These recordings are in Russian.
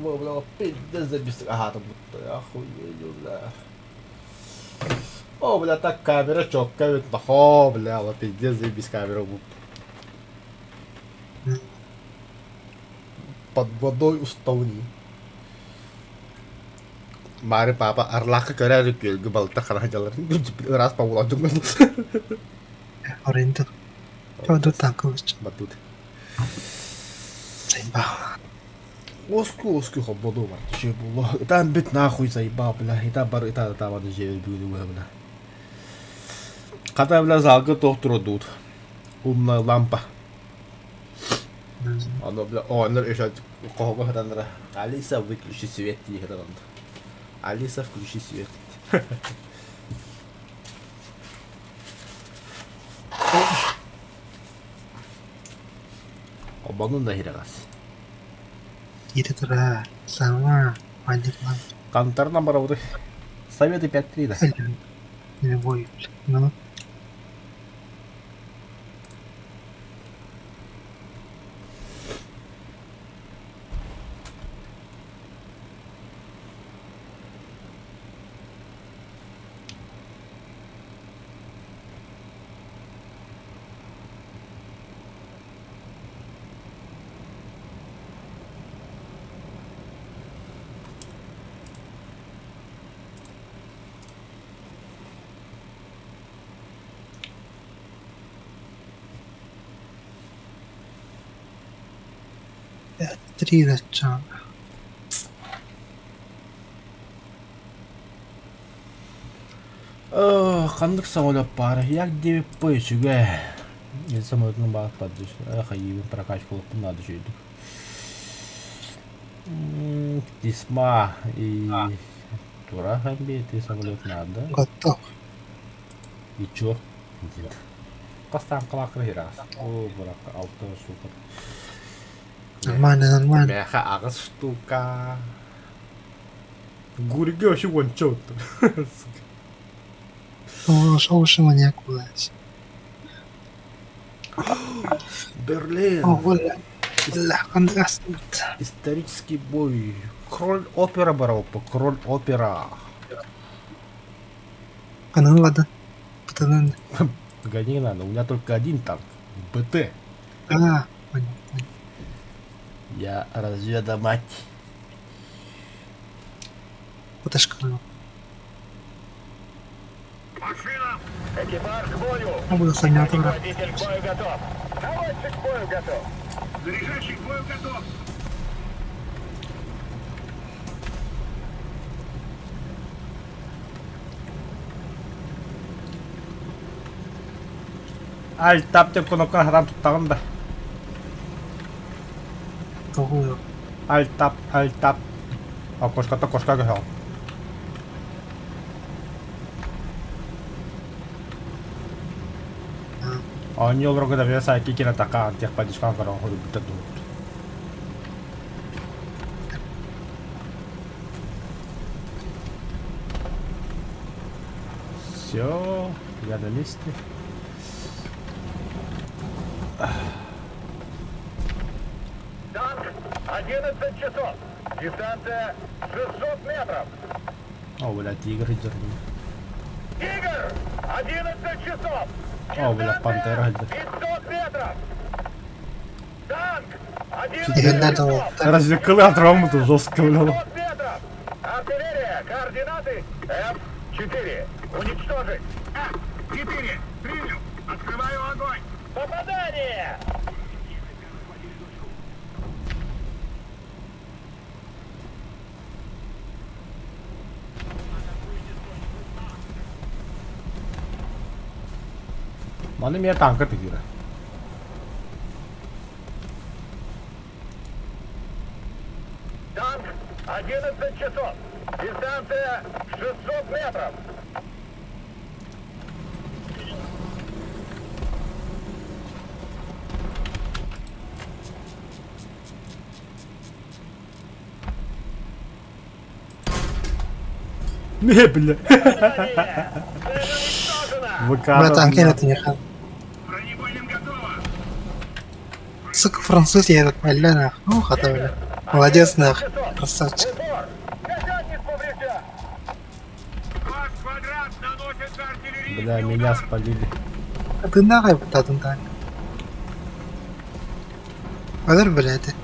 Ой, бля, пиздец забістик. Ага, там будто, охуєю, бля. О, бля, так камера чітко видно. О, бля, вот пиздец заебись камера будто. Под водой уставни. Mari papa arlaka kare ada kul balta khana jalan ras paul ajung kan Оренда. Пойду так лучше. batut Заебал. Оску хободу мар че було там бит нахуй заебал бля это бар это там да же бюлю бля когда бля залга доктор дут умная лампа оно бля о оно еще кого хатандра Алиса выключи свет и хатанд Алиса включи свет обану нахирагас Иридра. Сама. Валикман. контар номер вот советы 5-3 да Любой. Ну. Три зачем? Хандык самолет пара, як 9 пойчуга. Я самолетный баг поддыш. Хаивин прокачку надо жить. Тисма и Тура хамби, ты самолет надо. Готов. И чё? Кастан клак раз. О, брак, авто супер. Нормально, нормально. Меха агас штука. Гурига вообще ванчот. Шоушима не окулась. Берлин. О, воля. Бля, контраст. Исторический бой. Кроль опера Баропа. Кроль опера. А ну ладно. Потому... Гони надо. У меня только один танк. БТ. А, понял. Я разведа мать. Уташкал. Машина! Экипаж к бою! Я буду с аниматором. Водитель к бою готов! Наводчик к бою готов! Заряжающий к бою готов! Аль тап деп кнопканы адам туттаган да. Кого? Аль тап. А кошката кошкага хал. Они олрого да веса кикина така тех падишкан каран ходу битаду. Все, я на месте. Танк 11 часов! Дистанция 600 метров! О, бля, тигр дерни. Тигр! 11 часов! О, бля, пантера. 500 метров! Танк! 11 Тебе надо часов! вот так. Разве крылат раму-то жестко, бля. 500 метров! Артиллерия! Координаты F4! Уничтожить! F4! Принял! Открываю огонь! Попадание! Mana меня танка тигра. Танк 11 часов! Дистанция 600 метров! Не, бля. Попадание! Цель уничтожена! Братан, Выкатывай. кинь это не хан. Бронебойным готово! Сука, француз едет, бля, нах. Ну, хата, бля. Молодец, нах. Красавчик. Упор! Касать не поврежден! Ваш квадрат наносит артиллерийский Бля, меня спалили. А ты нахуй, братан, так. Поверь, бля, ты.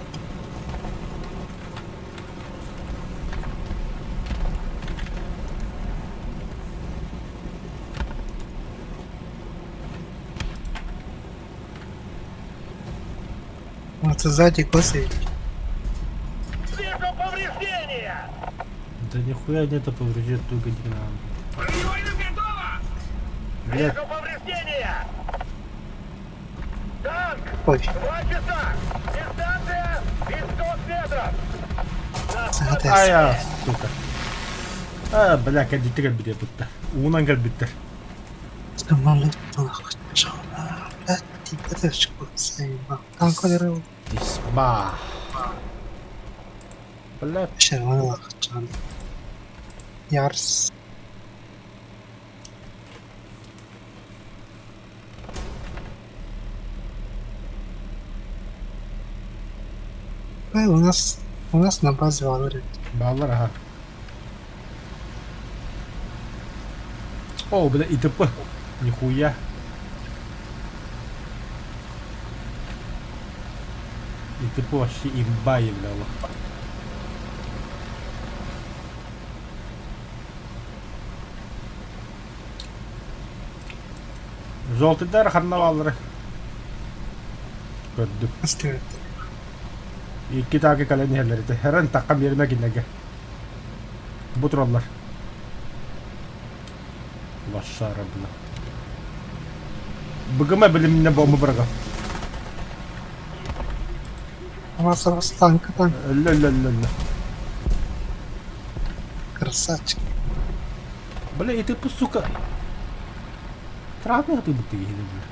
Вот сзади косы. Вижу повреждения! Да нихуя нету повреждений, только не надо. Броневойна готова! Блядь, Вижу повреждения! Танк! Ой, 2 часа! Дистанция 500 метров! сагатес. ая, сука. Бля, кәдитер бит бутта. Уунан кәлбиттер. Нормально, нахуй. Блядь, типа, ты что, сейва. Танк ударил. Исма. Бля, Шерман, чан. Ярс. У нас на базе валорит. баллар, ага. О, бля, ИТП. Нихуя. ИТП вообще имба являла. Жолтыдар ханнавалары. Көрдүк. Остается. Икки таки кален херлерите. Херен таккам yerine кинеге. Bu trollar. Лошара, бля. Бгм билимне бомба брага. У вас танк. Ля-ля-ля-ля. Красавчик. Бля, и ты, сука. Странно ты бы ты видел, бля.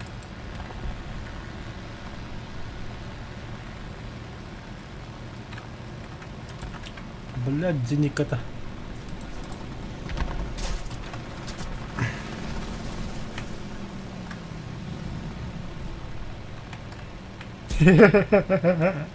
Блядь, денег-то. Бля,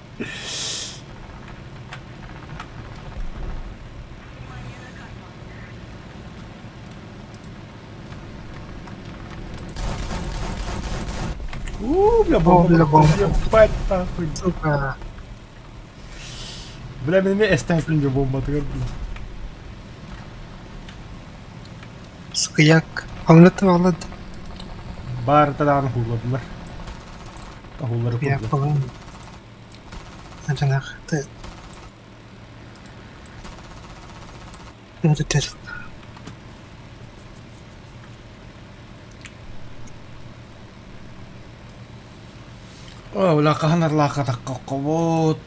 Бля, бомба. Ебать, нахуй. Сука. Бля, мен эстафинге бомба атыр, бля. Сука, як. Алматы алады. Бар тадан хуладылар. Тахулары Я хуладылар. понял. Жаңағы ты. Это О, бля, қанарлақа таққа қобот.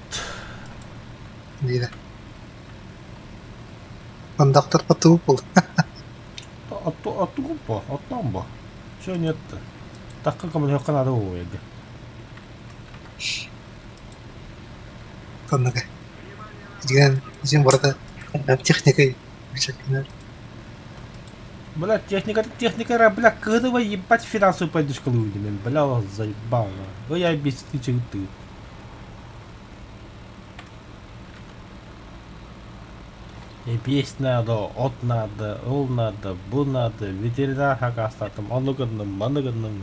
дейді. Кондактор потуып болды. Атту группа, аттан ба. Чё нет-то? Таққа коммуникация надо ойга. Коннага. Деген барда техникой. Бля, техника, бля, кыдыва ебать финансовую поддержку людям. Бля, вас заебало. Ну я объясню, что ты. И песнь надо, от надо, ол надо, бу надо, ветеринар хака остатым, ануганным, мануганным.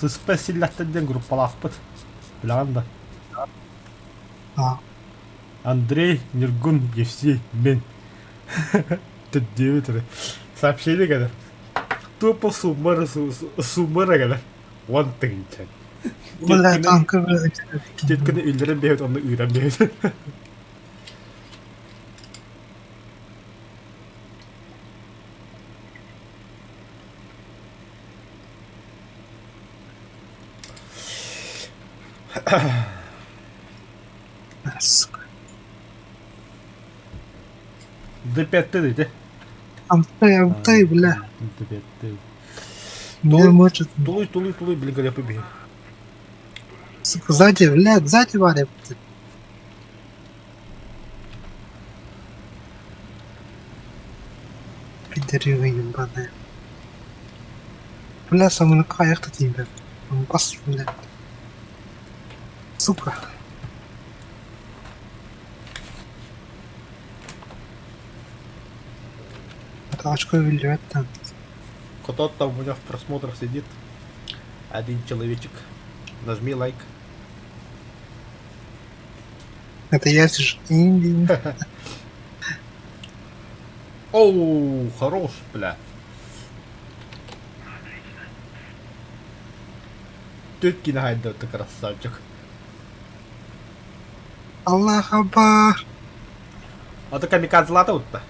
Сыспа силлаттен группалақпыт. Білған да. Андрей, Нергун, Евсей, мен. Түддеуі түрі. Сообщение кәдір. Тупо суммара кәдір. One thing чән. Бля, танкы бля. Кеткіні үйлерін бейт, оны үйрен бейт. Сука. Д5 дейді. Амтай, бля. Д5. Не может. Тулуй, блин, я побегу. Сука, сзади, блядь, сзади валит. интервью ебаная. Бля, самый каяк-то тебе. Он пас, бля. Сука. Это очко вильет там. Кто-то у меня в просмотрах сидит. Один человечек. Нажми лайк. Это я же Индии. Оу, хорош, бля. Тютки нагайда, ты красавчик. Аллах Акбар. А ты камикадзе латаут-то?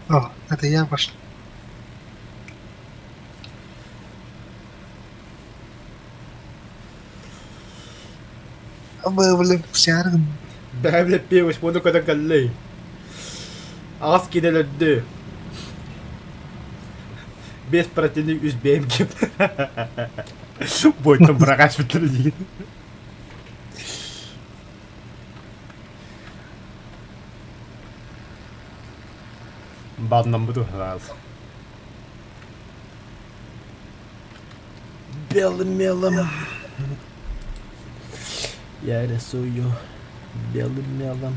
О, это я пошел. Абы, блин, сярган. Бәбілі певіш, мұны көтін кәлі. Ағас кедел өдді. Бес противник үзбейм кеп. Бойтын бірағаш бітірі деген. Бадынан бұду раз. Белым мелом. Я рисую белым мелом.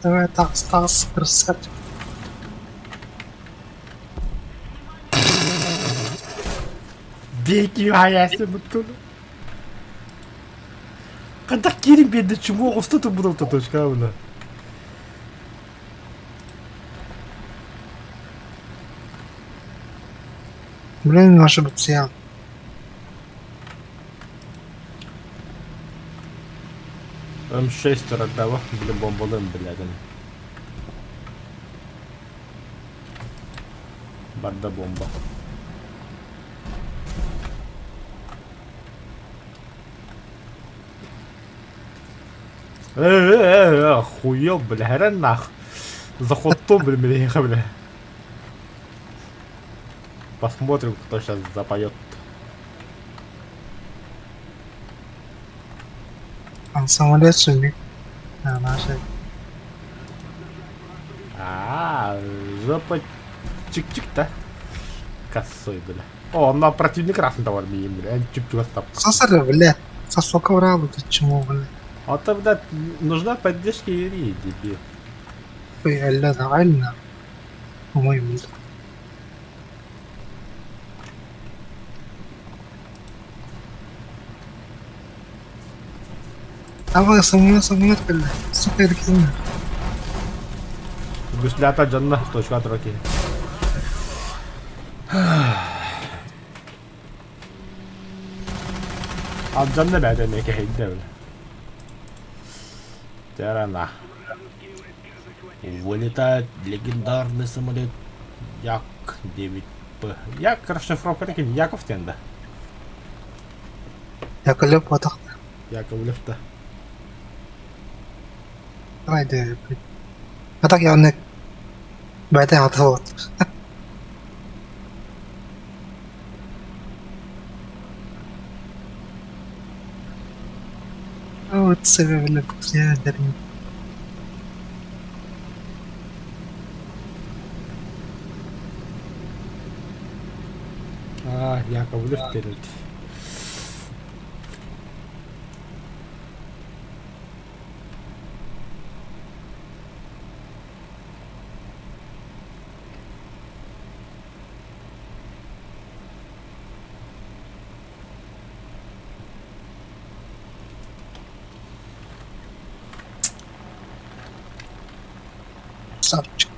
Давай, так, Стас, красавчик. Беги, аясы бұттыны. Қандақ керім бенді чему оғысты тұмбыдау точка бұны. Блин, может быть, я. М6 рогдава, блин, бомбалым, блядин. Барда бомба. Охуел, бля, хрен нах. Заход-то, бля, бля. Посмотрим, кто сейчас запоет. Он самолет шумит. А, наша. Жопа чик-чик-то. Косой, бля. О, он на противник красный товар бьет, бля. Чик-чик остап. Сосали, бля. Сосколько врал, ты чему, бля. А тогда нужна поддержка Ирии, дебил. Ой, алля, нормально. По-моему. Давай, самолет, бля. Сука, это кино. Гуслята Джанна, точка от руки. А Джанна бәді меке хейді, бля. Терана. Вылетает легендарный самолет Як-9П. Як расшифровка таким Яков тенда. Я колеб потах. Яковлев-то. Давай, да, блядь. А так я не... Бэтэй хатхават. Вот себе, бля, я дерьмо. Яковлев терет. Сапчик.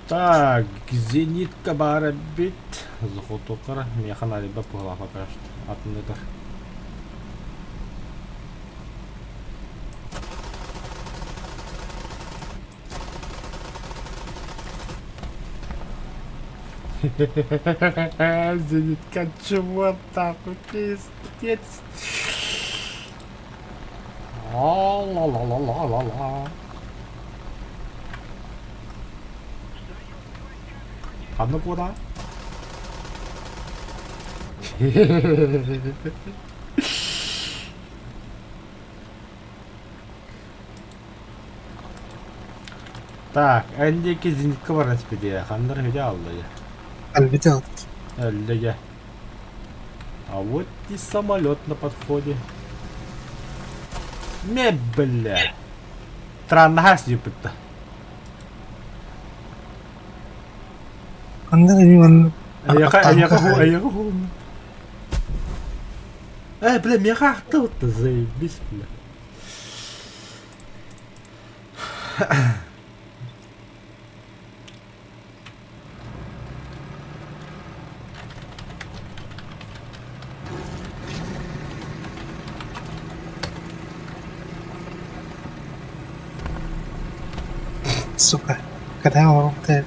Так, зенитка бары бит. Заход оқыра. Механ алиба пұғылаға қашты. Атындыдыр. Зенитка, чего так? Пиздец. Ла-ла-ла-ла-ла-ла. А ну куда? Так, әндеке зенитка бар әспеде. Хандар хеде алды. Альбидел. Әлдеге. А вот и самолет на подходе. Бля. Траннахас епітті. Anda ini man. Аяқа ху. Бля, меня как-то заебись, бля. Сука. Когда он ты.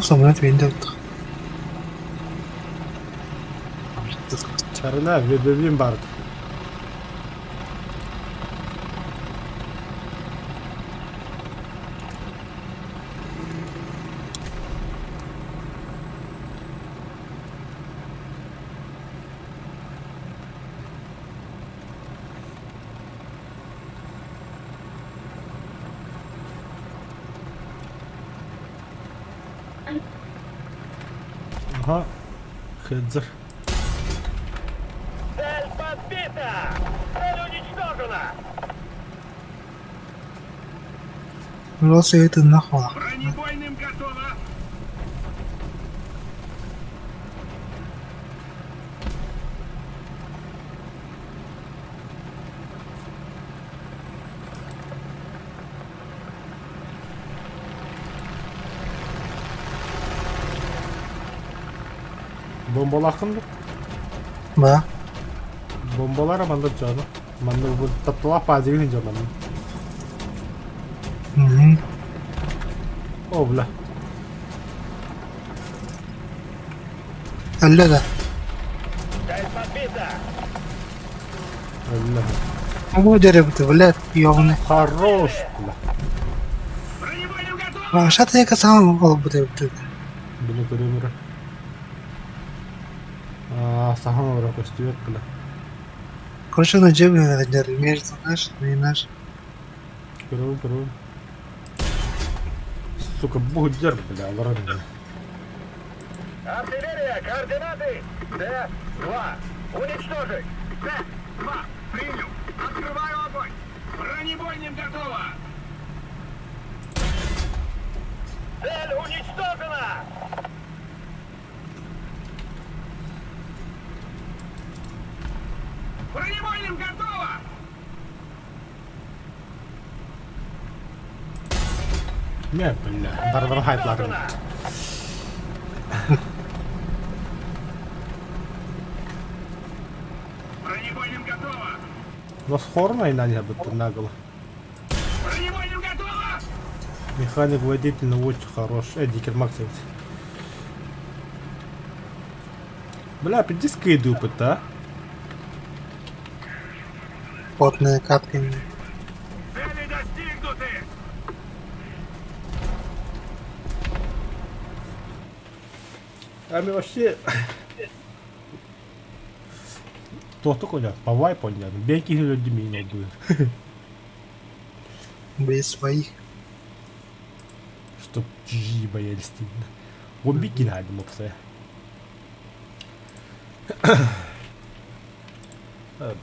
Самолет видел. Çarına bebeğim vardı. Ага, Хедзер. Цель подбита! Цель уничтожена! Лосы это нахуй. Бронебойным готово! Bombalar akındı. Ба. Bombalar amanda canı. Manda bu tatlılar pazarı ninja manda. Мгм. O bla. Алло, да. Цель подбита! Allah. Кому деревья, блядь, ёбаный. Хорош bla. Бронебойным готово! А что ты сам будет? Bunu görüyorum. Sahan olarak istiyor bla. Короче, на джебе надо держать между наш и наш. Görüyorum. Сука, bu der bla. Allah'ım ya. Артиллерия, координаты! Т-2! Уничтожить! Т-2! Принял! Открываю огонь! Бронебойным готово! Цель уничтожена! Бронебойным готово! Ne bla. Dardan hayatlarım. Бронебойным готово! У нас хорна иначе будет нагло. Бронебойным готово! Механик водитель очень хорош. Дикер Максим. Бля, 50 скейды опыта. Потные капки. Цели достигнуты! Ами вообще... Достук oynar. Pavay oynadım. Belki öldüm yine oldu. Без своих. Чтоб чужие боялись сильно. Бомбики надо мопса.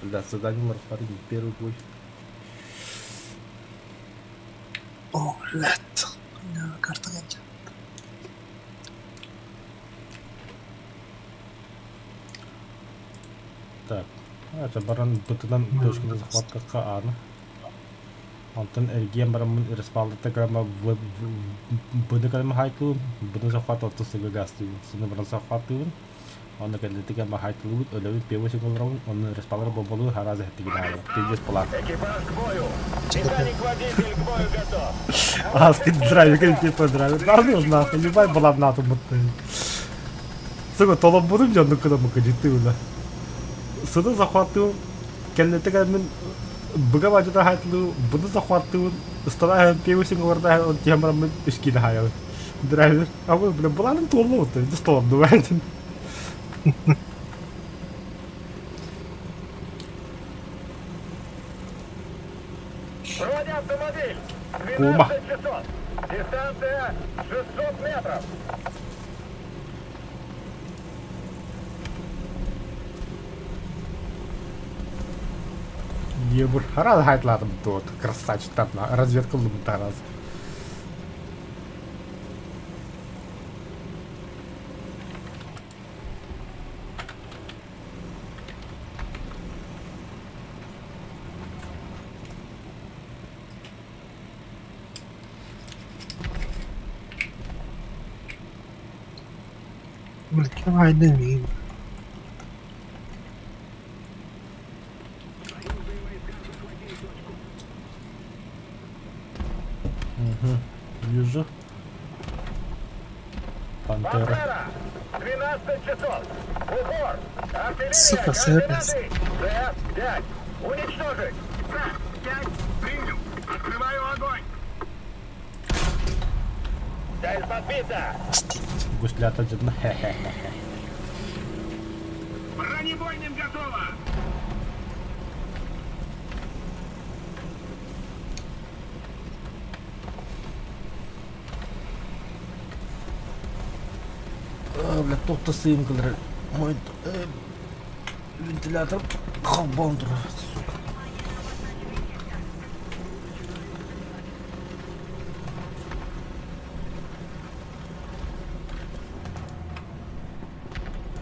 Бля, задание Марфарин первый бой. О, блядь. Карта гонча. Так. Это баран бытынан точкада захватка аны. Антон эрген барамын респалдата грамма бұны калма хайкылын. Бұны захват отты сыга гасты. Сыны баран захватылын. Он кәллетіге махайтылығыт өлөбіт певосик олырауын, оның респалары боболуы харазы әттігі дағылы. Пейдес план. Экипаж к бою. Механик-водитель к бою готов. Аскин драйвер, типа драйвер. Нахуй, нахуй, любай была нату мутты. Сука, толом будым жанны куда мы кадиты ула. Сыды захватывым, кәллетіге мен бұға бачыда хайтылығы, бұны захватывым, ұстана певосик олырда он темірі мен үшкені хайалы. Драйвер, а вы, бля, бұланың толы ұтты, не столом дұвайдың. Проводя автомобиль. Кума. 12 часов. Дистанция 600 метров. Ебур, хараз хайтладым тут, красавчик, разведка лыбы тараз. Блядь, войны мимо. Вижу. Пантера. Пантера. 12 часов. Упор. Артиллерия. Сука, сэппис. Ц-5. Уничтожить. Ц-5. Принял. Открываю огонь. Цель подбита. Гуслята дедна. Бронебойным готово. Бля, тоқтасыйым кылыр. Мой вентилятор қалбауын тұр.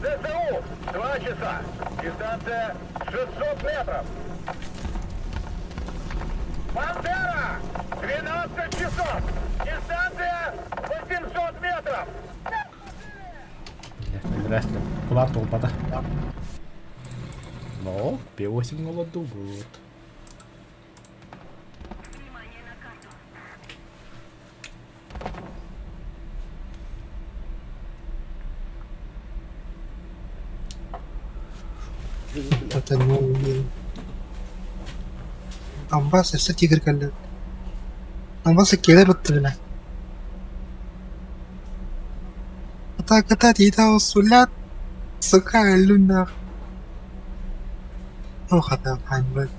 ЗСУ. 2 часа. Дистанция 600 метров. Пантера. 12 часов. Дистанция 800 метров. Здрасте. Кулар толпада. Но, P8 молоду будет. Это не уверен. Амбас, если тигр калит. Амбас кеда баттырына. Ката тита усулят. Сука, люна. Ох, это хайнбет.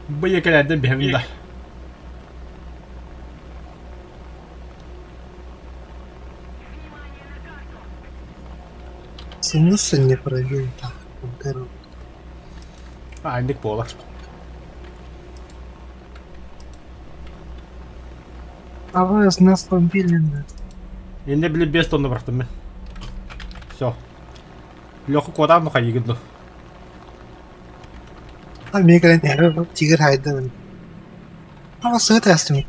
Bıyıklardan bir hevinde. Смысл не проверил так, пантеру. Aynı boğular. А вы из нас бомбили, да? Енді біле 5 тонна бұрқтым мен. Все. Лёха кодан нұқа егінді. А мне говорят, не, тигр хайда. А вас это остановить.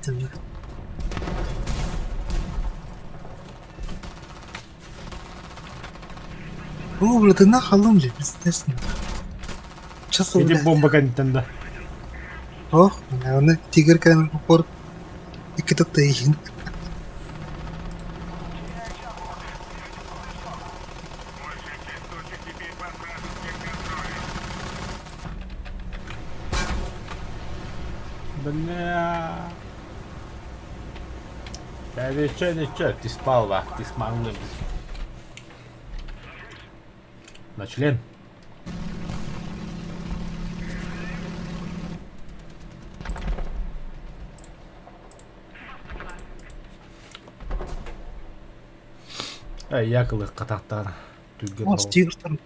О, блядь, ты нахалом же, естественно. Сейчас Енді бомба кәнттенді. Ох, оны тигр кәнін упор. Екі тұқта егін. Бля. Да ничего, ты спал, ва, ты сманлым. На член. Якылы қатақтар. Түлген О, тигр там.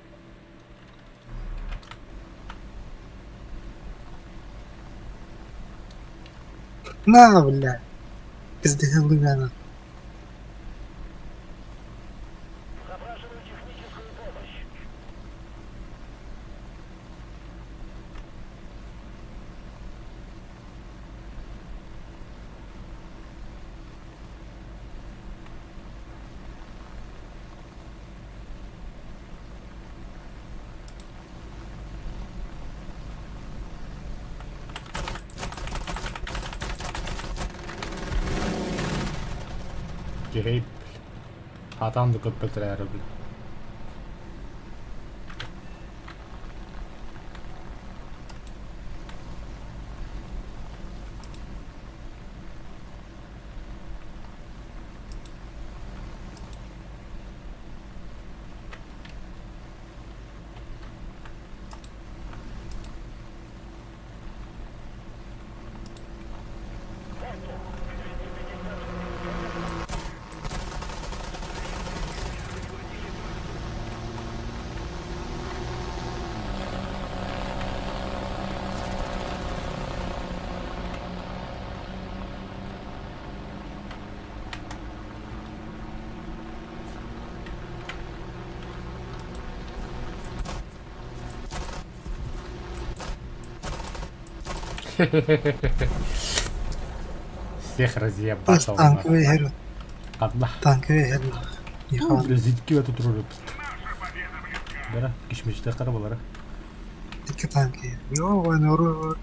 На, бля. Пиздец, лугана. Запрашиваю техническую помощь. тихейп. Атанды көппетер әрі біл. Всех Бас разъебал. танковый хер. Одна. Танковый хер. Ихан. Бля, зитки өтіп тұрыр өпісті. Бәрі, кешмешті қара болары. Iki tanki. Yo, нору.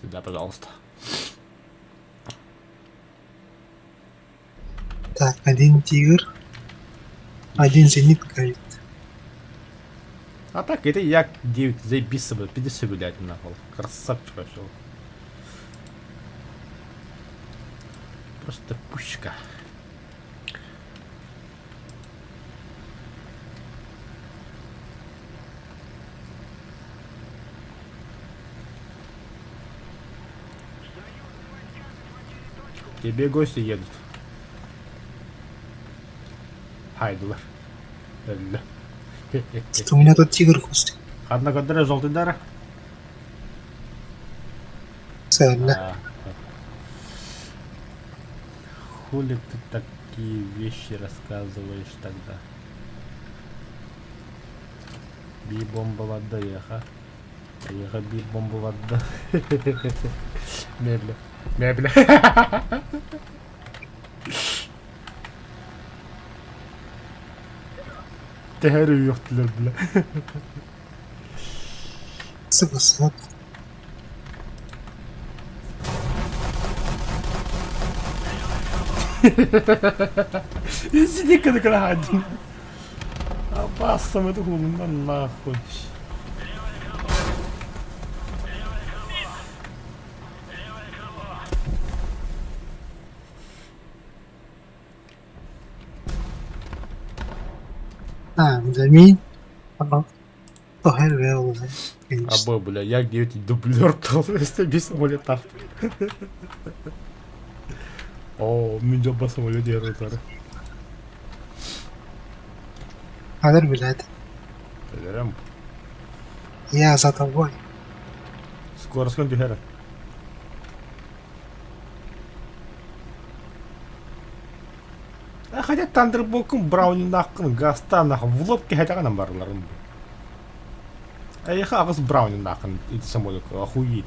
Сюда, пожалуйста. Так, один тигр. Один зенит горит. А так, это як 9 заебись, блядь, 50, блядь, нахуй. Красавчик вообще. Просто пушка. Тебе гости едут. Хайдулар. Ölü. У меня тут тигр кустик. Одна кадра желтый дара. Цельно. Хули ты такие вещи рассказываешь тогда? Bir bomba vardı ya. Ya bir bomba vardı. Meble. Meble. Teheri yoktular bile. Sıvı. Сиди когда один. Опасно это гумно нахуй. Замень. То хер уже. Або, бля, я где эти дублер толстый без самолета. О, меня по самолете держат. Хадер, блядь. Проверяем. Я за тобой. Скорость кондихера. Хотя Тандерболком Брауни нахуй гаста нахуй в лобке хотя нам барларым. А я хагас Брауни нахуй эти самолеты охуеть.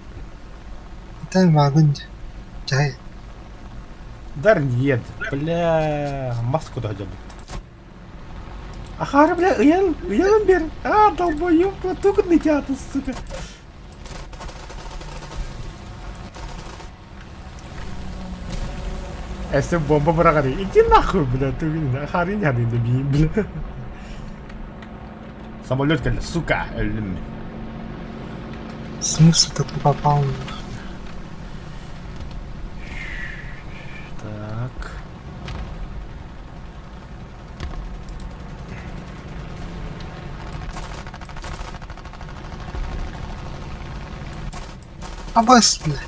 Это магун. Чай. Дар нет, бля, маску да хотя бы. Ахара, бля, Ян бер. А, долбоёб, только на тебя, сука. Если бомба брагали, иди нахуй, бля, ты меня харин я не бим, бля. Самолет, конечно, сука, Смысл ты попал? Так. Абас, блядь.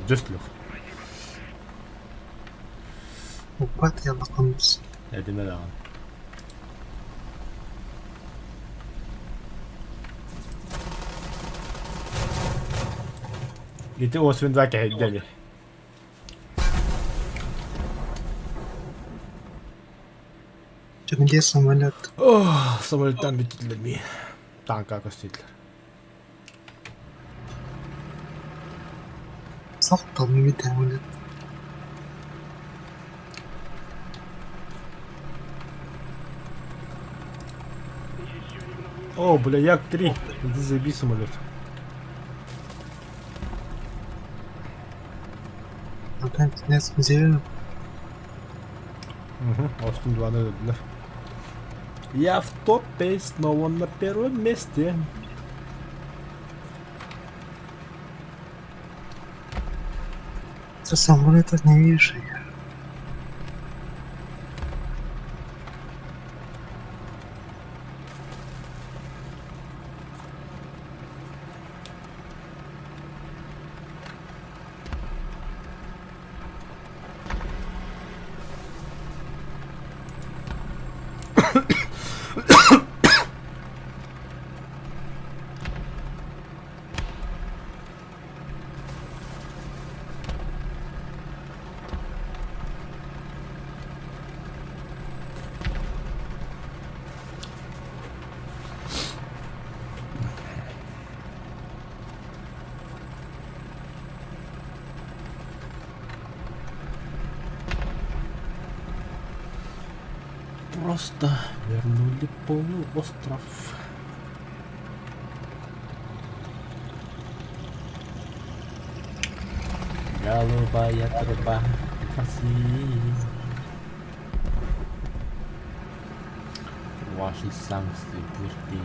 Дестлюх. Упад я лакомился. Это не да. И ты освен два кайдали. Где самолет? О, самолетан битилами. Танка коститлер. Сақтал не самолет. О, бля, Як-3. Это заебись самолет. Наконец, зеленый. Угу, Остин 2 dediler. Я в топе, снова на первом месте. Ты самолетов не видишь я. Просто вернули полуостров. Голубая труба России. Ваши санкции терпели.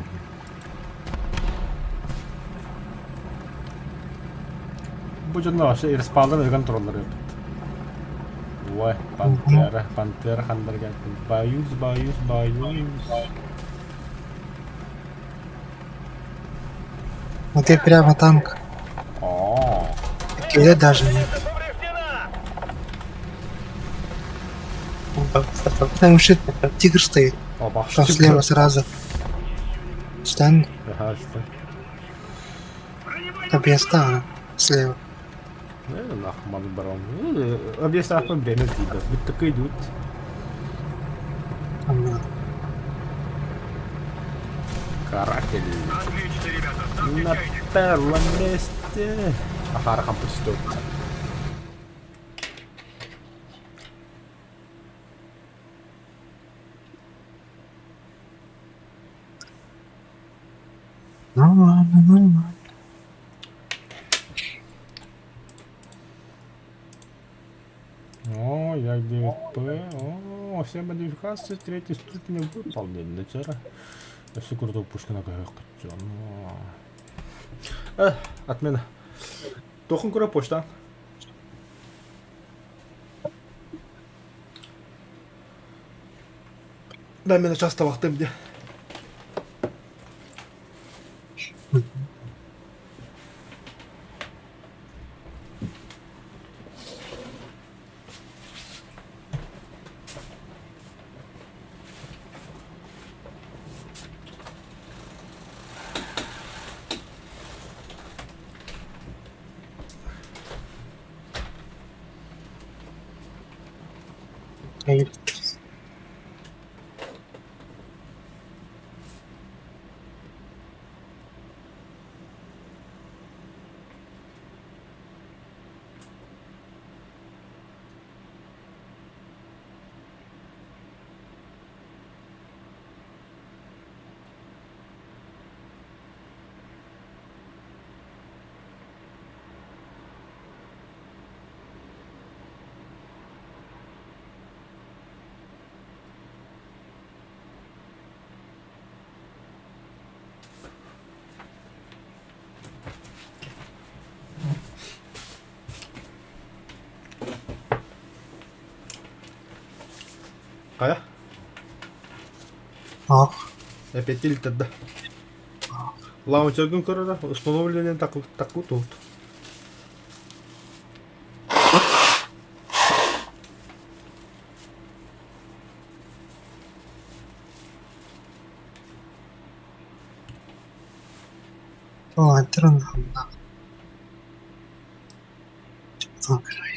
Будет наш и распалдан контроллеры. Ой, пантера хандырга. Боюсь. Вот я прямо танк. О, Или даже нет. Повреждена! Там шит, тигр стоит. оба. Там слева сразу. Стань, Ага, что? объясна слева. Ну, нахуй, Макбарон. Объясняю по время тигр. Вот так идут. Там, да. Каратель. Отлично, ребята, На встречайте. первом месте. Ахарахам пустот. Нормально. О, як 9П. О, все модификации третьей ступени выполнены. Вчера. Я всю крутую пушку на хочу. Отмена. Тохан кура почта. Дай мне часто вахтым где. Эй, Кая? ах, Опять тильтед, да. Лаунчердің көрі установленен так тут. лантерн да. Закрой.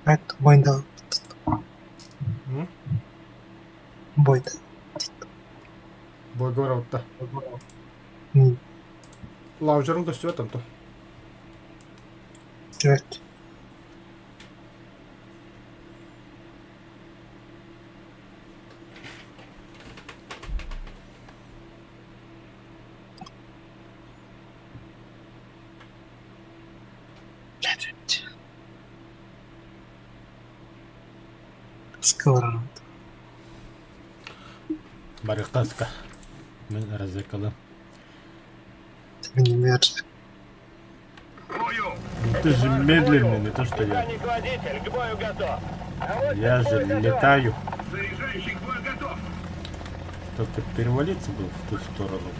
Это бойда. М? Бойда. Благородно. М, Лаунжером да все там то. Черт. Скоро. Барихтаска. Мен разыкалы. Не мерз. Бою! Ты же медленный, не то что я. Механик-водитель, к бою готов! Наводчик Я к же бою готов! летаю. Заряжающий к бою готов! Только перевалиться бы в ту сторону.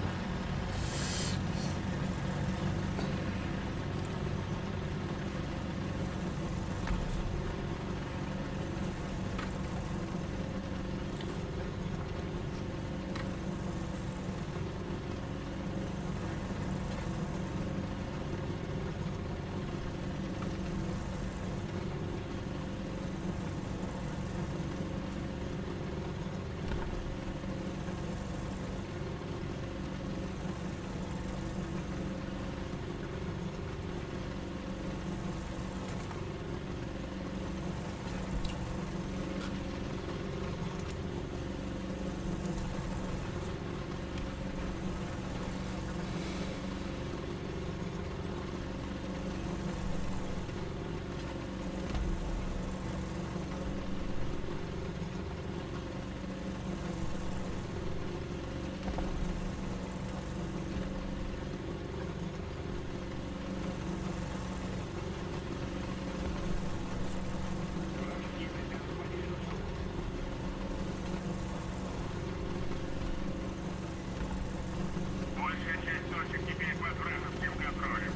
Большая часть точек теперь под вражеским контролем.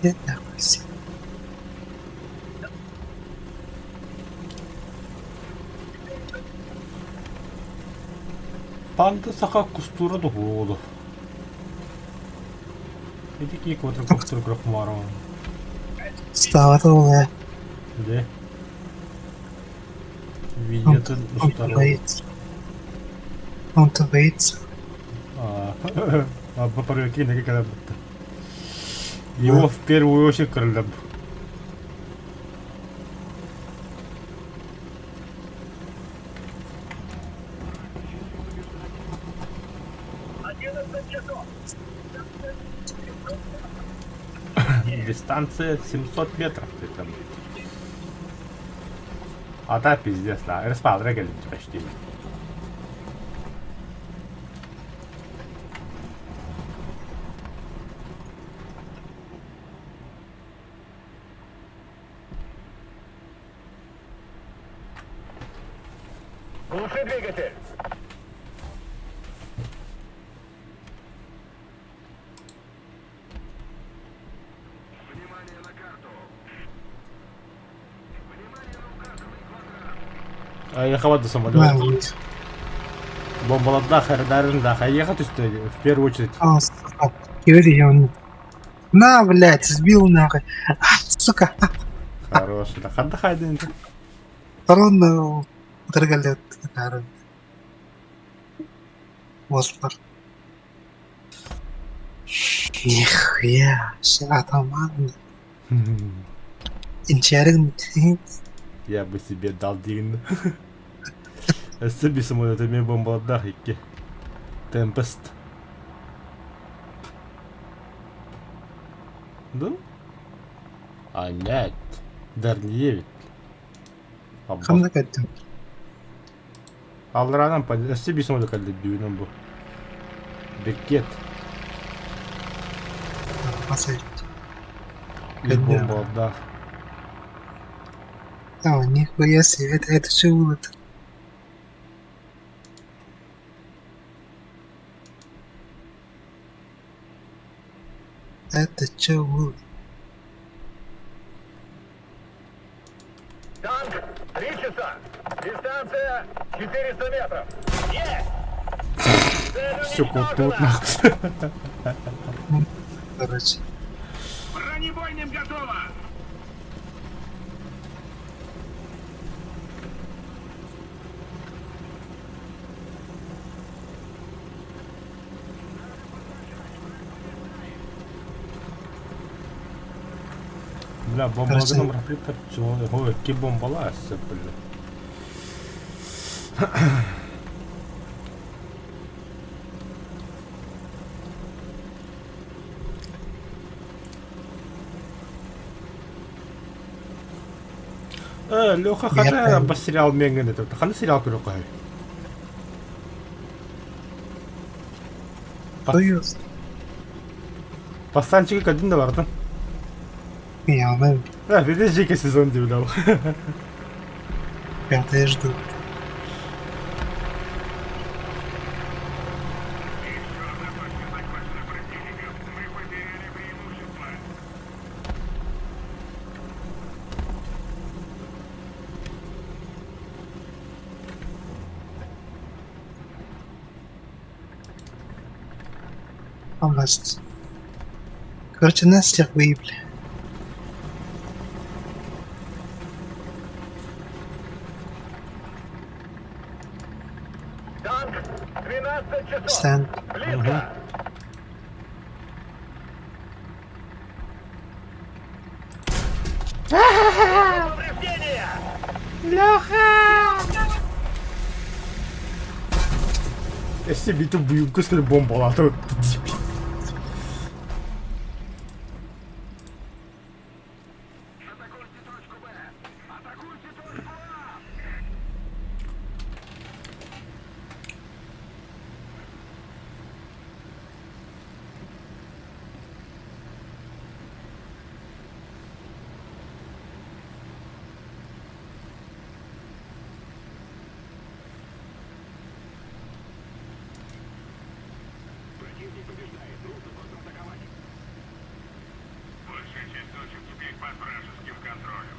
Это все. Панда саха кустура да ходу. И такие квадрокоптеры крахмарова. Стало долго. Да. Видят Он-то боится. Он-то боится. А по паровике не как будто. Его в первую очередь короля. Дистанция 700 метров. Это. А да, пиздец, да. Респаун регали почти. Глуши двигатель! Внимание на карту! Внимание на указанный квадрат! А я хаваю до Да, самолета. вот. Бомбаладда, Хардарында, ехать стоит в первую очередь. А, сука. Говори, он. На, блядь, сбил нахуй. Сука. Хороший. Да отдыхай, да. Ровно вдругалет. Господи. Нихуя. Атаман. Инчарин. Я бы себе дал дин. Особенно самолетами бомбаладда, хикки. Темпест. Да? А нет. Дарниевит. Хамна каттым. Алранам по SCB самолет калды дюйном бу. Бекет. Посмотрите. И бомбаладда. А, нихуя себе. Это что было-то? Это что было? Танк! 3 часа! Дистанция 400 метров! Есть! Цель Все тут уничтожена! нахуй. Короче. Бронебойным готово! Бля, бомбалогеном ракета, чого його які бомбалася, бля. Леха, хана ба сериал менгене деп. Хана сериал көрөк кой. Союз. Пастанчыгы кадин да бардым. Я алмаймын. Биде жеке сезон деп дал. Пятое жду. А нас... Короче, нас всех выебли. Танк, 12 часов. Стэн. Близко. Повреждения! Если биту бью, кускали бомбала, то... Большая часть точек теперь под вражеским контролем.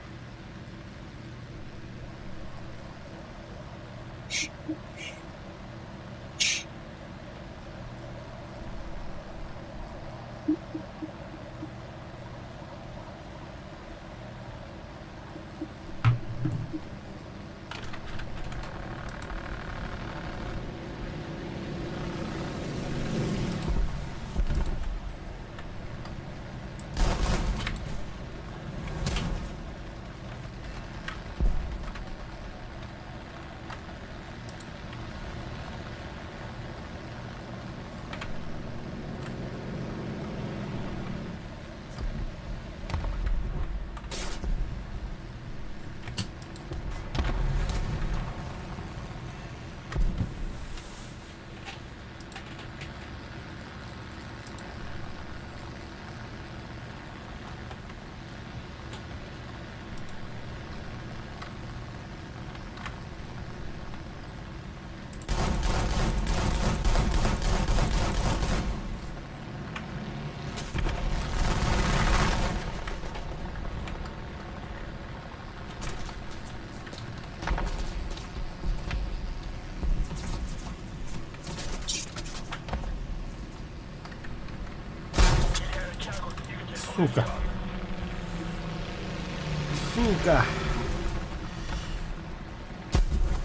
Сука. Сука.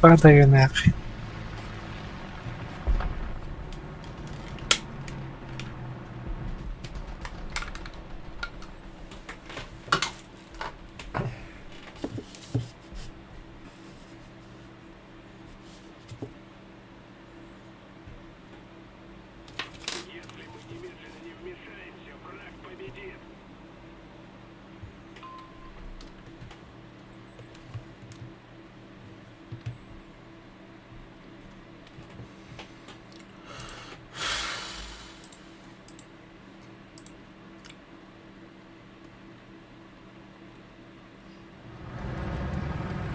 Падаю нахуй. Если мы немедленно не вмешаемся, враг победит.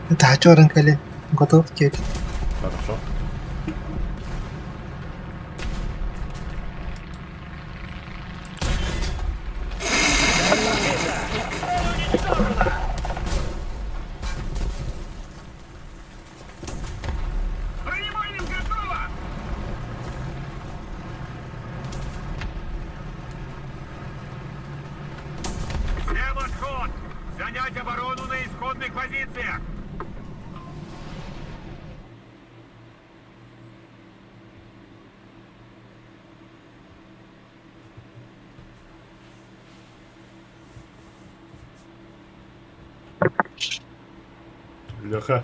Да, черненькая, готов теперь. Хорошо. Принимаем готово! Всем отход! Занять оборону на исходных позициях! Бляха.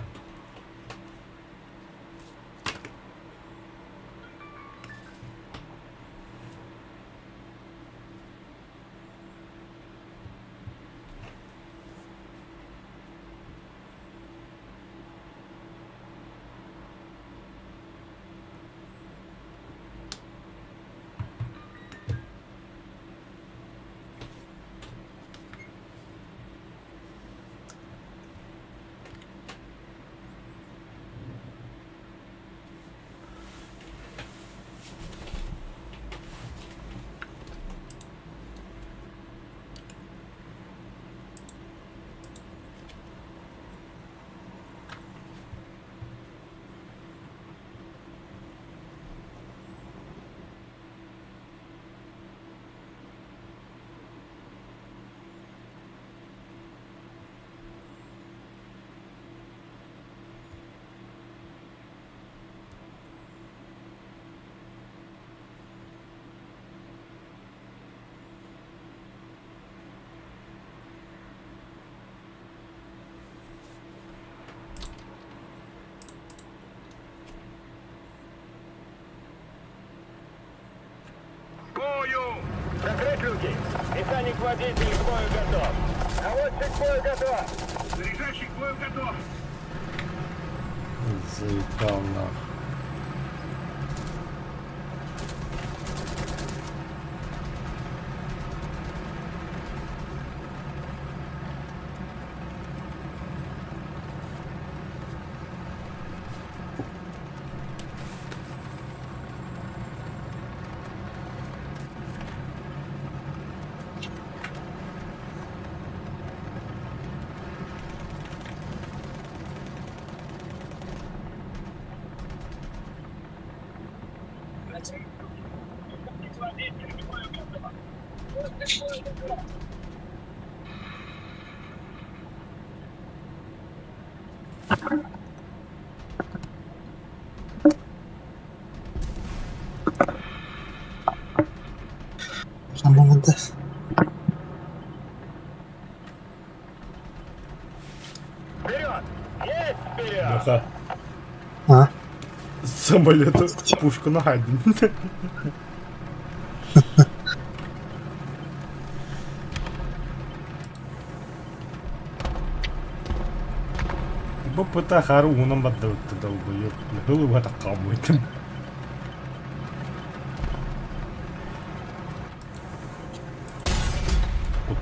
Бою! Закрыть люки! Механик-водитель к бою готов! Наводчик к бою готов! Заряжающий к бою готов! Заебал нахуй. Молодец. Вперед! Есть вперед! Бляха. А? Самолету пушку нагадин. Бопыта хару унан бадда өтті долбоёб. Хылы бата қамойдым.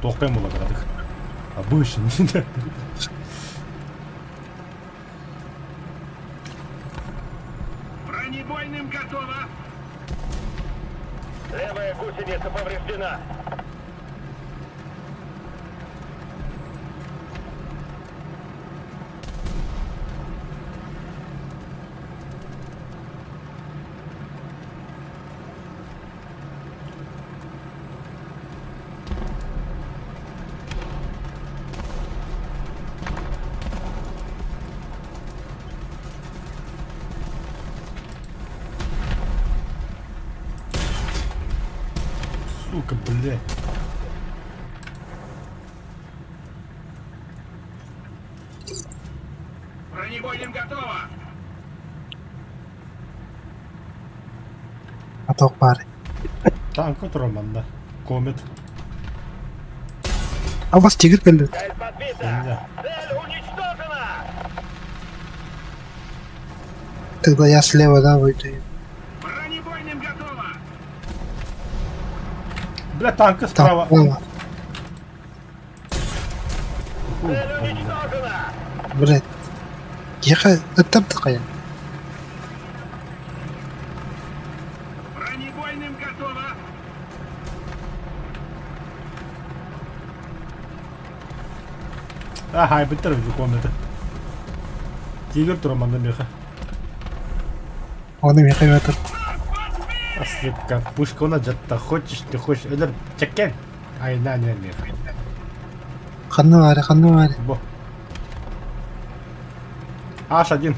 Тоқпен бола қырадық. Обычный. Бронебойным готово! Левая гусеница повреждена! Сука, блядь. Бронебойным готово! Аток бар. Танк отыраманда. Комет. А у вас тигр келді. Цель подбита! Да. Цель уничтожена! Тогда я слева, да, выйду. Бронебойным готово! Бля, танка справа. Там, Цель уничтожена! блядь. Ехай, там такая. Бронебойным готово! Ага, бітіріп комети. Тигр тұраманда меха. Оны мен қайбатыр. Сука, пушка она жатта. Хочешь, не хочешь. Элер, чекен. Ай, на, не, меха. Қанны бары. Бо. H1.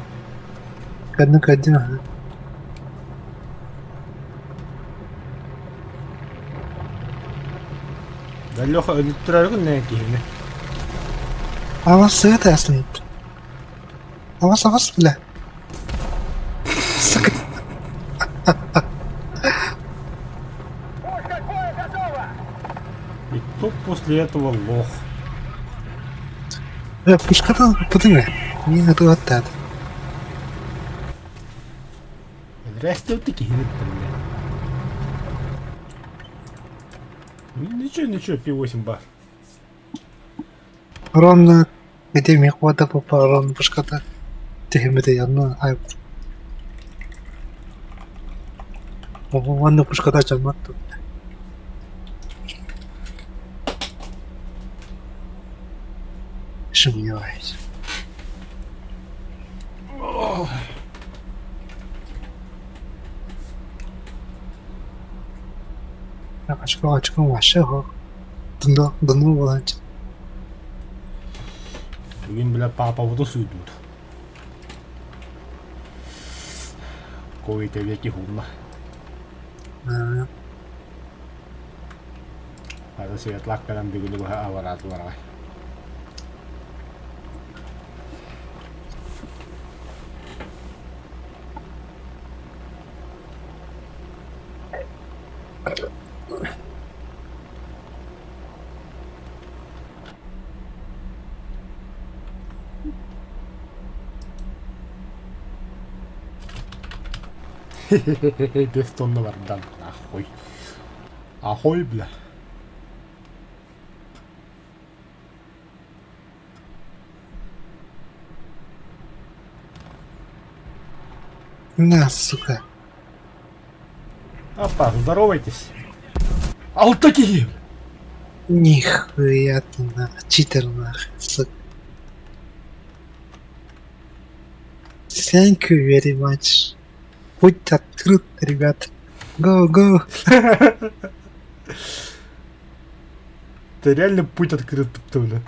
Кәдім. Да Леха, өліп тұрар күн не кейіні. А у вас это стоит. Авас, бля. Сука. Пушка к бою готова! И кто после этого лох? Бля, пушкадан подыме. Мне это вот это. Здрасте, вот такие блядь. Ничего, P8 бар. Ровно где мне хвата попал, ровно пушката. Тихимите янна, ай. Ванна пушката чаматту. Сомневаюсь. очко вообще го. Дно волонтер. Блин, бля, по поводу идут. Кое-то веки гумна. Ada sieltä lakkalämpi kyllä vähän avaraa tuolla. Hehehehe, det stående vardan. Ahoj. Ahoj, bля. На, сука. Опа, здоровайтесь. А вот такие! Нихуя ты нахуй, читер нахуй, сука. Thank you very much. Путь открыт, ребят. Go, go. Ты реально путь открыт, бля.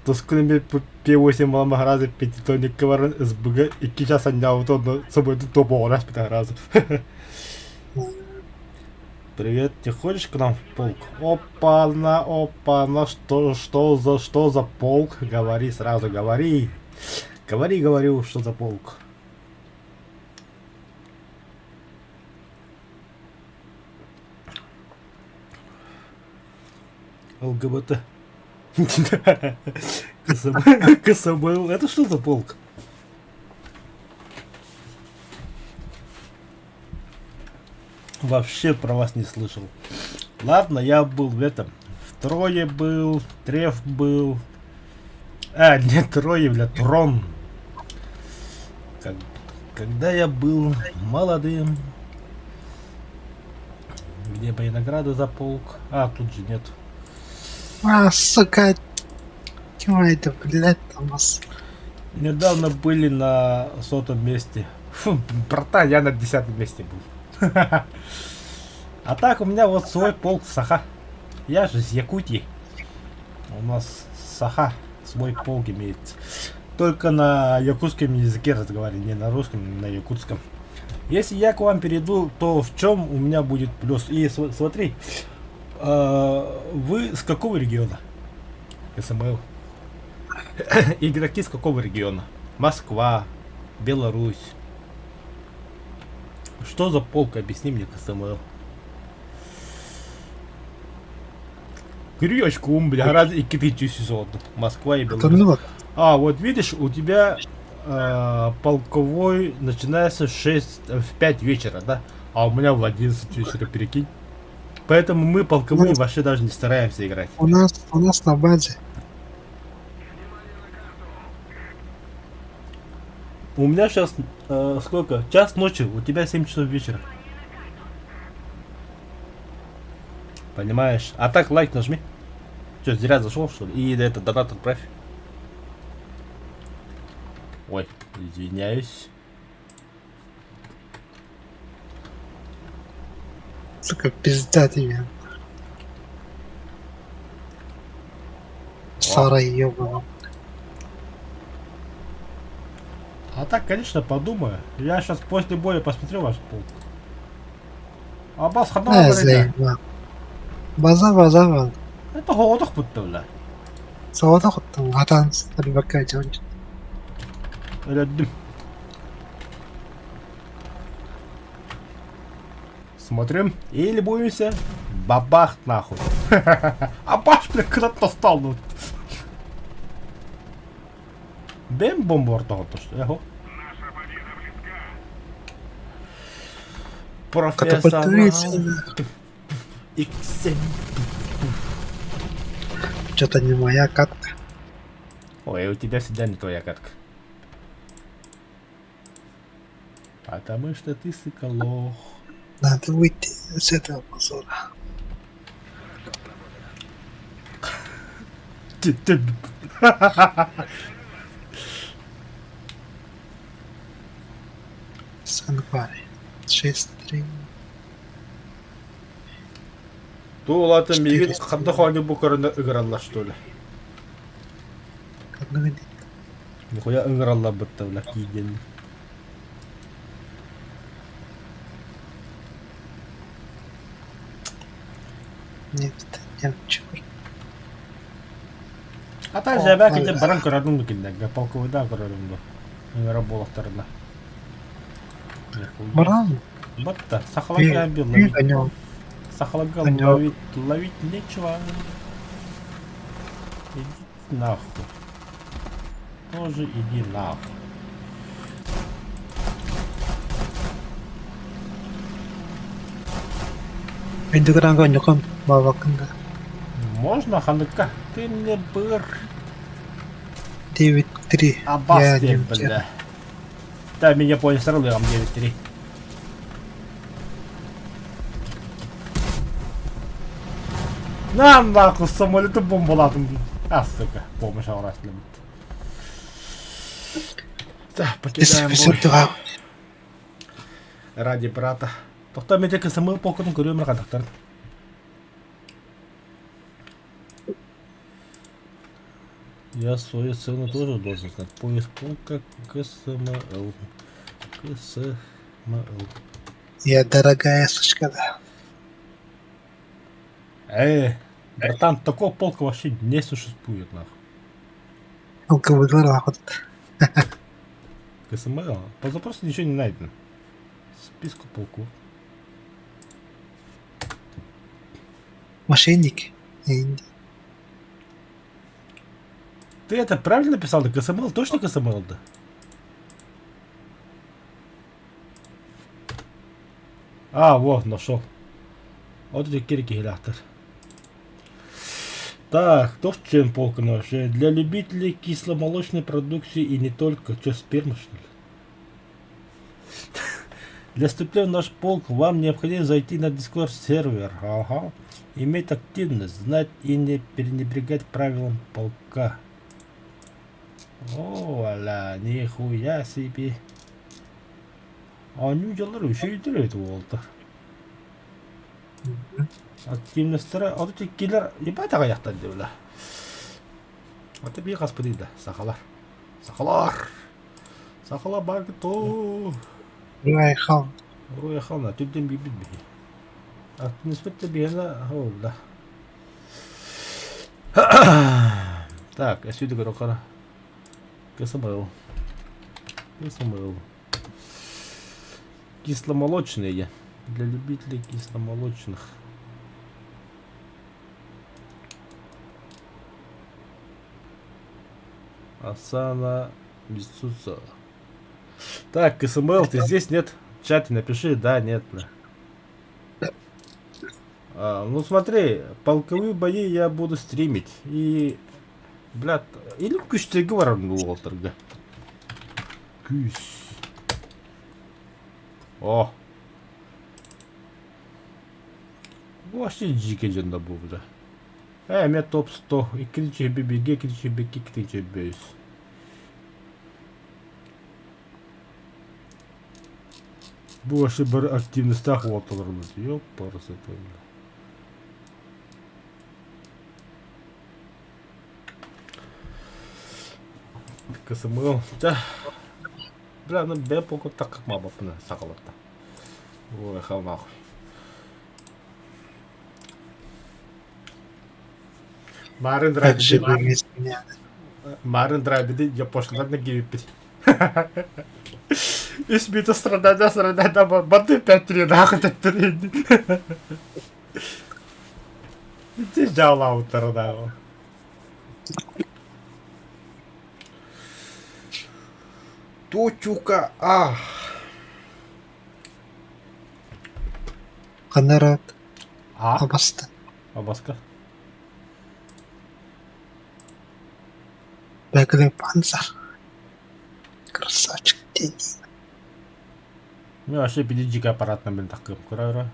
Тоскунами P8 Маламагразы, пятитонник КВР СБГ, и сейчас они ауто с собой топового раз разу. Привет, не ходишь к нам в полк? Опа-на, что за полк? Говори сразу, говори. Говорю, что за полк. ЛГБТ. КСБЛ, это что за полк? Вообще про вас не слышал. Ладно, я был в этом. В Трое был, Треф был. А, нет, Трое, бля, Трон. Когда я был молодым. Где мои награды за полк? А, тут же нет. А, сука. Чего это, блядь, Томас? Недавно были на 100-м месте. Фу, братан, я на 10-м месте был. А так у меня вот свой полк Саха. Я же из Якутии. У нас Саха свой полк имеется. Только на якутском языке разговариваю, не на русском, на якутском. Если я к вам перейду, то в чем у меня будет плюс? И смотри, вы с какого региона? СМЛ. Игроки с какого региона? Москва, Беларусь. Что за полк? Объясни мне, КСМЛ. Гречку, бля, раз и кипятью сезон. Москва и Беларусь. А, вот видишь, у тебя полковой начинается в 5 вечера, да? А у меня в 11 вечера, перекинь. Поэтому мы полковые вообще даже не стараемся играть. У нас на базе. У меня сейчас сколько? Час ночи, у тебя 7 часов вечера. Понимаешь? А так лайк нажми. Че, зря зашел, что ли? И это донат отправь. Ой, извиняюсь. Сука, пизда тебе. Сарай ёбаный. А так, конечно, подумаю. Я сейчас после боя посмотрю ваш полк. Аббас, хана, база. Это холодок будто, бля. Сауада құттың атаңыз Алибакай жауын. Рядом. Смотрим. Или боимся. Бабах нахуй. А баш, бля, куда-то стал. Ну. Бем бомбу ортого то что. Ого. Профессионал. Иксен. Что-то не моя катка. Ой, у тебя всегда не твоя катка. Потому что ты сыколох. Надо выйти с этого позора. Санквари. 6-3. Тулата мигит хадда хони букарына ыгралла что ли. Как говорит. Нихуя ыгралла бытта бля киген. Нет, нет, черт. А та жаба кете баран көрөрүм киндеге полковойда көрөрүм до. Ыгра болоктарына. Баран. Батта сахалага бил. Конем. Сахалага Конёк. ловить нечего. Иди нахуй. Тоже иди нахуй. Эндигран конем бабакында. Можно, ханыкка? Ты мне быр. 9-3. Абас ты, бля. Да, меня понял, с рулем 9-3. На нахуй, самолеты бомбаладым. А, сука, помощь алрасым. Да, покидаем бой. Ради брата. Тоқта мен тек СМЛ полкатын көрөмін қандақтарын. Я свою цену тоже должен знать. Поиск полка КСМЛ. КСМЛ. Я дорогая сучка, да. Братан, такого полка вообще не существует, нахуй. Полковый двор охотит. КСМЛ? По запросу ничего не найдено. Списку полку. Мошенники. Инди. Ты это правильно писал? Да КСМЛ? Точно КСМЛ, да? А, вот, нашел. Вот эти кирики гелятор. Так, кто в чем полка наша? Для любителей кисломолочной продукции и не только. Что, сперма, что ли? Для вступления в наш полк вам необходимо зайти на Discord сервер. Ага. Иметь активность, знать и не пренебрегать правилам полка. О, аля, нихуя себе. Они делали еще и это волта. Активностьтері, от эти киллер, ебать аяқтан деп бля. Вот тебе господи да, сахалар. Сахалар багто. Руайхан. Руяхана, түдден бибит бе. Активностьті бейна, о, да. Так, я сюда говорю, кара. КСМЛ. Кисломолочные. Для любителей кисломолочных. Асана Бисуца. Так, КСМЛ, ты здесь? Нет? В чате напиши, да, нет. Ну смотри, полковые бои я буду стримить. И, блядь, или күшті говорам бұл отырға. Күш. О. Вообще жеке жанда бұл бля. Мен топ 100. Ikkinchi BBG, ikkinchi BK, ikkinchi BS. Bu вообще bir aktivностях отылырмыз. Ёп, парасы поймы. КСМЛ. Да. Бля, ну бе полку так как мама пна сақалатта. Ой, хал нахуй. Марын Как же драйвде вы без меня? Марын драйвде япошкаларына келип бит. Үч бит страдада бады пәттірен ақыт әттірен. Те жалауыттардағы. Точука, Канарат. А? Абаста. Абаска? Беглый панцир. Красавчик тени. Мен вообще педиджик аппаратна бен такым. Кыра.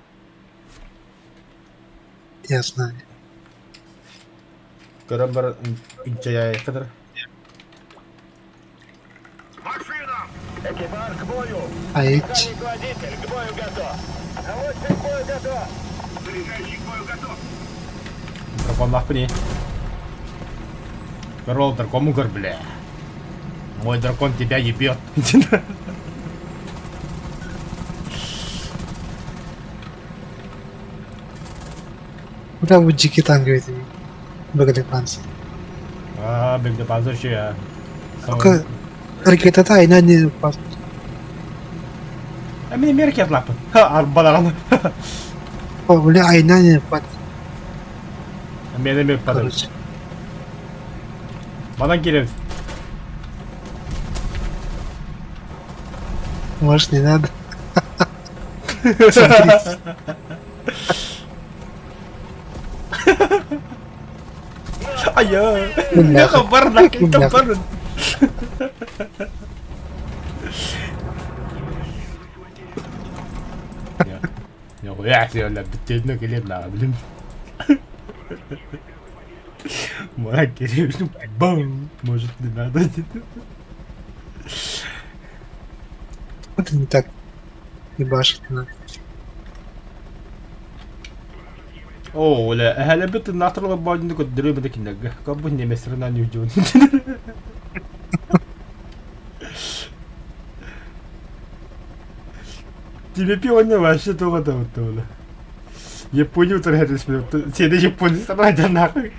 Я знаю. Кыра бір инчая кыдыр. Машина! Экипаж к бою! А эти? Механик-водитель к бою готов! Наводчик к бою готов! Заряжающий к бою готов! Дракон лапни. Ролл дракон угор, бля. Мой дракон тебя ебет. Куда вы дикий танк ведь? Беглый панцир. Бегде пазар şey ya. Только ракета-то айна не упал. Мен меркет лапы. Арбалағаны. О, бля, айна не упал. Мен емек падар. Короче. Бадан келеді. Может, не надо. Смотрите. Ая. Бляха. Кабарна, Бляха. кабарна. Я сегодня біттеріне келеді наға білім. Мына керебін бам. Может не надо деді. Это не так. Ебашить надо. О, оля, әлі біті натырлы бадынды көттірі біді кендегі. Кабы немесірінен үйдеуін. Тебе пионе вообще тоғыда өтті оля. Япония отыр әріспен өтті. Сені Японистан айдан ақы.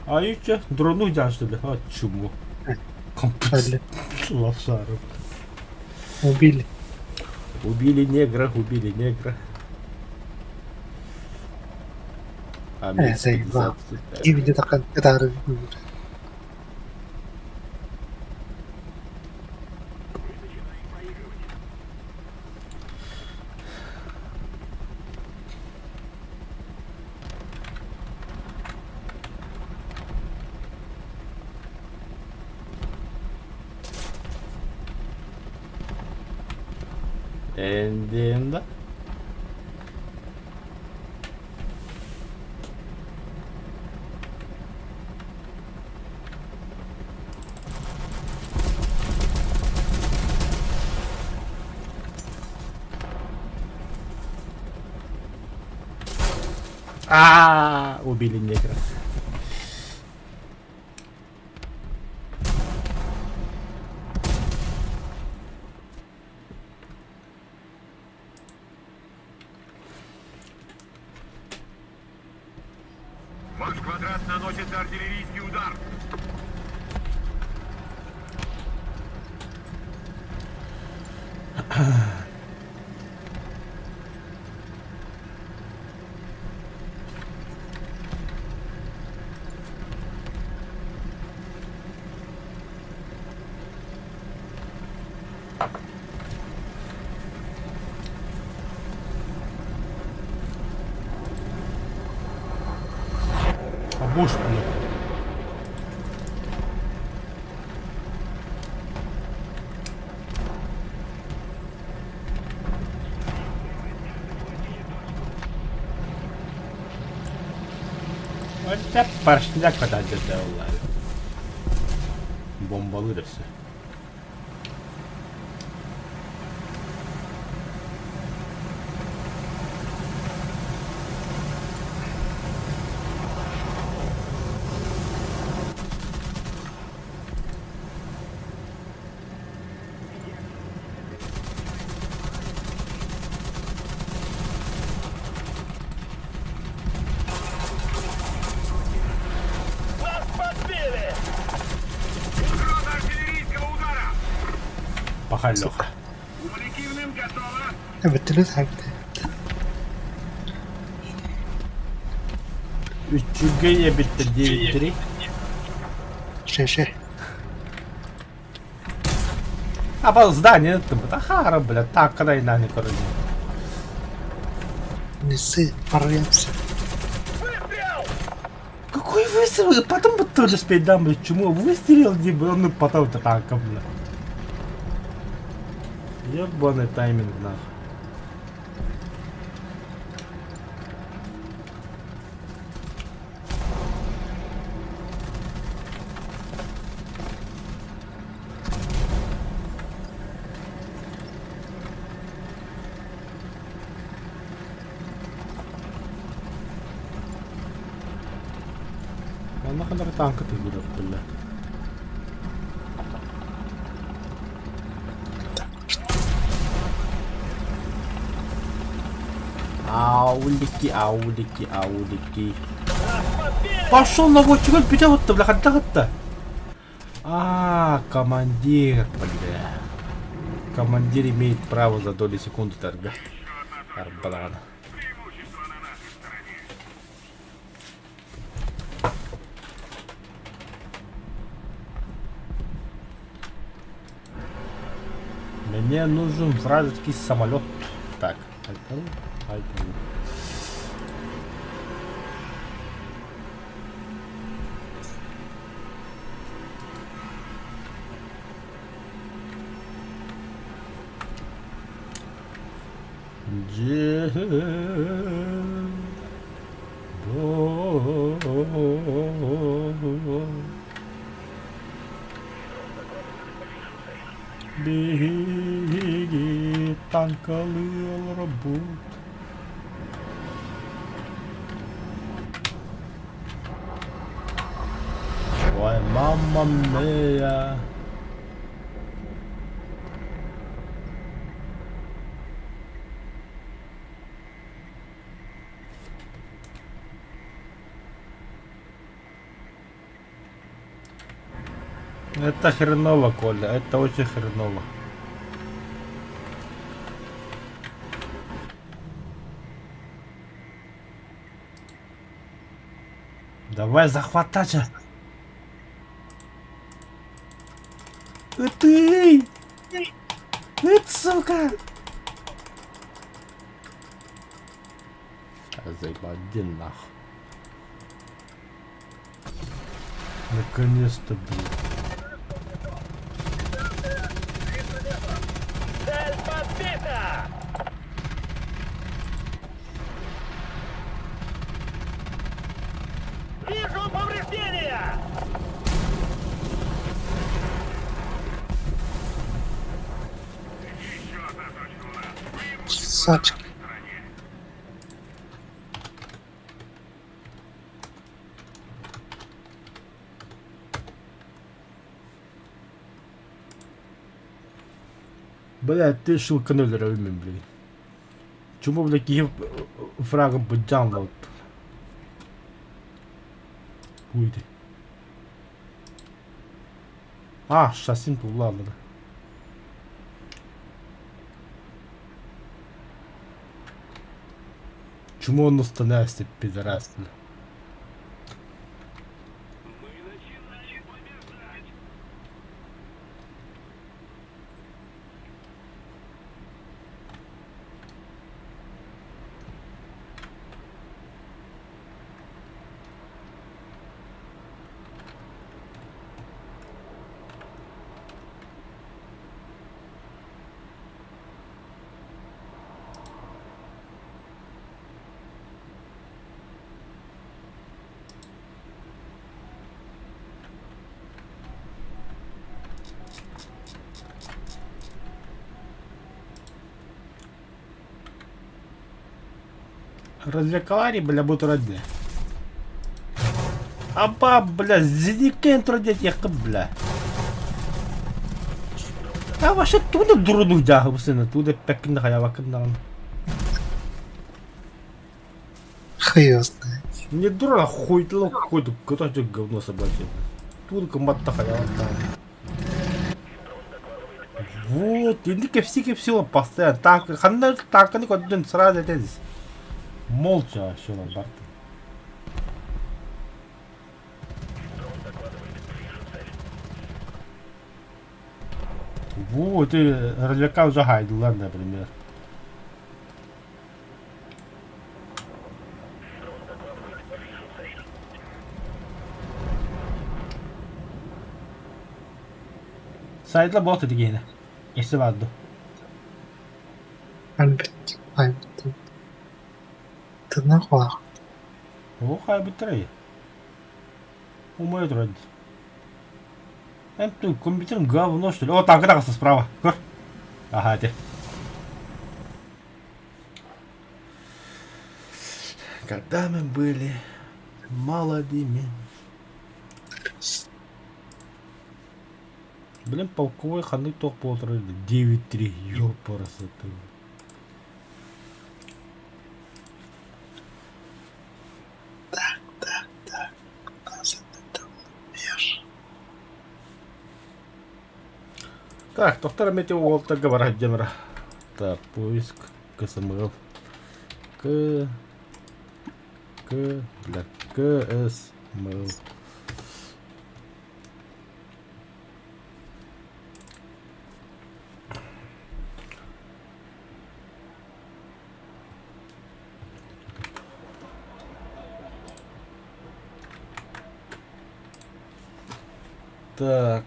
А еще дрону жаншты. А чуму. Алле. Лошару. Убили. Убили негра, убили негра. А заебал. И видит катары. Endinde. Убили негра. Ваш квадрат наносит артиллерийский удар! А буш, блин. Öyle parçaya kadar dedi onlar. Bombalı dersi. Леха, Леха. Кумулятивным готово. Bitti tabii. Üçüncüye bitti diye. Şey. А по зданию это да хара, блядь, так когда и на не короче. Nesi parayapsın. Выстрел! Какой выстрел? Потом бы тоже спеть дам, блядь, чему выстрелил, где он потом-то танком, блядь. Ебаный тайминг, нахуй. А нахуй танка ты будешь, блядь. Аулики, аулики, аулики. Пошел наводчик, он пятел-то, бля, хотя-то. Командир, бля. Командир имеет право за доли секунды торга. Арбалан. Преимущество на нашей стороне. Мне нужен вражеский самолет. Так, альту. Беги, танкалы работ. Ой, мамма мия. Это хреново, Коля, это очень хреново. Давай захватай же. Ты! Сука! Заебадин нахуй. Наконец-то, блин. Цель подбита! Вижу повреждения! Еще одна точка у нас. Преимущество на Saç. нашей стороне. Блядь, ты шилканули ровно, блин. Чему, блядь, Киев фрагом подтянул? Уйди. Шасин тут, ладно. Чему он остановился, пидорас? Развлекалари, бля, будут родне. Аба, бля, зидикен трудять яка, бля. Вообще туда дуруну дягу, сына, туда пекин хаява кандан. Хуй его знает. Не дура, хуй ты какой-то, какое-то говно собачье. Туда комбат хаява там. Вот Тендике всякие всего постоянно. Танк не коден сразу здесь. Молча еще на борту. Вот, ты радиака уже гайду, ладно, например. Saydılar bot dedi yine. Esi vardı. Elbette. Elbette. Tırnak olarak. O kaybettireyi. Умоет вроде. Это компьютер говно что ли? О, танк находится справа. Кор. Ага, те. Когда мы были молодыми. Блин, полковой ханы только полтора. 9-3. Ёпарасы ты. Так, доктор Метеоволта говорит Демра. Так, поиск КСМЛ. КСМЛ. Так.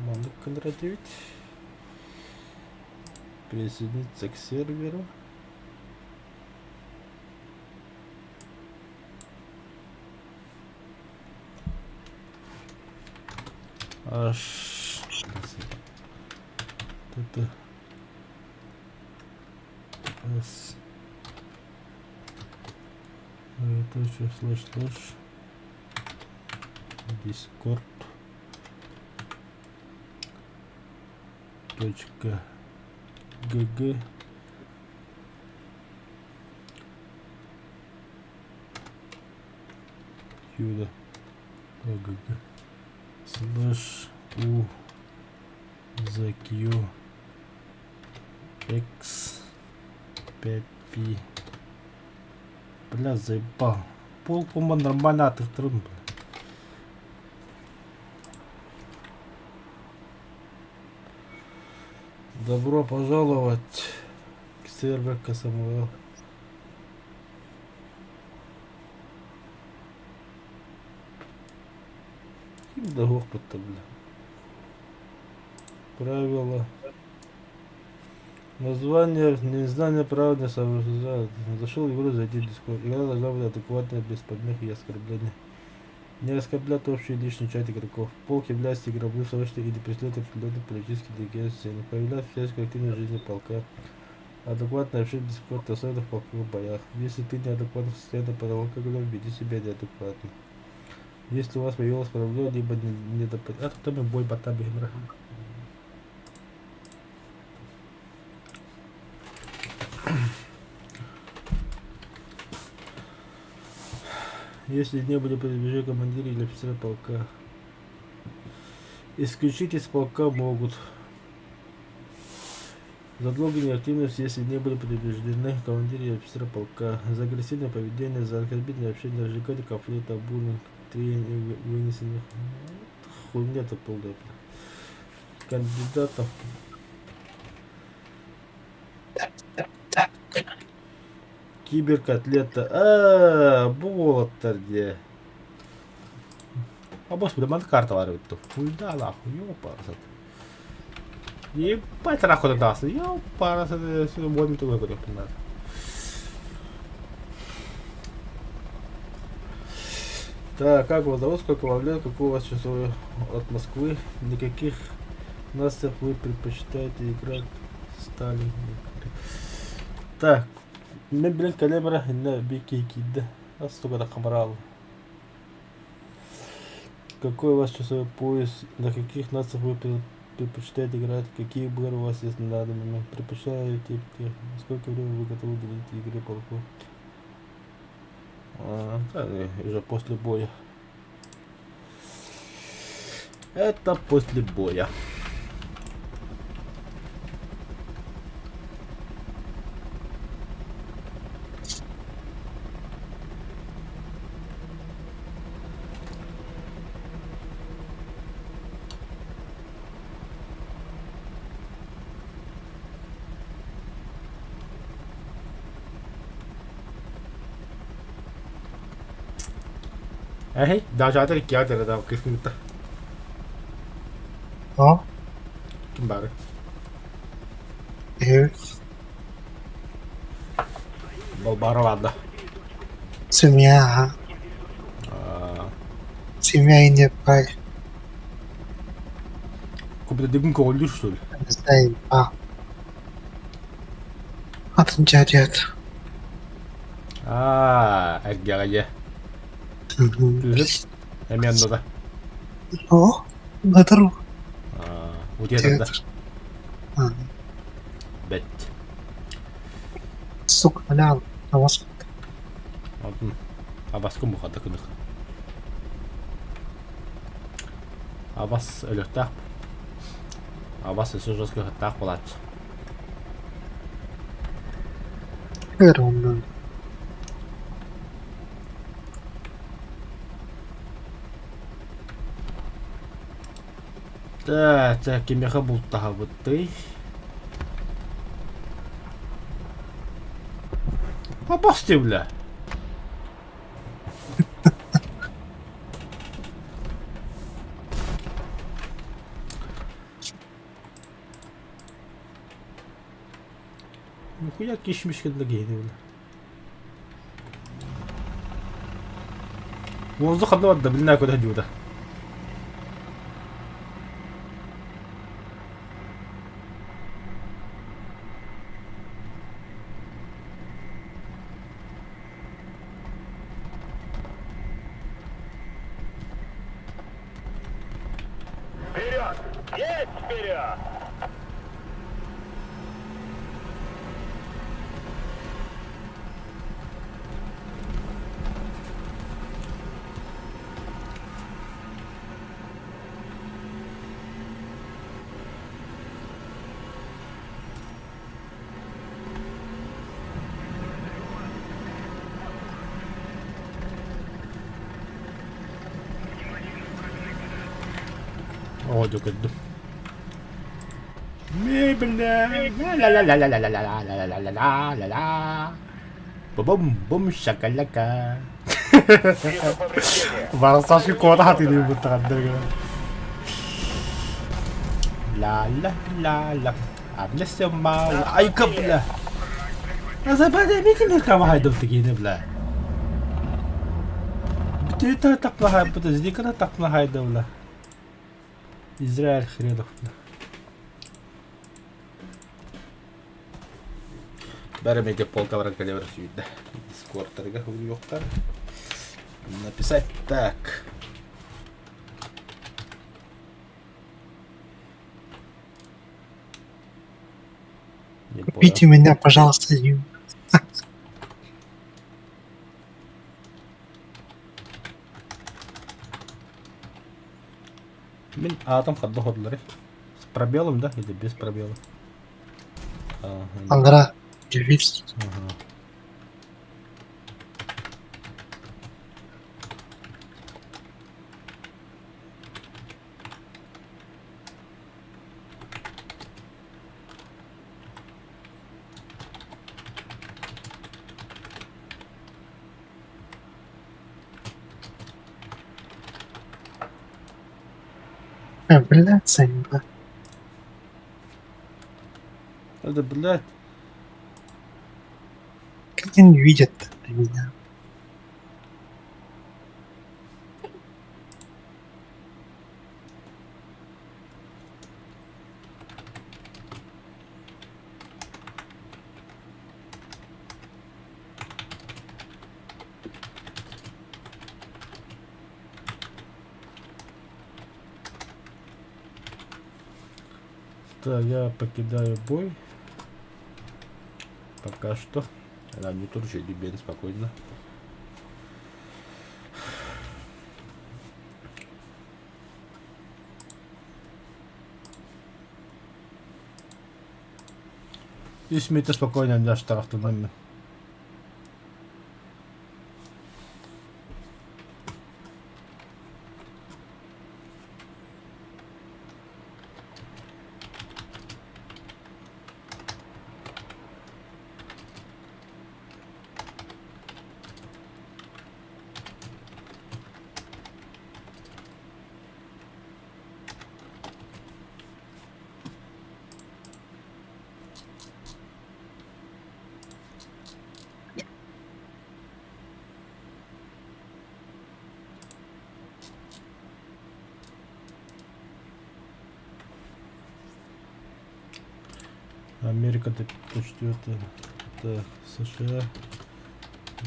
Мамлык Кондратьевич. Присоединиться к серверу. Аж. Это. С. Это что, слышь. Дискорд. Точка. ГГ. Сюда. ГГ. Слэш у за Q X 5P. Бля, заебал. Пол, по-моему, нормально от их трудно, бля. Добро пожаловать к серверу КСМЛ. Да господи, бля. Правила. Название, незнание прав не соображает. Зашел в игру, зайти в Discord. Игра должна быть адекватная, без помех и оскорблений. Не оскорблять общий личный чат игроков. Полк является игровым сообществом или преследует определенные политические деятельности. Не появляется связь коллективной жизни полка. Адекватное общение в Discord, особенно в полковых боях. Если ты неадекватно состоянии под алкоголем, веди себя неадекватно. Если у вас появилась проблема, либо недопонятно. А тут там бой ботами игра. Если не были передвижения командира или офицера полка, исключить из полка могут. За долгую неактивность, если не были предупреждены командиры и офицера полка. За агрессивное поведение, за оскорбительное общение, развлекать конфликт, буллинг, тренинг, вынесенных. Хуйня-то полная. Кандидатов. Киберкотлета. Вот где. А господи, man карта варит тут. Хуйда нахуй, ёпарас. Ебать нахуй даст. Ёпарас, это будем тут говорить надо. Так, как вас зовут, сколько вам лет, какой у вас часовой от Москвы, никаких настроев вы предпочитаете играть Сталин. Так. من بلاد كاليبرا هنا بيكي كده أصله ده камрал. Какой у вас часовой пояс? На каких нациях вы предпочитаете играть? Какие игры у вас есть на данный момент? Предпочитаете сколько времени вы готовы уделить игре полку? Уже после боя. Это после боя. 에헤이 나 아들이 데려다 그랬습니다. 어? 좀 말해. 예, 뭐 말하러 왔다. Sumia, 아 Sumia in the pie, 그보다 늙은 거 올릴 수. say, Atın cahiyat. 아 애기야 얘. 그 애매한도다. O, Badır. 아 어디에 산다. 맷. Suk, hala, namaz. 아바스 뭐 같다 근데. 아바스 ölüktä. Abbas sözcüsü tak bolać. Ver ondan. За кимяха бултаха буттой. Abbas devlə. Нихуя кишмиш келді кейді. Воздух қандай барды, біліне көді жүді. Вперед! Есть вперед! О, докладно. Мебля. Ла-ла-ла-ла-ла-ла-ла-ла-ла-ла-ла-ла. Бум-бум шакалака. Вижу повреждения. Varasaki koda hatili bu takandırgı. La la la la. Abnesi ma. Ay kapla. Azabada bitin kama haydım tekine bla. Bir tane takla haydı, bu da zikra takla haydı bla. İsrail хренов. Бәрі медиа полкалар калевр сүйді. Дискордтарға жоқтар. Написать так. Купите меня, пожалуйста, Ю. Мен атом хадда ходлары. С пробелом, да? Или без пробела? Ага. Ангара, девиц. Ага. Блядь, Санька. Это, блядь. Как они видят меня? Да, я покидаю бой. Пока что. Да, не тут же Либен спокойно. Здесь Мита спокойно, даже автономно. Америка до 4-го. Так, США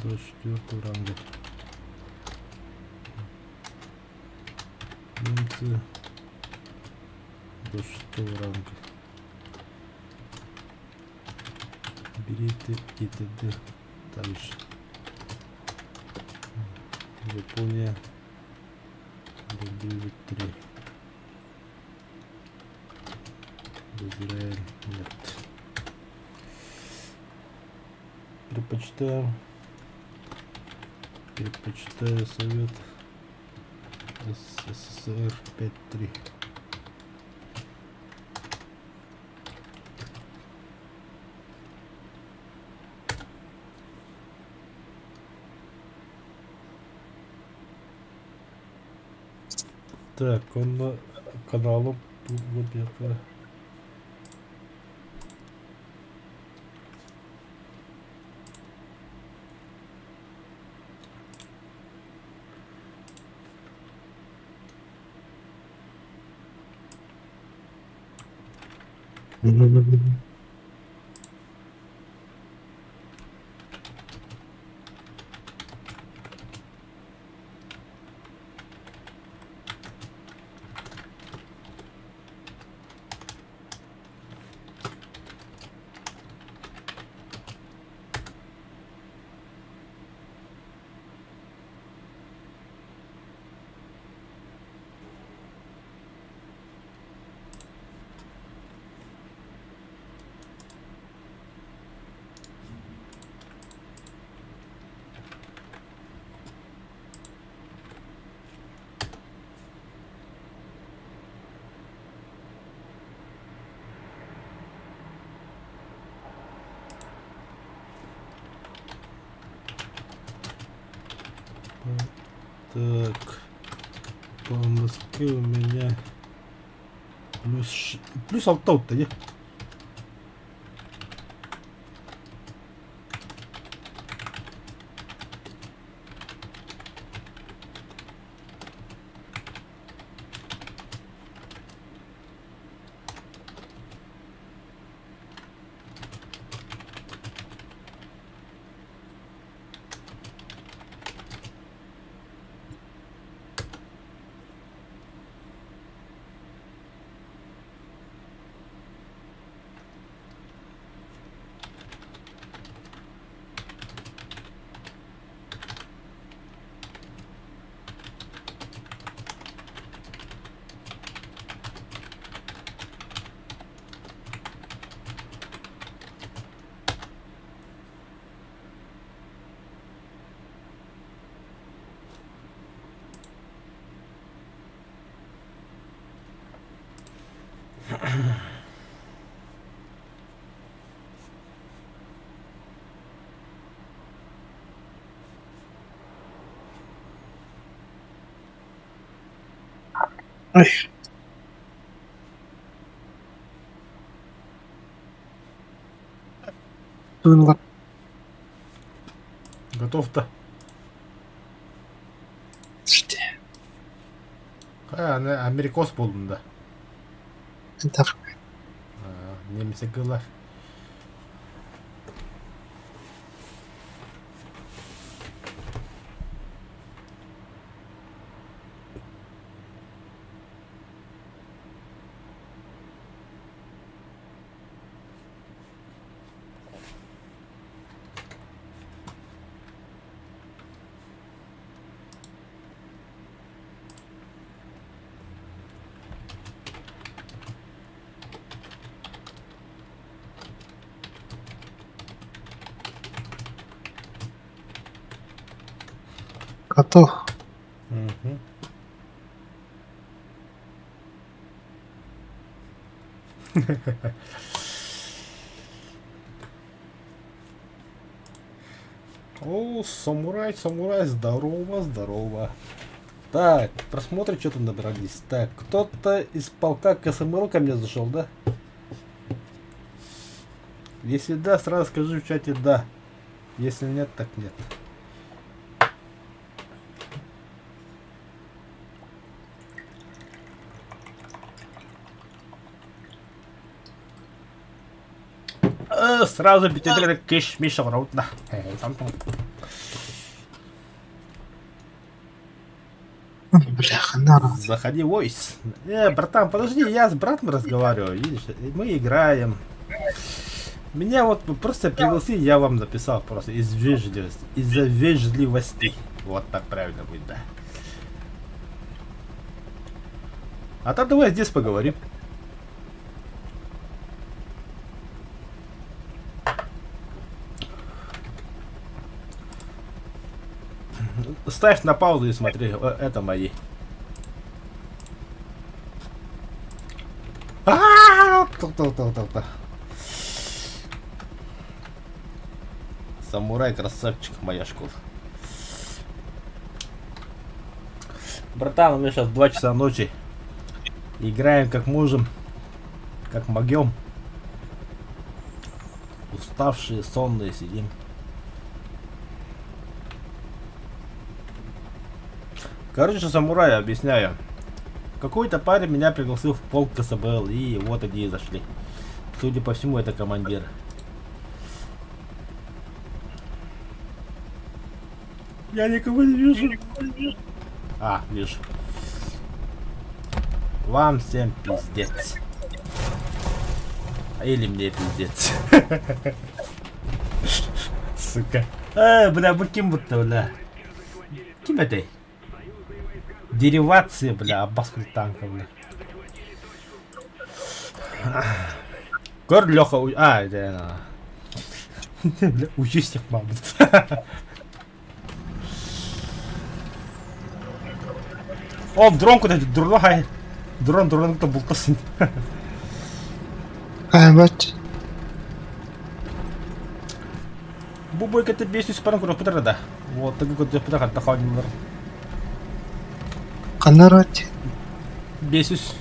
до 4-го ранга. Немцы до 6-го ранга. Берите и т.д. Дальше. Япония до 9-3. Израиль нет. Предпочитаю Совет СССР 5-3. Так, он на каналом Лобета. Так, по Москве у меня плюс аутоут-то, не? Ой, было. Готов-то. Слушайте, Америкос buldum da. это Немцы кылар. готов. Угу. О, самурай, самурай, здорово, здорово. Так, просмотры что-то набрались. Так, кто-то из полка КСМЛ ко мне зашел, да? Если да, сразу скажи в чате да. Если нет, так нет. Сразу битый киш Миша врут, да. Бляха, народ. Заходи, войс. Братан, подожди, я с братом разговариваю, видишь, мы играем. Меня вот просто пригласили, я вам написал просто из вежливости, из-за вежливости. Вот так правильно будет, да. А там давай здесь поговорим. Ставь на паузу и смотри, это мои. Самурай, красавчик, моя школа. Братан, у меня сейчас 2 часа ночи. Играем как можем, как могем. Уставшие, сонные сидим. Короче, самурай, объясняю. Какой-то парень меня пригласил в полк КСБЛ, и вот они и зашли. Судя по всему, это командир. Я никого не вижу. А, вижу. Вам всем пиздец. Или мне пиздец. Сука. Бля, кем будто, бля. Кем это? Деривация, бля, обоскрут танка, бля. Корь Леха, это... Бля, учись их, мам. О, дрон куда-то, дурной. Дрон кто был посыльный. Бать. Бубойка ты бесишь, парень, куда да. Вот, так как ты подахал, тахал номер. Канарать. Бесишь.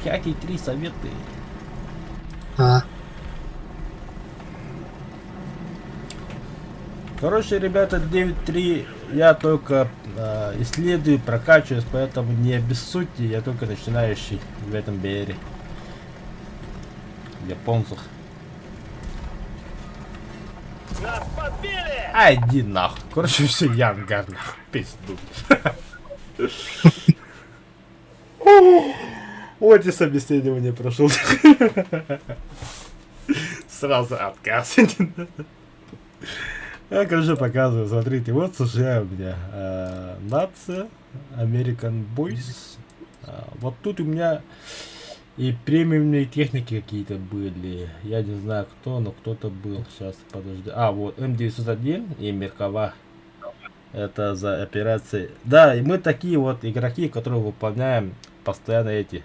5,3 советы. Короче, ребята, 9.3 я только исследую, прокачиваюсь, поэтому не обессудьте, я только начинающий в этом БРе. Японцах. Нас подбили! Ай, иди нахуй. Короче, все янгар, нахуй. Пизду. Вот и собеседование прошел. Сразу отказ. Я, короче, показываю, смотрите, вот США у меня нация, American Boys. Вот тут у меня и премиумные техники какие-то были. Я не знаю кто, но кто-то был. Сейчас, подожди. А, вот М901 и Меркава. Это за операции. Да, и мы такие вот игроки, которые выполняем постоянно эти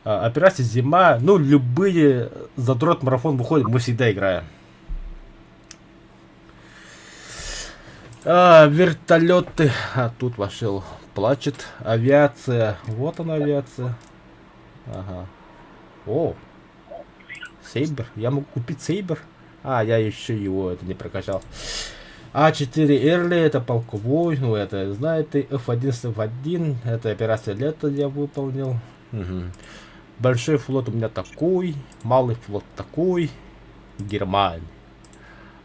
операции зима. Ну, любые задрот марафон выходит, мы всегда играем. Вертолеты. А тут вошел. Плачет. Авиация. Вот она авиация. Ага. О. Сейбр. Я могу купить Сейбр. А, я еще его это не прокачал. А4 Эрли, это полковой. Ну, это знаете. F1 F1. Это операция лета я выполнил. Угу. Большой флот у меня такой. Малый флот такой. Германия.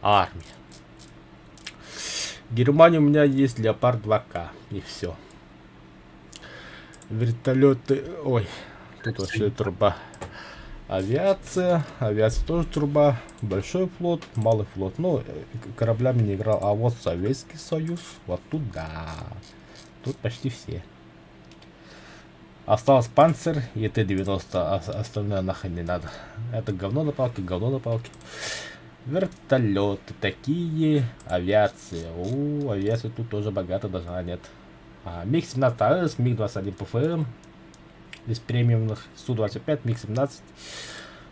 Армия. В Германии у меня есть Леопард 2К. И все. Вертолеты. Ой. Тут вообще труба. Авиация. Авиация тоже труба. Большой флот. Малый флот. Ну, кораблями не играл. А вот Советский Союз. Вот тут да. Тут почти все. Осталось Панцер и Т-90. Остальное нахрен не надо. Это говно на палке, говно на палке. Вертолеты такие. Авиация. О, авиация тут тоже богато даже. А, нет. МиГ-17 АЭС, МиГ-21 ПФМ. Из премиумных. Су-25, МиГ-17.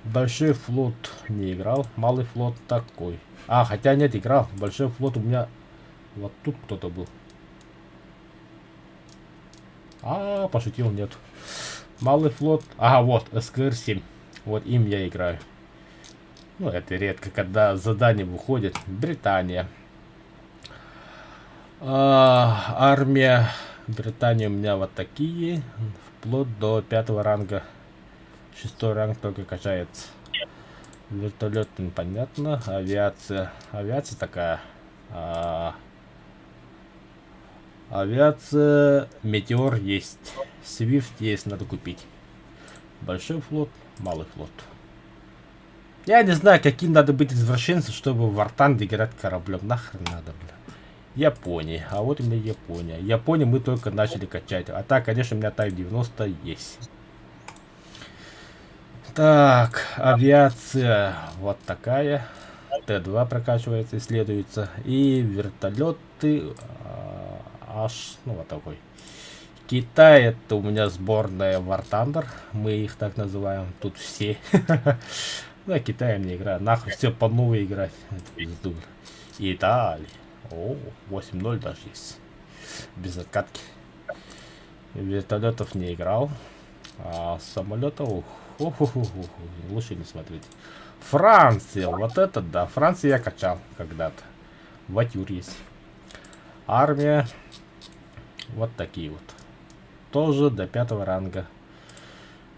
Большой флот не играл. Малый флот такой. А, хотя нет, играл. Большой флот у меня... Вот тут кто-то был. А, пошутил, нет. Малый флот. Ага, вот, СКР-7. Вот им я играю. Ну, это редко, когда задание выходит. Британия. Армия. Британия у меня вот такие. Вплоть до 5 ранга. 6 ранг только качается. Вертолет непонятно. Авиация. Авиация такая. Авиация. Метеор есть. Свифт есть, надо купить. Большой флот, малый флот. Я не знаю, каким надо быть извращенцем, чтобы в War Thunder играть кораблем. Нахрен надо, бля. Япония. А вот у меня Япония. Японию мы только начали качать. А так, конечно, у меня Type 90 есть. Так, авиация. Вот такая. Т-2 прокачивается, исследуется. И вертолеты. Аж, ну вот такой. Китай, это у меня сборная War Thunder. Мы их так называем. Тут все. Ну, а Китай не играю. Нахуй все по новой играть. Италия. О, 8-0 даже есть. Без откатки. Вертолетов не играл. А самолетов лучше не смотреть. Франция. Вот это да. Франция я качал когда-то. Ватюр есть. Армия. Вот такие вот. Тоже до 5 ранга.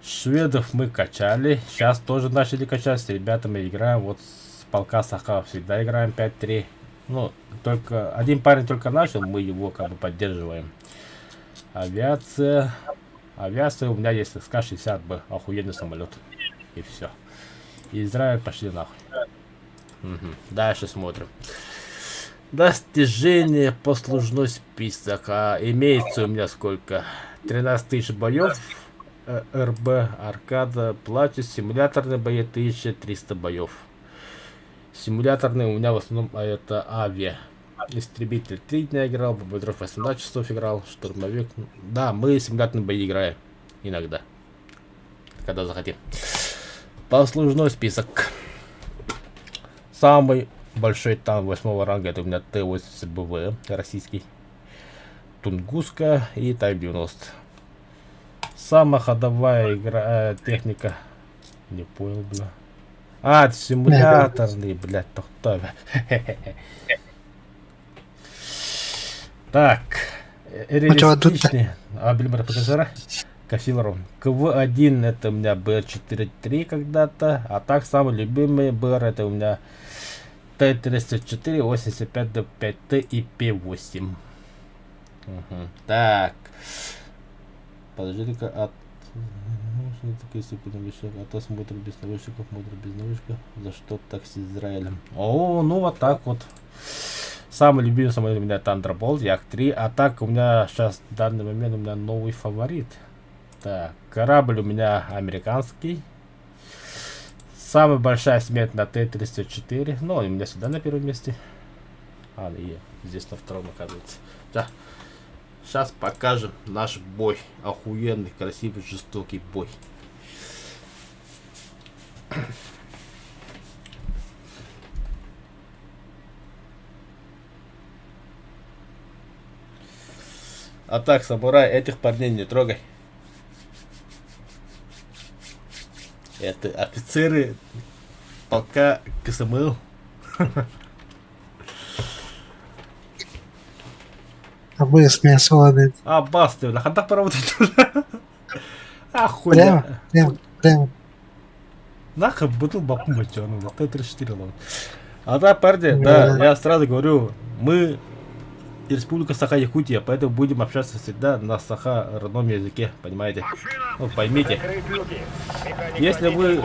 Шведов мы качали. Сейчас тоже начали качать. С ребятами играем. Вот с полка Саха всегда играем 5-3. Ну, только один парень только начал. Мы его как бы поддерживаем. Авиация. Авиация у меня есть СК-60Б. Охуенный самолет. И все. Израиль пошли нахуй. Угу. Дальше смотрим. Достижение, послужной список. А имеется у меня сколько? 13 тысяч боев. РБ, аркада, платье, симуляторные бои 1300 боев. Симуляторные у меня в основном это авиа. Истребитель 3 дня играл, бомбардиров 18 часов играл, штурмовик. Да, мы симуляторные бои играем иногда, когда захотим. Послужной список. Самый большой танк 8 ранга это у меня Т-80БВ российский. Тунгуска и Type 90. Самая ходовая игра, техника. Не понял, бля. А, это симуляторный, блядь, кто. Так. Реалистичный. А, блин, покажи. Кафилорон. КВ-1 это у меня БР-4-3 когда-то. А так, самый любимый БР это у меня Т-34, 85Д5Т и П8. Угу. Так. Подожди-ка от... А то смотрит без наушников, смотрит без наушников. За что так с Израилем? О, ну вот так вот. Самый любимый самолет у меня Thunderbolt, Як-3. А так у меня сейчас в данный момент у меня новый фаворит. Так, корабль у меня американский. Самая большая смерть на Т-34. Ну, он у меня сюда на первом месте. А, и здесь на втором оказывается. Да. Сейчас покажем наш бой. Охуенный, красивый, жестокий бой. А так, самурай, этих парней не трогай. Это офицеры полка КСМЛ. А вы смесованы. А, басты, бля, хата поработать. Прямо, Ахуя. прямо. Нахуй бутыл бакума черный, Т-34 ловит. А да, парни, да, я сразу говорю, мы Республика Саха-Якутия, поэтому будем общаться всегда на саха-родном языке, понимаете? Ну, поймите. Если вы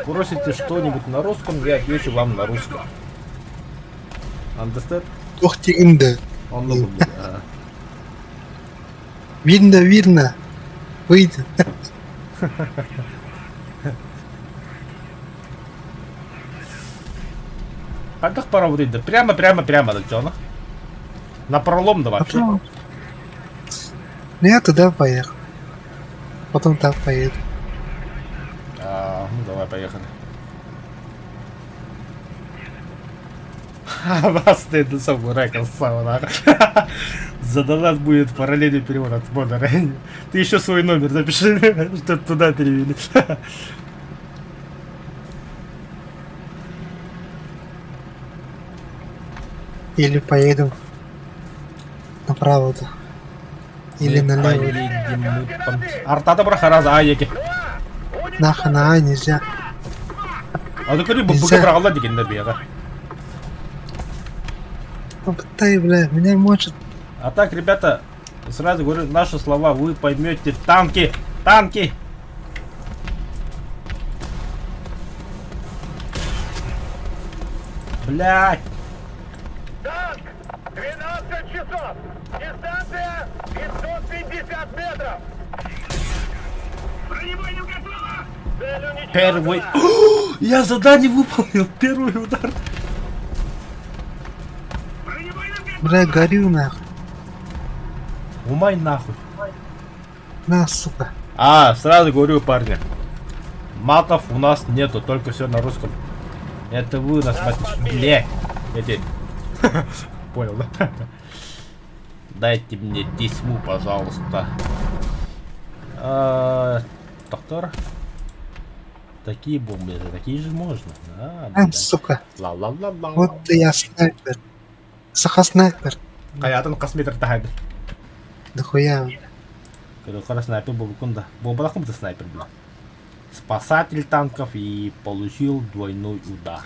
спросите что-нибудь на русском, я отвечу вам на русском. Understand? Ух ты, инда. Он много будет. Видно. Выйди. А так пора вот да прямо, да чё, ну? На пролом давай. Ну, я туда поехал. Потом так поеду. Ну давай, поехали. Вас ты до самурай красава, нахуй. За донат будет параллельный перевод от Боннера. Ты еще свой номер запиши, что туда перевели. Или поеду направо-то. Или налево. Артата Брахараза, Аяки. Нахуй на А нельзя. А ну говори, Нельзя. брала дегенде бега. Ну, пытай, бля, меня может... А так, ребята, сразу говорю наши слова, вы поймете. Танки! Танки! Блять! Танк! 12 часов! Дистанция 550 метров! Бронебойным готово! Цель уничтожена! Первый... Я задание выполнил! Первый удар! Бронебойным готово! Бля, горю нахуй. Умай нахуй! На, сука. А, сразу говорю, парни. Матов у нас нету, только все на русском. Это вы нас матите. Блядь! Эти... Понял, да? Дайте мне тесьму, пожалуйста. Доктор? Такие бомбы, такие же можно. Да. Сука. Ла-ла-ла-ла. Вот я снайпер. Саха снайпер. Каятын косметр тахайды. Да хуя. Когда снайпер был кунда. Бомба ты снайпер, бля. Спасатель танков и получил двойной удар.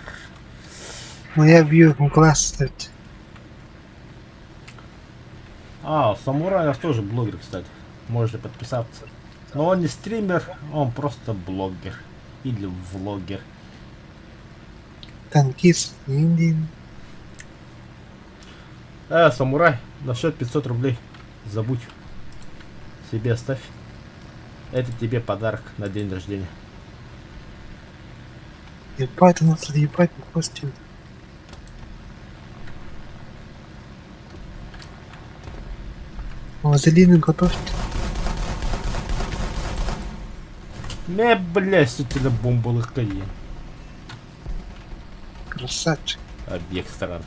Ну я бью в глаз, кстати. А, Самурай у нас тоже блогер, кстати. Можете подписаться. Но он не стример, он просто блогер. Или влогер. Танкист. Индин. Самурай, на счет 500 рублей. Забудь. Себе оставь. Это тебе подарок на день рождения. Ебать, он тут ебать на костюм. Вазелины готовьте. Не, блядь, у тебя бомба легкая. Красавчик. Объект страны.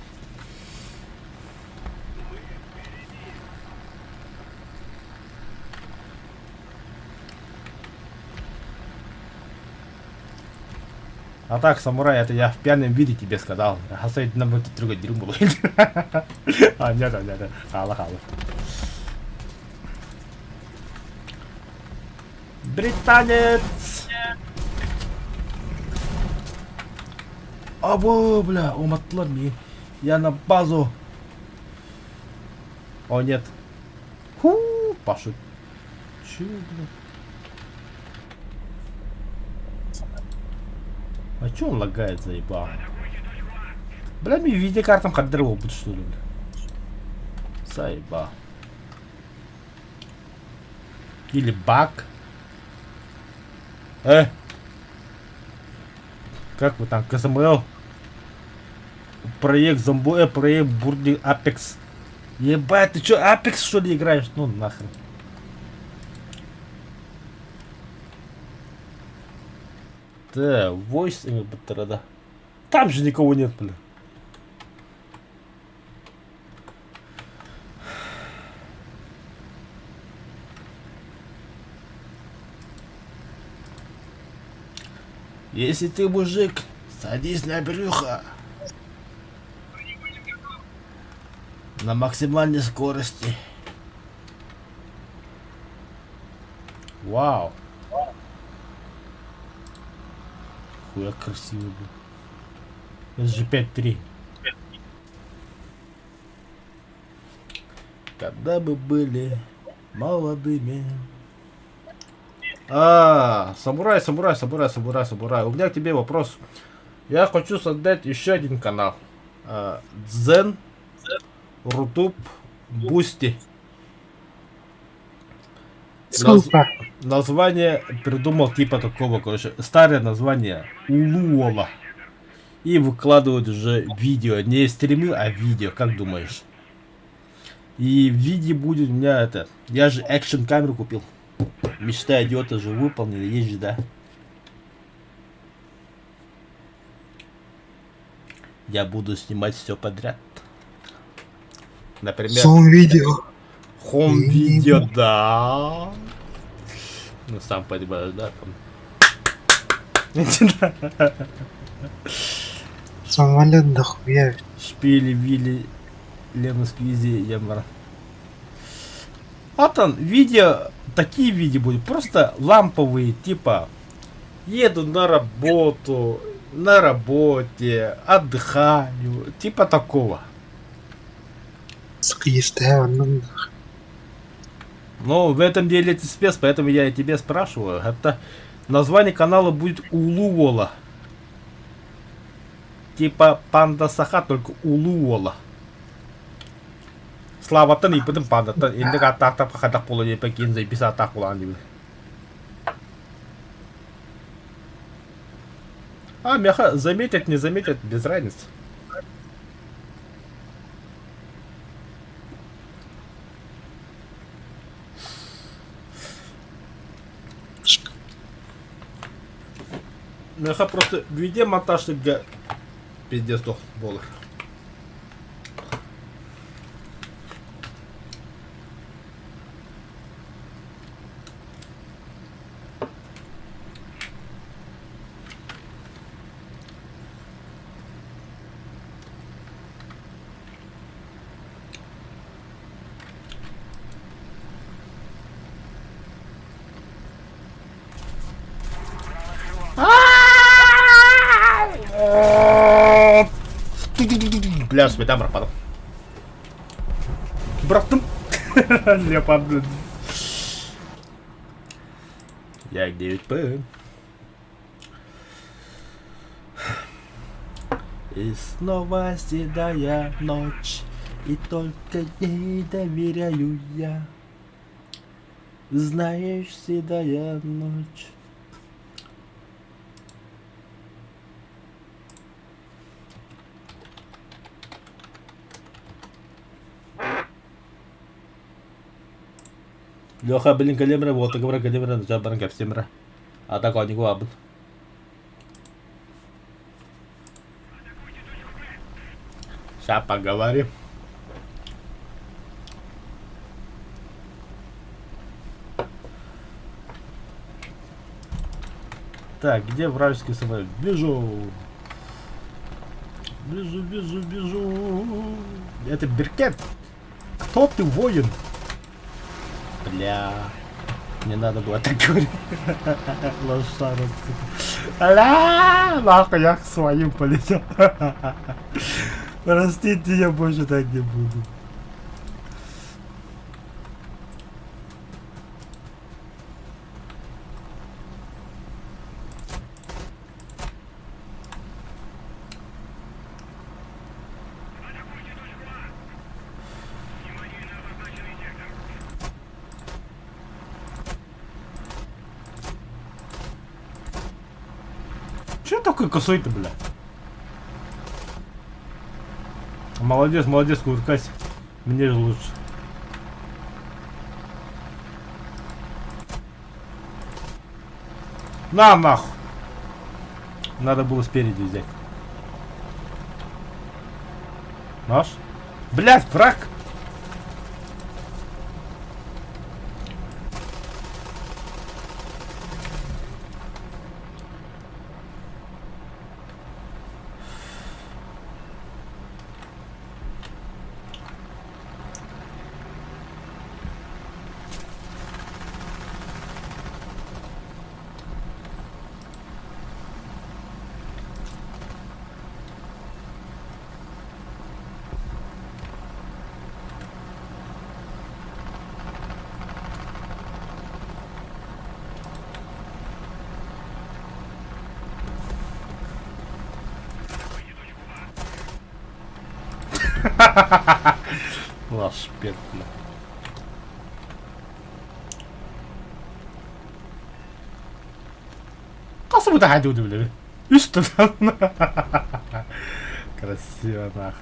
А так, Самурай, это я в пьяном виде тебе сказал. А стоит нам это другой дерьмо было. А, нет. Хала. Британец! Або, бля, уматлами. Я на базу. О, нет. Ху, пошут. Чё, бля? А чё он лагает, заебал? Бля, мне видеокартам хардервал будет, что ли, бля? Заебал. Или баг. Как вы там, КСМЛ? Проект Зомбоэ, проект Бурди Апекс. Ебать, ты чё, Апекс что ли играешь? Ну нахрен. Да, войс ими батарада. Там же никого нет, бля. Если ты мужик, садись на брюхо. На максимальной скорости. Вау. Хуя красиво, бля. SG-5-3. Когда мы были молодыми. Самурай. У меня к тебе вопрос. Я хочу создать еще один канал. Дзен, Рутуб, Бусти. Сука. Название придумал типа такого, короче, старое название Улуола. И выкладывают уже видео, не стримы, а видео, как думаешь? И в видео будет у меня это, я же экшн камеру купил. Мечта идиота же выполнили, есть же, да? Я буду снимать все подряд. Например... Зум-видео. Хом-видео, да. Ну, сам понимаешь, да? Самолет дохуя. Шпили, вилли, Лена Сквизи, Ямара. А там видео, такие видео будут, просто ламповые, типа Еду на работу, на работе, отдыхаю, типа такого. Сука, естественно, ну нахуй. Но в этом деле ты спец, поэтому я и тебе спрашиваю. Это название канала будет Улуола. Типа Панда Саха, только Улуола. Слава-то не потом панда-то. Инде ката-то пахадак поло не пекин за писа так улан. А, мяха, заметят, не заметят, без разницы. Мяха просто введи монтаж, чтобы пиздец сдох доллар. Бля, сметам пропадал. Братом. Лепард. Як 9П. И снова седая ночь, и только ей доверяю я. Знаешь, седая ночь. Леха, блин, калибра, вот, говорю, калибра, на тебя баранка всемра. А так он не гуабн. Сейчас поговорим. Так, где вражеский самолет? Бежу. Бежу, бежу, бежу. Это Беркет. Кто ты, воин? Бля. Не надо было так говорить. Лошара, сука. Аля! Нахуй, я к своим полетел. Простите, я больше так не буду. Че такой косой-то, бля? Молодец, молодец, куркась. Мне же лучше. На нахуй. Надо было спереди взять. Наш? Блядь, враг! Ваш пет, бля. Касы бы ходил, бля. И что там? Красиво, нахуй.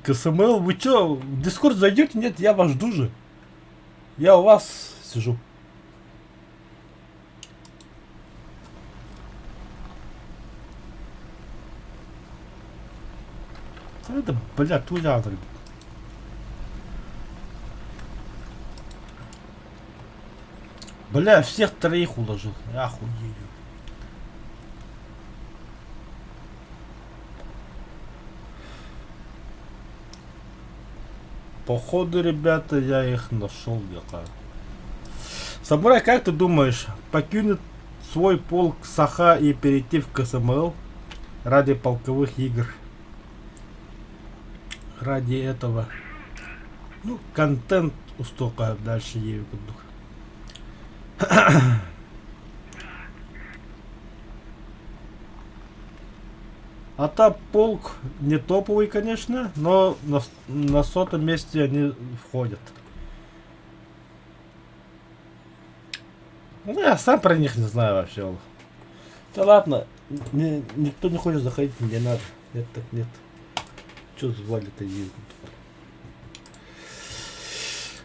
КСМЛ, вы чё, в Дискорд зайдете? Нет, я вас жду же. Я у вас сижу. Это, блядь, туда. Бля, всех троих уложил. Я охуею. Походу, ребята, я их нашел где-то. Самурай, как ты думаешь, покинет свой полк Саха и перейти в КСМЛ ради полковых игр? Ради этого. Ну, контент устолько дальше ею. А та полк не топовый, конечно, но на 100-м месте они входят. Ну, я сам про них не знаю вообще. Да ладно, никто не хочет заходить, мне надо. Нет, так нет. Че звали-то ездят?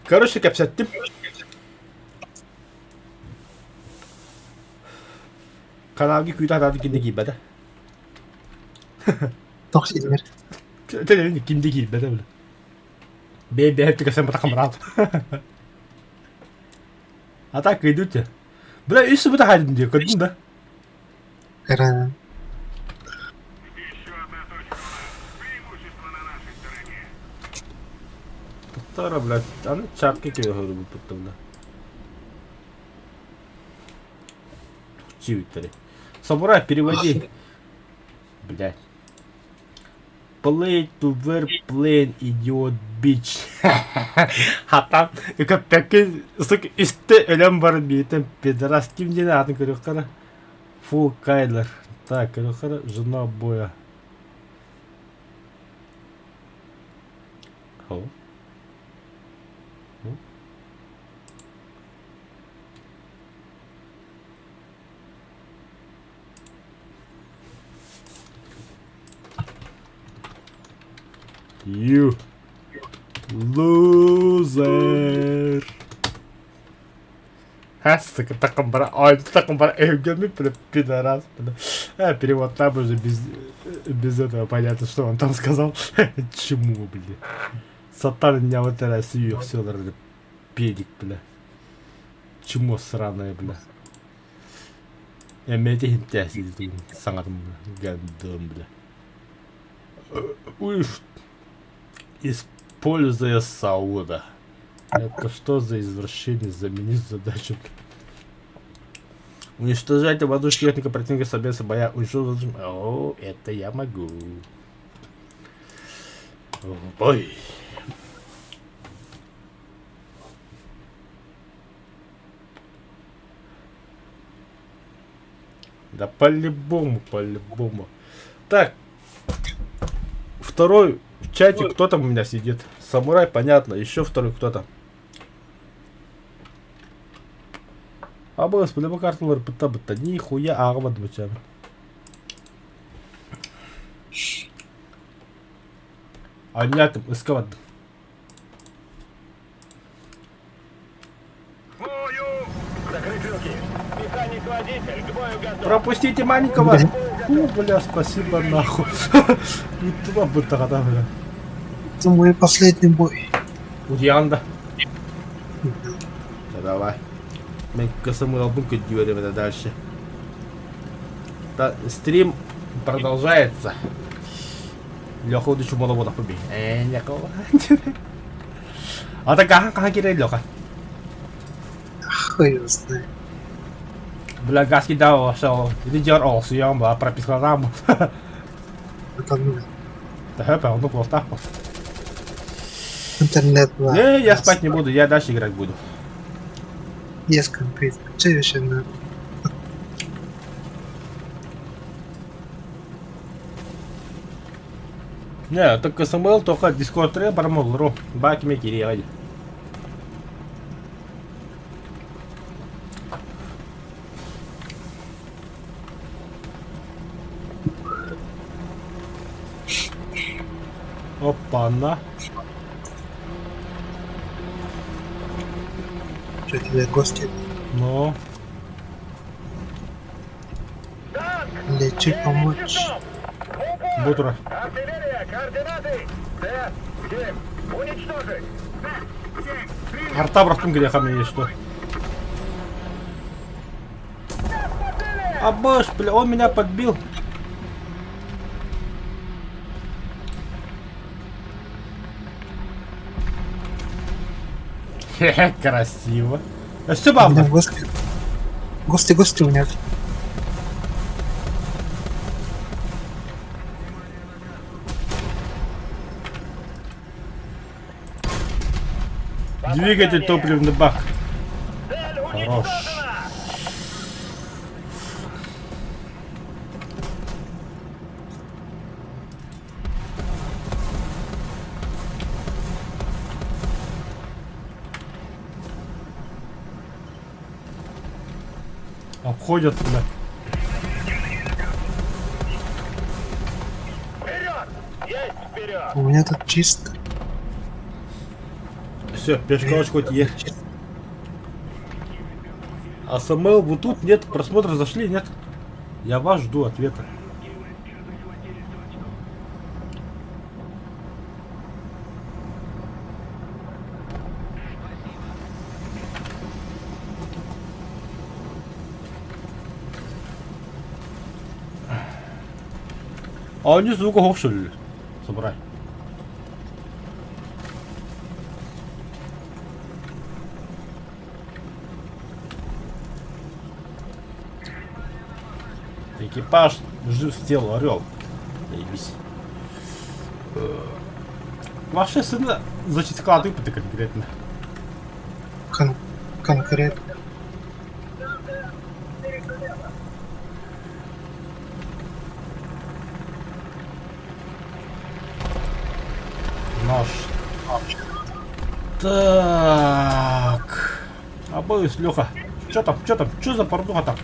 Короче, капсят ты. Kanalga kuyuda kimde gibi de. Тохсидер. Televizyon kimde gibi de böyle. Ben hep tıkasam bırakam rahat. Hatta kıydı ya. Bıra üstü bu da haydim diyor kadın da. Рано. Еще одна точка. Преимущество на нашей стороне. Путара, блядь. Она чапки кидает bu puttamda. Чивитали. Самурай, переводи. Блядь. Play to wear plain idiot bitch. Hatta köpekkin sık üstte ölüm var bir tane pederast kim diye adını görüyor kara. Full Kyler. Так, görüyor kara жена боя. Ho. You loser. Ha, сука, таком бара. Ой, таком бара. Эгоми, пидорас. Перевод там уже без этого понятно, что он там сказал. Чему, бля? Сатан меня вот это сию все ради педик, бля. Чему сраное, бля? Я меди хинтяси, сангатым, гандом, бля. Уж. Используя Сауда. Это что за извращение? Заменить задачу. Уничтожайте воздушную технику противника собеса боя. Уничтожить. О, это я могу. Ой. Да по-любому, по-любому. Так. Второй в чате, кто там у меня сидит? Самурай, понятно. Еще второй кто-то. Абас, bu kartları bıtta bıtta. Nihуя ağlamadı bıçağım. Anlattım, ıskamadım. Закрыть люки. Механик-водитель, к бою готов. Пропустите маленького. Бля, спасибо нахуй. Не туда бы тогда, бля. Это мой последний бой. Удианда. Давай. Мы косому албунку дюрим это дальше. Стрим продолжается. Леха, удачу маловодах побей. Никого. А так как кирей Леха? Хуй его знает. Бля, газ кидал, что лидер съем, а прописал раму. Это ну, Да хэпа, он просто. интернет. Не, я спать не буду, я дальше играть буду. Есть компьютер. Че еще надо? Не, так СМЛ только Discord треба промогло. Баки мне кири. Опа-на. Что тебе гости? Ну. Танк! Лечи помочь. Часов! Бутура. Артиллерия, координаты! Т-7, уничтожить! Т-7, Арта братун греха мне есть что. Абаш, бля, он меня подбил. Хе-хе, красиво. Все У меня бабла. гости у меня. Двигатель топливный бак. Цель Хорош. уничтожена! Обходят, бля. Вперед! Есть вперед! У меня тут чисто. Все, пешкалочка хоть есть. А Самуэл, вот тут нет просмотра, зашли, нет? Я вас жду ответа. А они звука гошили. Собрать. Экипаж жив с тела, орел. Заебись. Ваши сына значит склады опыта конкретно. Конкретно. Нож. Так. А боюсь, Леха. Что там? Что за порнуха там?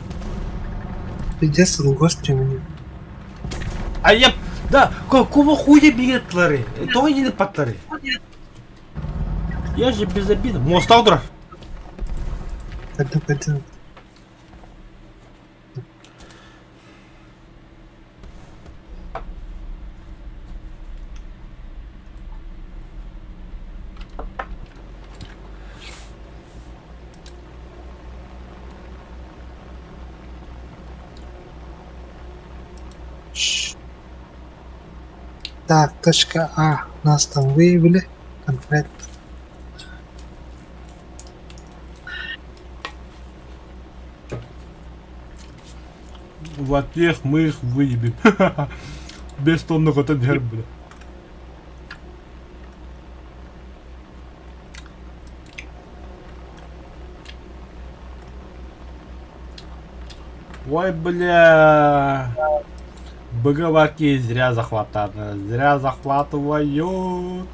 Придется гости у меня. А я... Да, какого хуя билетлары? То не патлары. Я же без обиды. Мосталдра. Пойду. Так, точка А. Нас там выявили. Конкретно. Вот тех мы их выебем. Без тонного тендера, бля. Ой, бля. Боговаки зря захватывают. Зря захватывают.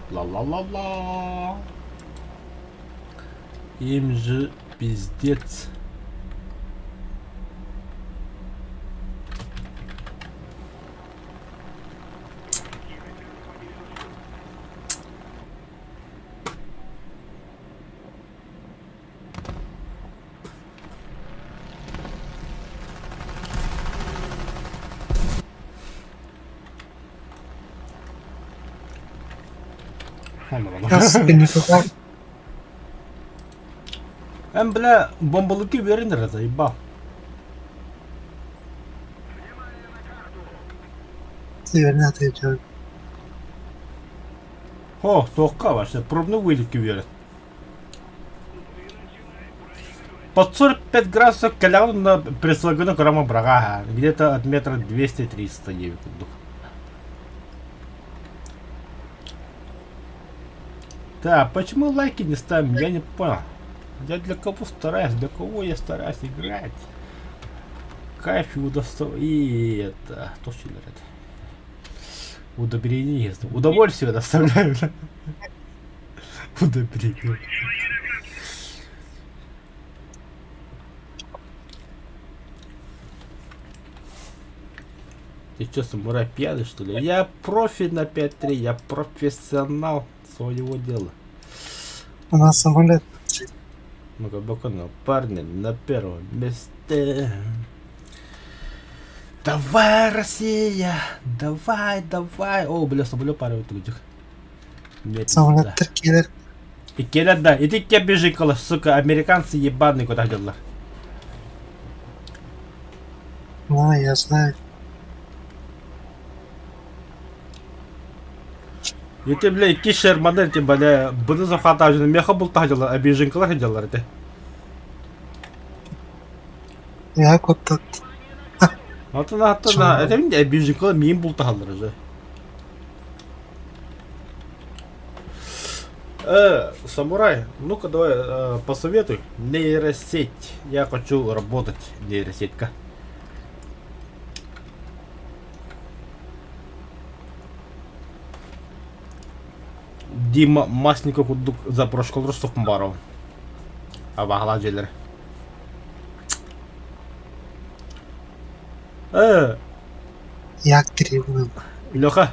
Ла-ла-ла-ла. Им же пиздец. Сейчас никакого. Бля, бомбалуки вернер заебал. Северный ответил. О, тока вообще, пробный вылетки верит. Под 45 градусов коляну на прислагану грамма брага. Где-то от метра 200-300 девик. Да, почему лайки не ставим, я не понял. Я для кого стараюсь, для кого я стараюсь играть. Кайф и удовольствие. И это, точно говорят. Удобрение есть. Удовольствие доставляю. Удобрение. Ты что, самурай пьяный, что ли? Я профи на 5-3, я профессионал своего дела. У нас самолет. Ну-ка, бакана, парни, на первом месте. Давай, Россия! Давай! О, бля, самолет пару этих. Самолет Туркия. И келят, да. И ты ke бежи, калаш, сука, американцы ебаные куда делали. Ну, я знаю. И ты, бля, кишер модель, ты, бля, bunu захватываешь, меха был так делал, а бежинкалар делали, ты. Я коттат. Это мне бежикла мим был талдыр же. Самурай, ну-ка давай посоветуй нейросеть. Я хочу работать нейросетька. Дима Масников за прошлый раз сукмбаров. Абагла желер. Як требую. Лёха.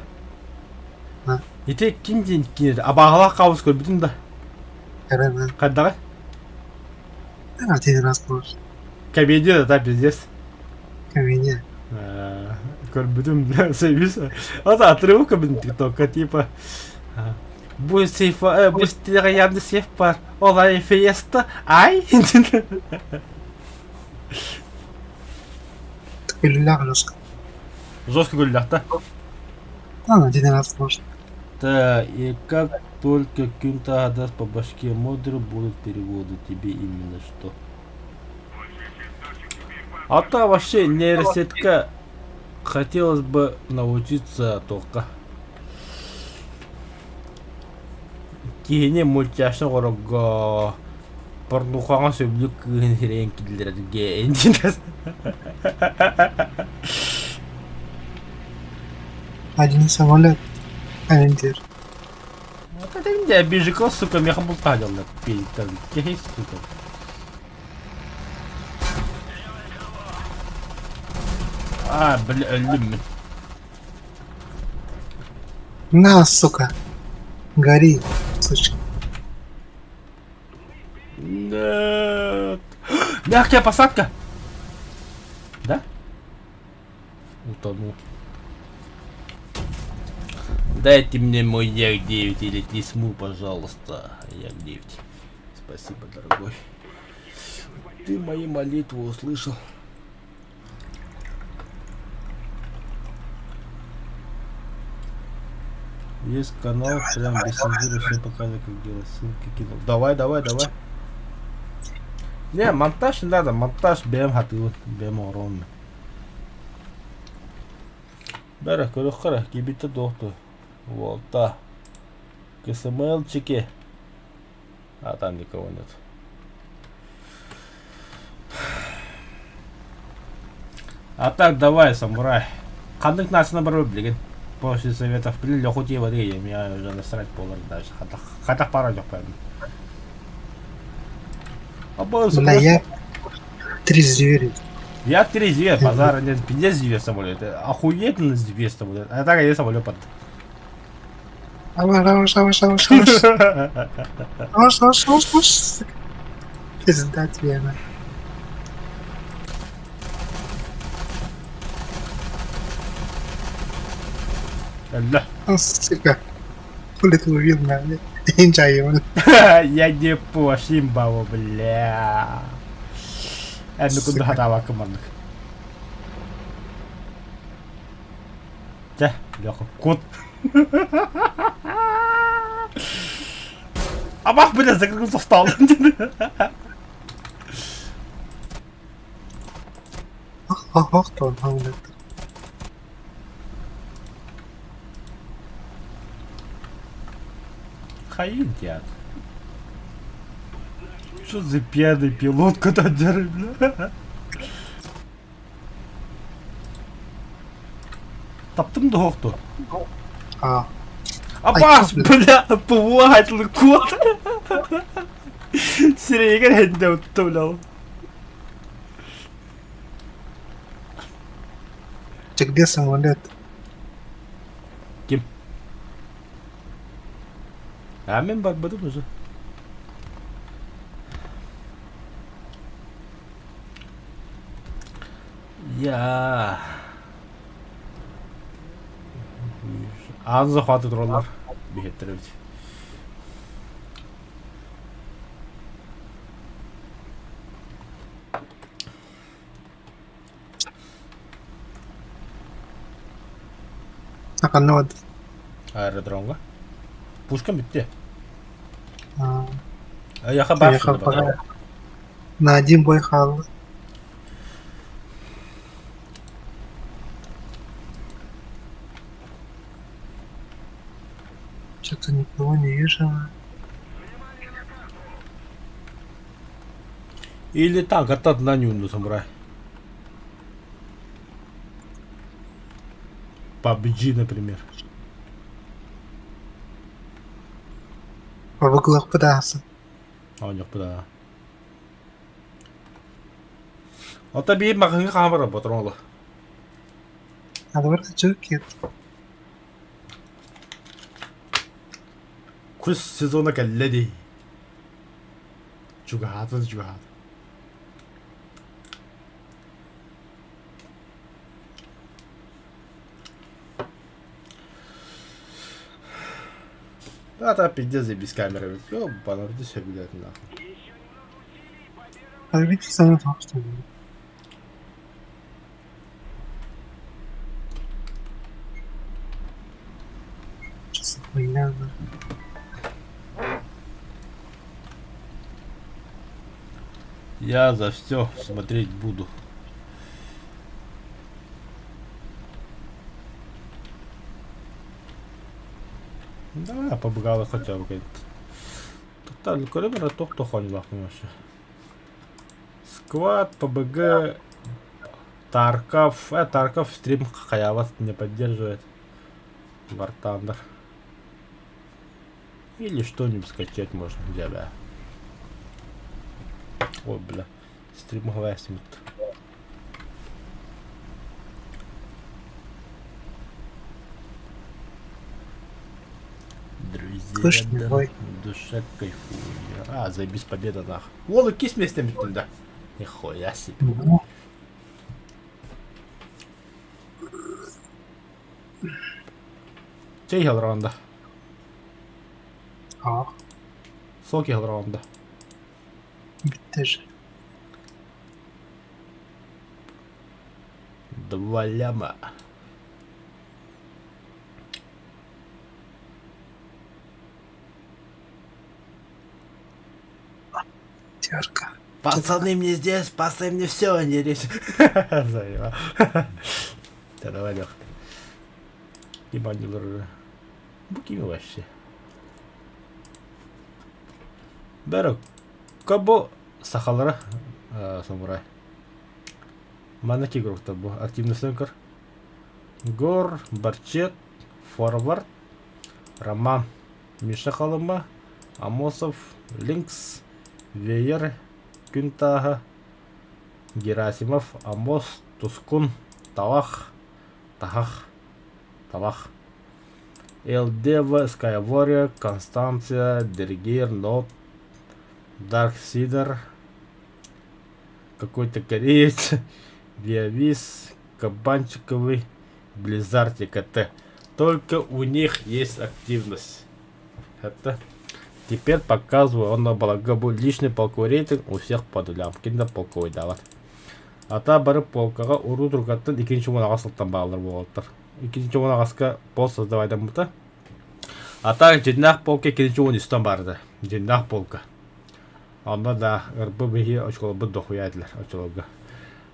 А? Ите киндин кинер. Абагла каус көрбүтүн да. Карана. Кайдагы? Один раз может. Комедия да пиздец. Комедия. Көрбүтүн сейвис. Ата отрывок бин тиктокка типа. Bu сейфа, bu sitede yandı seyf var. Olay fiesta. Ay. Пыльляк жестко. Жестко гулять-то. Один раз может. Да, и как только кем-то отдаст по башке модеру, будут переводы тебе именно что. А то вообще нейросетка хотелось бы научиться только. Кихине мультяшны горого порнухаңа сөйлік күйінерен келдерге әндінес. Один самолет. Командир. Это не бежикал, сука, меха болтадил на пейте. Кехей, сука. Бля, ölüm. На, сука. Гори, сучка. Нет. Мягкая посадка. Да? Утонул. Дайте мне мой Як-9 или Тисму, пожалуйста. Як-9. Спасибо, дорогой. Ты мои молитвы услышал. Есть канал, прям без цензуры, все показывает, как делать ссылки кинул. Давай. Не, монтаж не надо, монтаж бем хатыл, бем огромный. Бәрі, көріқ кебетті доқты. Вот, да. КСМЛчики. А там никого нет. А так, давай, самурай. Қандық насына бір өблеген. После советов блин, Леху тебе деген, меня уже насрать полар даже. Хотя пора жоқ бәрін. Да я 39. Як-3 звер, базара нет, пиздец звер самолет. Охуительно звер самолет. А так я самолет под. Пизда тебе, на. Ля. Сука. Хули ты увидел, блядь. Я не чаю. Я не пошимбаво, бля. Ну куда хатава командных. Да, Леха, кот. А мах, бля, закрылся встал. Ах, то он, блядь. Хаин театр. Что за пьяный пилот, куда деры, бля? Таптым доқты. Абас, бля, повлагательный кот. Сирейгер хенде өтті, бля. Где самолет? Кем? А мен бар бадым уже. Я. Ağzı захватывают роллар. Бегеттеревич. Так, а ну вот. Аэродромға. Пушка бітті. Я Яха бар. На один бой халды. Что-то никого не вижу. Или так, от на нюнду самурай. PUBG, например. В углах пытался. А у них куда? Вот тебе махни камера патрола. Надо вроде джокет. Кус сезона калледи. Чугахата, чугахата. А та пиздец без камеры. Ёбаный, иди сюда, блядь, нахуй. А видите, за это что ли? Что за хуйня, да? Я за все смотреть буду. Да, побегала хотя бы какая-то. Тотально коридор, то кто ходит нахуй вообще. Сквад, ПБГ, Тарков. Тарков стрим Хаявас не поддерживает. War Thunder. Или что-нибудь скачать можно для тебя. Ой, бля. Стрим Хавасимит. Слышь, Друзья, давай. душа кайфует. А, заебись победа нах. Вон, кись местами туда. Нихуя себе. Ну, Чей Хелронда? а, Соки Хелронда. биtte же. 2 ляма. Терка. Пацаны, мне здесь, спасай мне все, не речь. Заебал. Да давай, Лех. Ебанил. Букими вообще. Бәрі, көбі сақалары самурай. Манаки групта бұл. Активный сөнкір. Гор, Барчет, Форвард, Роман, Миша Қалыма, Амосов, Линкс, Вейер, Күнтаға, Герасимов, Амос, Тускун, Тавах, Тахах, Тавах. Элдева, Скайвория, Констанция, Дергир, Нот, Дарк Сидер, какой-то кореец, Виавис, Кабанчиковый, Близзард и КТ. Только у них есть активность. Это теперь показываю, он на балагабу личный полковой рейтинг у всех по нулям. Кинда полковой дават. Ата бары полкаға уру тұрғаттан екінші онаға сылттан бағылар болғаттыр. Екінші онағасқа пол создавайдан бұта. Ата жинақ полка екінші он үстен барды. Жинақ полка. Онда да ұрбы бейі очколы бұд дохуяйдылар очколыға.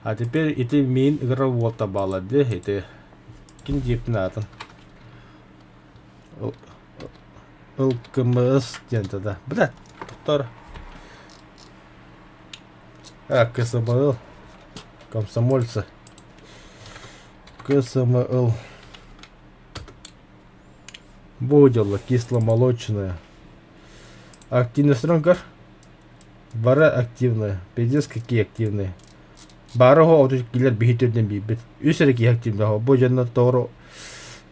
А теперь эти мин игра волта балады. Это кин дептін атын. ЛКМС дента да. Блядь, тұқтар. КСМЛ. Комсомольцы. КСМЛ. Будило кисломолочное. Активность ранкар. Бара активная. Пиздец какие активные. Барого ауту киллер бихитерден бибит. Үсереки активного. Бу жанна тору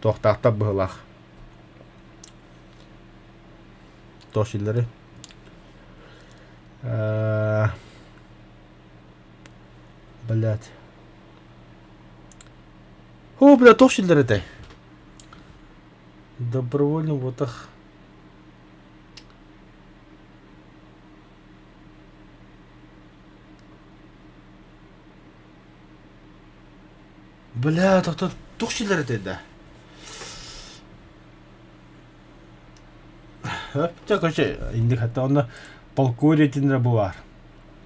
тохтақта быһылах. Тошиллери. Блять. О, бля, тошиллер это. Добровольно вот так. Бля, тут тошиллер это, да. Так, короче, инди хата оны полковой рейтинге бар.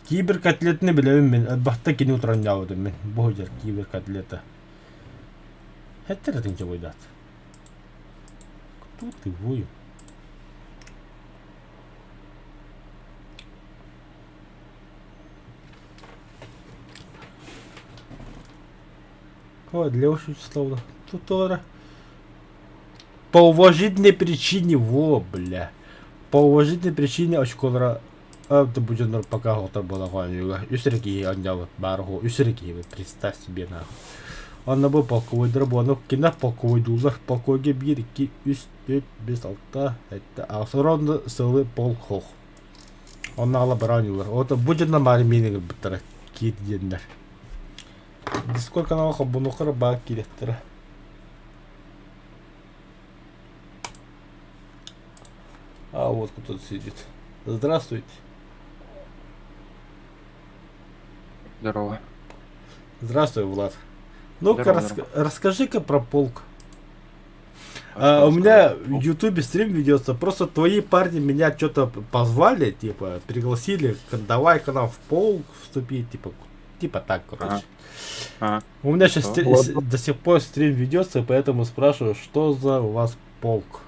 Кибер котлетini білемін мен. Бақта кені отыран яудым мен. Бұл жер кибер котлеті. Әттер әтінше бойдат. Кто ты, вою? Ой, для очень условно. Тутора. По уважительной причине, во, бля. По уважительной причине очколара это будет пока готов было гонюга. Юсерки отнял баргу. Юсерки, представь себе нахуй. Он набыл полковой драбонок, кино полковой дулах, полковой гибирки, үстөт без алта, это асуронды сылы полхох. Он нағла баранюлар. Это будет на марминеге бітірі кетдендер. Дискорд каналға бұнықыры баг керектірі. А вот кто-то сидит. Здравствуйте. Здорово. Здравствуй, Влад. Ну-ка, Здорово, расскажи-ка про полк. У меня в ютубе стрим ведется, просто твои парни меня что-то позвали, типа, пригласили, давай к нам в полк вступить, типа так, короче. У меня сейчас до сих пор стрим ведется, поэтому спрашиваю, что за у вас полк?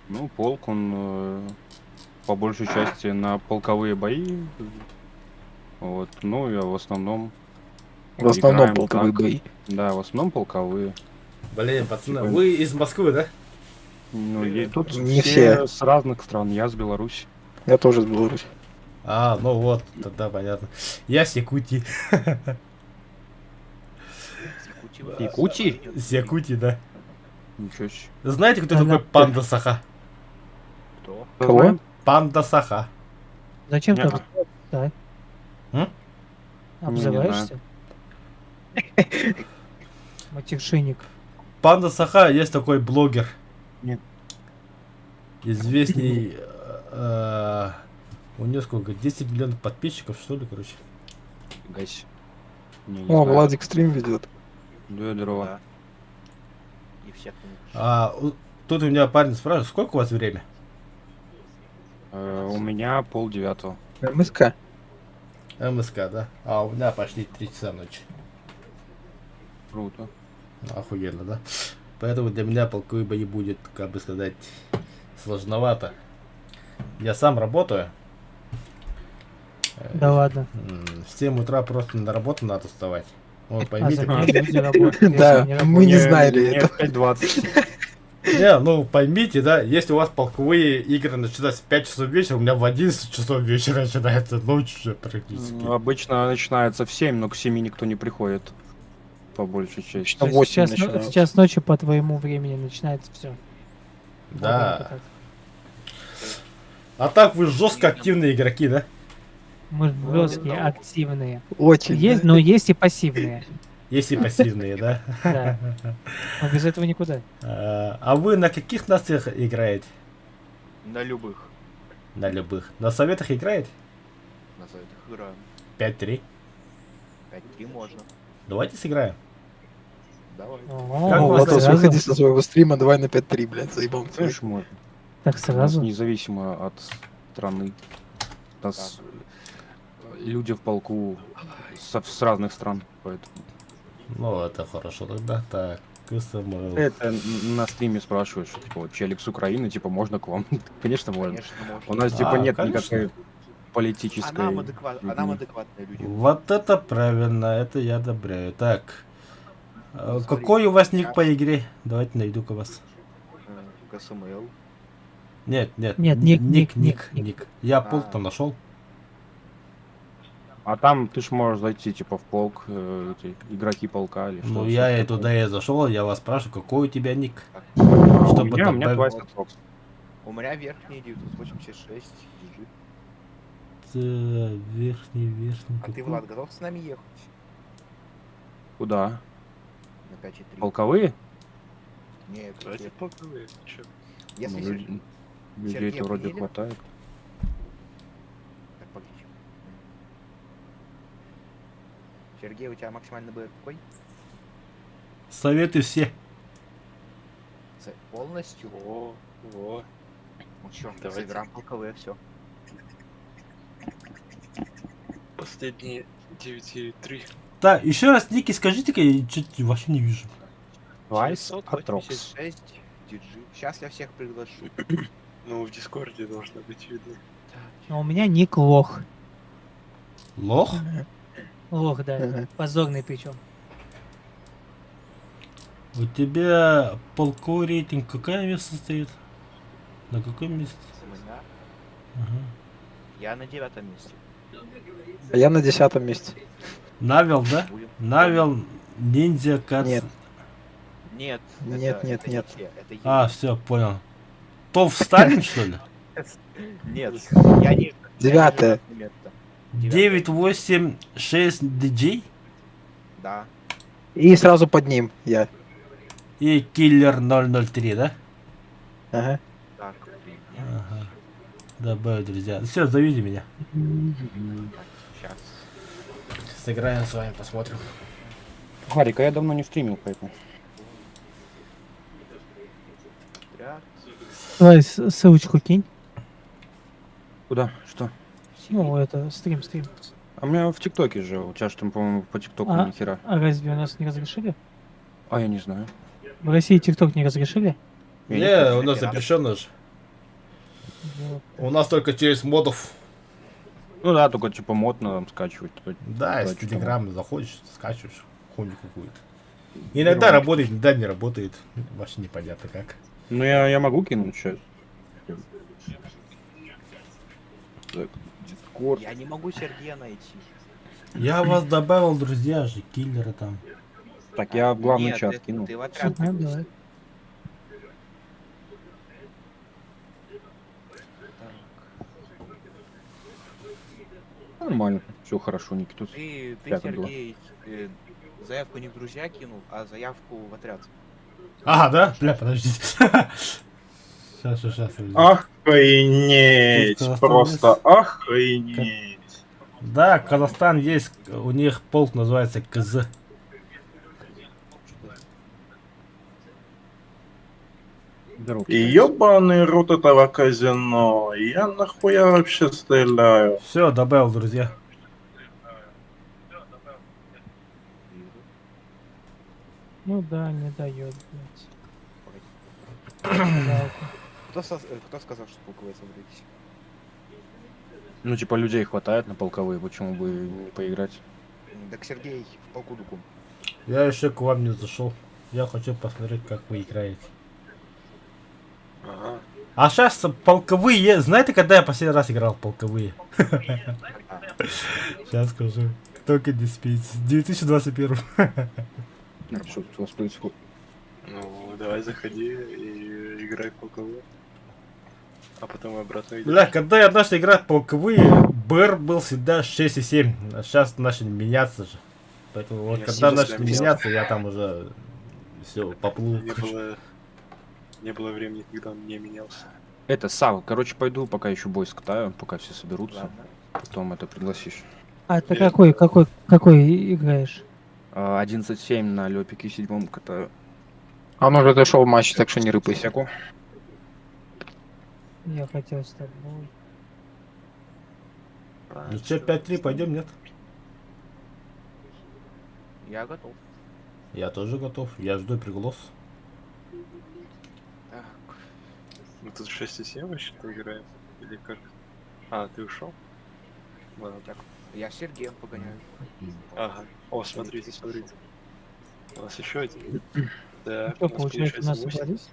Ну, полк, он по большей части на полковые бои. Вот, ну, я в основном... В основном играем полковые так. бои. Да, в основном полковые. Блин, пацаны, вы из Москвы, да? Ну, и тут Не все все. с разных стран. Я с Беларуси. Я тоже с Беларуси. А, ну вот, тогда понятно. Я с Якутии. Якутии? С Якутии, да. Ничего себе. Знаете, кто такой Панда Саха? Кого? Панда Саха. Зачем ты Не-а. да? М? Обзываешься? Матершинник. Панда Саха есть такой блогер. Нет. Известный. У него сколько? 10 миллионов подписчиков, что ли, короче. Гась. Не О, знаю. Владик стрим ведет. Да, здорово. И все, кто Тут у меня парень спрашивает, сколько у вас время? У меня 8:30. МСК. МСК, да? А у меня почти 3 часа ночи. Круто. Охуенно, да? Поэтому для меня полковые бои будет, как бы сказать, сложновато. Я сам работаю. Да ладно. В 7 утра просто на работу надо вставать. Вот А поймите. за кем люди работают? Да, Если они мы не Мне- знали мне это. в 5:20. Не, ну поймите, да, если у вас полковые игры начинаются в 5 часов вечера, у меня в 11 часов вечера начинается ночь уже практически. Ну, обычно начинается в 7, но к 7 никто не приходит. По большей части. Что То есть 8 сейчас, начинается. сейчас ночью по твоему времени начинается все. Да. А так вы жестко активные игроки, да? Мы жесткие, активные. Очень. Есть, но есть и пассивные. Есть и пассивные, да? Да. Но без этого никуда. А вы на каких нациях играете? на любых На любых. На советах играете? на сайтах играем. 5-3. 5-3 можно. Давайте сыграем. Давай. Как О, у вас Владос, сразу? выходи со своего стрима, давай на 5-3, блядь, заебал. Знаешь, можно. Так У нас сразу. независимо от страны. У нас люди в полку с разных стран, поэтому. Ну, это хорошо тогда. Так, КСМЛ. Это на стриме спрашивают, что типа вот челик с Украины, типа можно к вам? Конечно можно. Конечно, можно. У нас типа нет конечно. никакой политической. А нам адекватные люди. Вот это правильно, это я одобряю. Так, Ну, смотри, какой у вас ник я- по игре? Давайте найду-ка вас. КСМЛ. Нет, нет, Нет, ник. Я А. полк там нашел. А там ты ж можешь зайти типа в полк, эти игроки полка или что. Ну, я и туда и зашел, я вас спрашиваю, какой у тебя ник? У Чтобы меня добавить- Twice Fox. У меня верхний 986 GG. Верхний. А ты, Влад, готов с нами ехать? Куда? На 5,3. Полковые? Нет, Давайте полковые. Чё? если... Ну, людей-то Сергея вроде приняли? хватает. Так, погодите. Сергей, у тебя максимальный БР какой? Советы все. Полностью? Во. Ну чё, Давайте. забираем полковые, все. Последние 9,3. Так, еще раз ники скажите-ка, я что-то вообще не вижу. Twice Atrox. 86 GG. Сейчас я всех приглашу. Ну, в Дискорде должно быть видно. А у меня ник лох. Лох? Лох, да. Ага. Позорный причем. У тебя полковой рейтинг какое место стоит? На каком месте? У меня. Ага. Я на 9 месте. А я на 10 месте. Навел, да? Будем. Навел, ниндзя, кац. Нет. Нет. Нет, это- нет, это нет. не те, это я. А, все, понял. То Сталин, что ли? Нет, я не... 9-е. 986 DJ Да. И сразу под ним я. и киллер 003, да? Ага. Так, Ага. Добавить, друзья. Все, зовите меня. сейчас. Сыграем с вами, посмотрим. Гарик, а я давно не стримил, поэтому. Давай ссылочку кинь. Куда? Что? Ну, это стрим. А у меня в ТикТоке же. У тебя же там, по-моему, по ТикТоку А? ни хера. А разве у нас не разрешили? А я не знаю. В России ТикТок не разрешили? Не, у нас запрещено же. Вот. У нас только через модов. Ну да, только типа модно там скачивать. Да, из Точно. Телеграма заходишь, скачиваешь хуйню какую-то. Иногда работает, иногда не работает. Вообще непонятно как. Ну я могу кинуть сейчас. Так, Дискорд. Я не могу Сергея найти. Я вас добавил, друзья же, киллера там. Так, я в главный Нет, чат ты- кинул. Ты в отряд. Всё, давай. Нормально, все хорошо, Никитус. Ты, Пятый было. Сергей, заявку не в друзья кинул, а заявку в отряд. Ага, да? Бля, подождите. Сейчас. Охренеть, Тут Казахстан просто есть? охренеть. Да, Казахстан есть, у них полк называется КЗ. Здорово. И ёбаный рот этого казино. Я нахуя вообще стреляю? Все, добавил, друзья. Ну да, не дает, блядь. Жалко. Кто сказал, что полковые собрались? Ну типа людей хватает на полковые, почему бы не поиграть? Так Сергей в полку Дукум. Я еще к вам не зашел. Я хочу посмотреть, как вы играете. Ага. А сейчас полковые. Знаете, когда я последний раз играл в полковые? Сейчас скажу. Только не спите. 2021. Что тут у вас происходит? Ну, давай заходи и играй в полковую. А потом обратно идешь. Бля, когда я начал играть в полковые, БР был всегда 6,7. А сейчас начали меняться же. Поэтому вот Я когда сильно начали сломался. меняться, я там уже все поплыл. Не было времени, когда он не менялся. Это, Сав, короче, пойду, пока еще бой скатаю, пока все соберутся. Ладно. Потом это пригласишь. А ты какой играешь? 11-7 на Лёпике 7 катаю. А он уже дошел в матч, так что не рыпайся. Всяку. Я хотел с тобой. Ну че, 5-3 пойдем, нет? Я готов. Я тоже готов. Я жду приглас. Так. Мы тут 6,7 вообще-то играем? Или как? А, ты ушел? Ладно, так. Я с Сергеем погоняю. Ага. О, смотрите. У нас еще один. Да, Что, получается, у нас 8. собрались?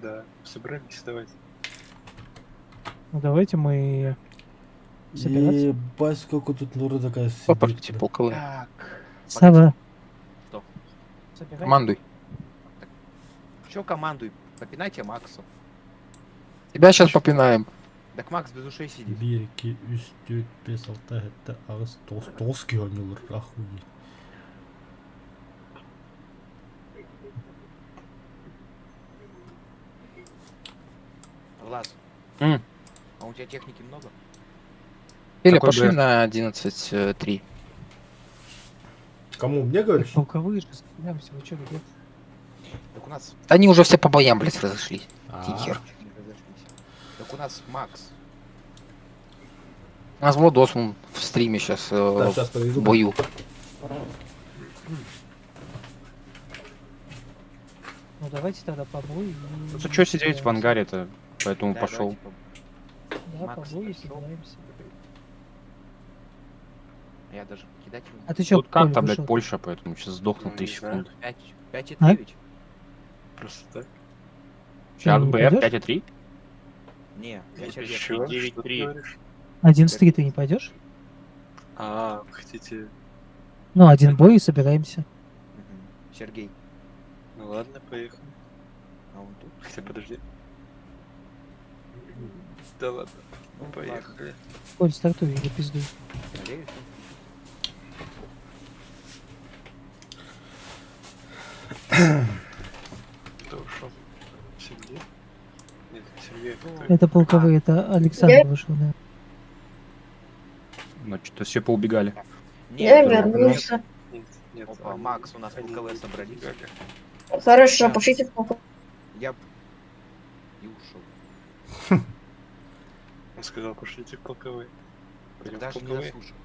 Да, собрались, давайте. Ну давайте мы собираться. Ебать, сколько тут народа такая Попробуйте полковые. Так. Сава. Что? Собирай. Командуй. Чё командуй? Попинайте Макса. Тебя сейчас попинаем. Так Макс без ушей сидит. Береги üstü без алта это Толстовский анилар охуеть. Влад. М. А у тебя техники много? Или Какой пошли БР? на 11-3. Кому мне говоришь? Полковые же собираемся. Вы что, ребят? Так у нас... Они уже все по боям, блядь, разошлись. А, Тихер. не разошлись. Так у нас Макс. У нас Владос вон в стриме сейчас да, сейчас в повезу. бою. Ну давайте тогда по бою. Ну что сидеть в ангаре-то? Поэтому Да, пошел. давайте Да, по Макс бою пошёл. собираемся. Я даже кидать его. А ты чё, Тут карта, Коль, блядь, вышел? Польша, поэтому сейчас сдохну Ну, 3 не знаю. секунды. 5 и А? 9. Просто так? Сейчас не БР пойдёшь? 5,3. Не, я сейчас Чего? верхний Что ты 9-3. говоришь? 11-3 ты не пойдешь? А, вы хотите... Ну, один бой и собираемся. Сергей, Ну ладно, поехали. а он тут? Хотя подожди. Да ладно, Ну, поехали. Коль, стартуй или пиздуй. Надеюсь. Кто ушел? Сергей? Нет, Сергей Ну, какой? Это полковые, это Александр вышел, да. Ну, что-то все поубегали. Я Нет, вернулся. Нет, нет. Опа, они- Макс, у нас они полковые не собрались. убегали. Хорошо, Да. пошлите в полк. Я... И ушел. Он сказал, пошлите в полковые. Пойдем в Даже не полковые. дослушал.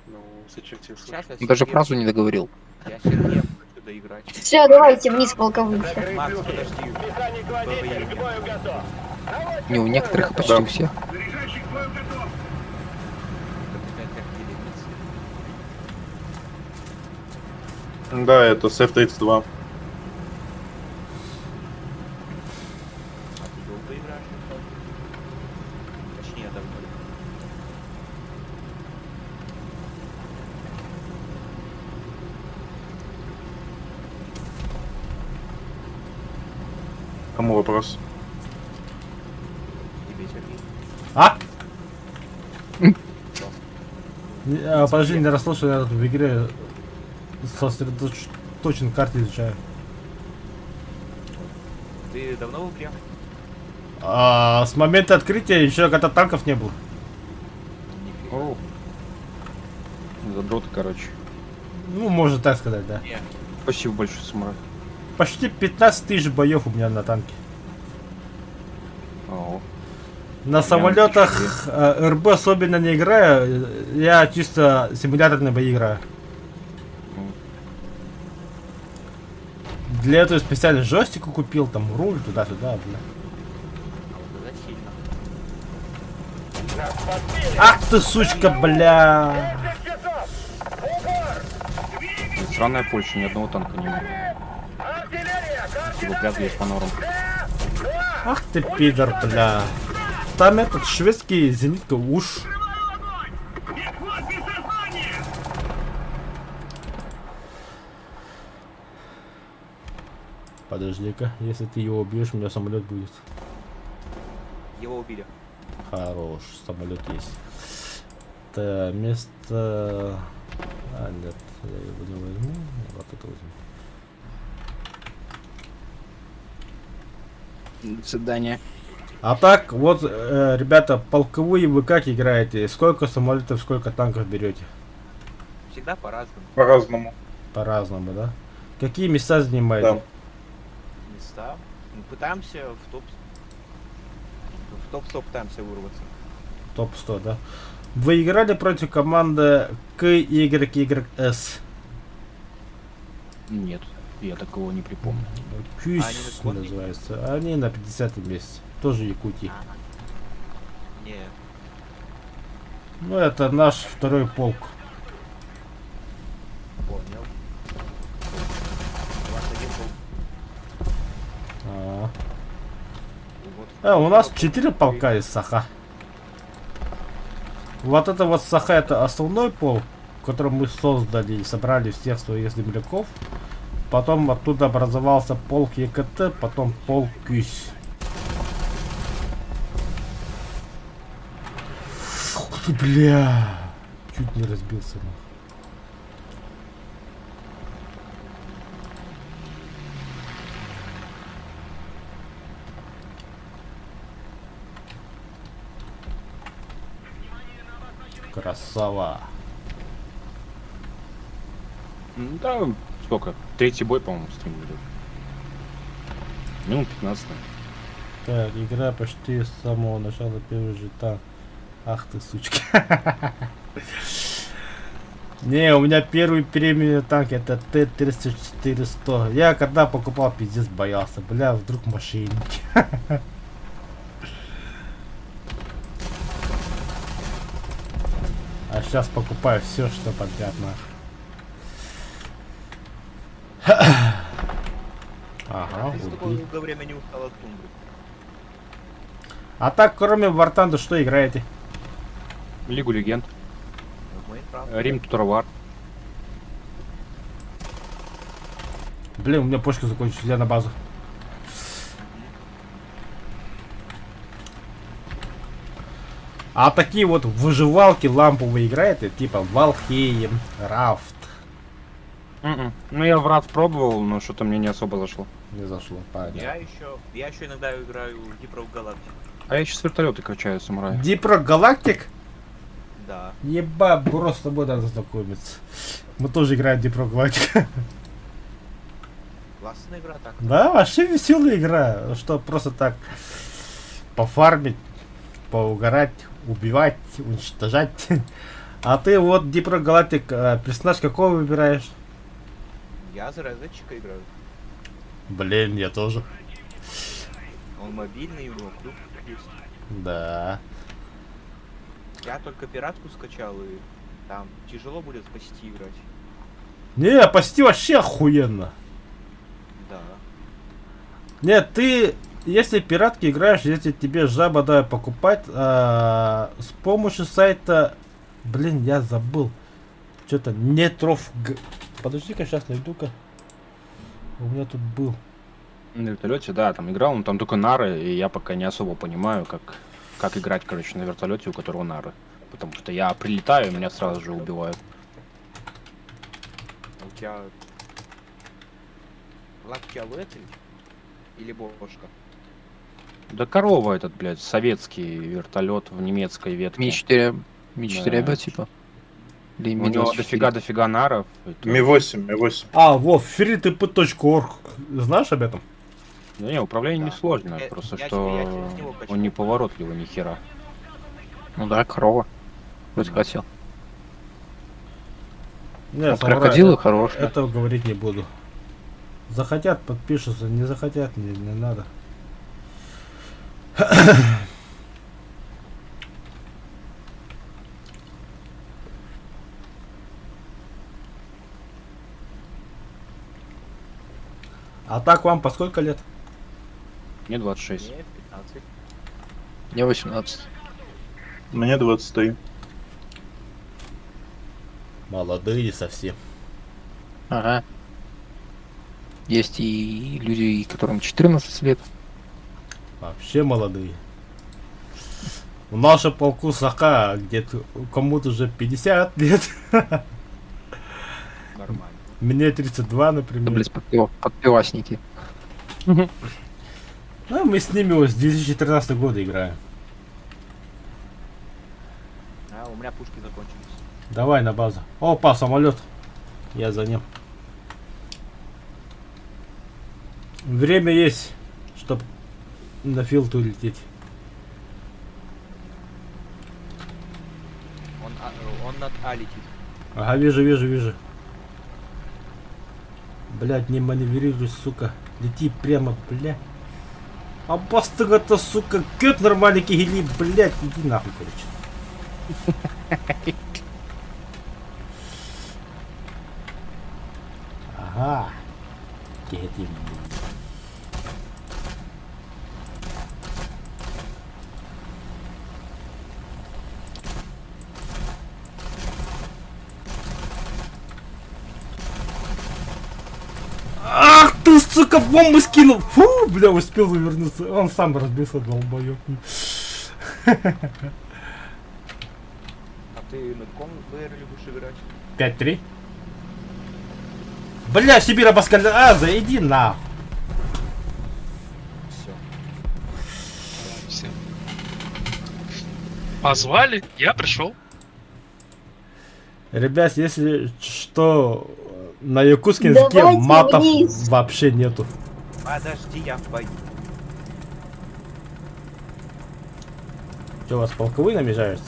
Ну, зачем тебе Сейчас слушать? я Он даже Сергея- фразу не договорил. Я Сергея хочу доиграть. Все, давайте вниз полковых. Закрыть Макс, люки. подожди. Механик-водитель к бою готов. Наводчик Не, у к бою некоторых готов. почти у всех. Заряжающий к бою готов. Капитан как делегация. Да, это с F-32. А ты долго играешь? Точнее, давно. Кому вопрос? Тебе, Сергей. А? Подожди, не расслышал, я тут в игре сосредоточен, карты изучаю. Ты давно в игре? С момента открытия еще когда танков не было. Нифига. О. Задроты, короче. Ну, можно так сказать, да. Не, Спасибо большое, Самурай. Почти 15 тысяч боев у меня на танке. О, На самолетах РБ особенно не играю, я чисто симуляторные бои играю. Для этого специально джойстик купил, там руль туда-сюда, бля. а вот это сильно. Нас подбили. Ах ты сучка, бля! 10 часов. Упор. странная Польша, ни одного танка не имеет. Артиллерия. Типа прятались по норам. Ах ты пидор, бля. Там этот шведский зенитка уж. Подожди-ка, если ты его убьешь, у меня самолет будет. Его убили. Хорош, самолет есть. Это место... А, нет, я его не возьму. Вот это возьму. До свидания. А так, вот, ребята, полковые вы как играете? Сколько самолетов, сколько танков берете? Всегда по-разному. По-разному. По-разному, да? Какие места занимаете? Да. Места. Мы пытаемся в топ... В топ-100 пытаемся вырваться. Топ-100, да? Вы играли против команды KYYS? Нет, я такого не припомню. Кюсь А они на каком месте? называется. Они на 50 месте. Тоже Якутии. Не, Ну, это наш второй полк. понял. У вас один был. А, Вот у нас 4 полка из Саха. Вот это вот Саха, это основной полк, который мы создали и собрали всех своих земляков. Потом оттуда образовался полк ЕКТ, потом полк Кюсь. Ух ты, бля! Чуть не разбился. нахуй. Красава. Да, сколько? Третий бой, по-моему, стрим идет. Минут 15, наверное. Так, игра почти с самого начала первый же танк. Ах ты, сучка. Не, у меня первый премиум танк это Т-34-100. Я когда покупал, пиздец боялся. Бля, вдруг мошенники. А сейчас покупаю все, что подряд нахуй. Ага, Ты за убит. такое долгое время не устал от тундры. А так, кроме Вартанда, что играете? Лигу Легенд. В Майнкрафт. Рим Туторвар. Блин, у меня пушка закончилась, я на базу. А такие вот выживалки ламповые играете, типа Валхейм, Рафт. Ну я в Рад пробовал, но что-то мне не особо зашло. Не зашло, понятно. Я еще иногда играю в Deep Rock Galactic. А я сейчас вертолеты качаю, самурай. Дипро Галактик? Да. Еба, бро, с тобой надо знакомиться. Мы тоже играем в Дипро Галактик. Классная игра так. Да, вообще веселая игра. Что просто так пофармить, поугарать, убивать, уничтожать. А ты вот Дипро Галактик, персонаж какого выбираешь? Я за разведчика играю. Блин, я тоже. Он мобильный, у него клюв есть. Да. Я только пиратку скачал, и там тяжело будет спасти играть. Не, почти вообще охуенно. Да. Нет, ты, если пиратки играешь, если тебе жаба дай покупать, с помощью сайта, блин, я забыл, что-то нетров, подожди-ка, сейчас найду-ка, у меня тут был. На вертолете, да, там играл, но там только нары, и я пока не особо понимаю, как играть, короче, на вертолете, у которого нары. Потому что я прилетаю, и меня сразу же убивают. У тебя... Влад, у тебя летель? Или бошка? Да корова этот, блядь, советский вертолет в немецкой ветке. Ми-4, Ми-4, Да. типа. Или У него Ми-24. дофига наров. Это- Ми-8, Ми-8. А, вот, freetp.org, знаешь об этом? Да не, управление Да. несложно, Я- просто я что через него качал. он неповоротливый ни хера. Ну да, корова. Хоть хотел. Нет, Крокодилы хорошие. этого говорить не буду. Захотят, подпишутся, не захотят, не надо. А так вам по сколько лет? Мне 26. Мне 15. Мне 18. Мне 23. Молодые совсем. Ага. Есть и люди, которым 14 лет. Вообще молодые. В нашем полку Саха где-то кому-то уже 50 лет. Нормально. Мне 32, Да, например. блядь, подпивасники. Ну, мы с ними вот с 2013 года играем. А, у меня пушки закончились. Давай на базу. Опа, самолет. Я за ним. Время есть, чтобы на филд улететь. Он над А летит. Ага, вижу. Блять, не маневрируй, сука. Лети прямо, бля. А бастыга-то, сука, кет нормальный кигели, блять, иди нахуй, короче. Ага. Кигели. Ах ты, сука, бомбу скинул! Фу, бля, успел завернуться. Он сам разбился, долбоёб. А ты на каком БР любишь играть? 5-3. Бля, Сибира Баскальаза, иди на. Все. Позвали, я пришел. Ребят, если что, на якутском языке Давайте матов вниз. вообще нету. Подожди, я в бою. Что, у вас полковые намечаются?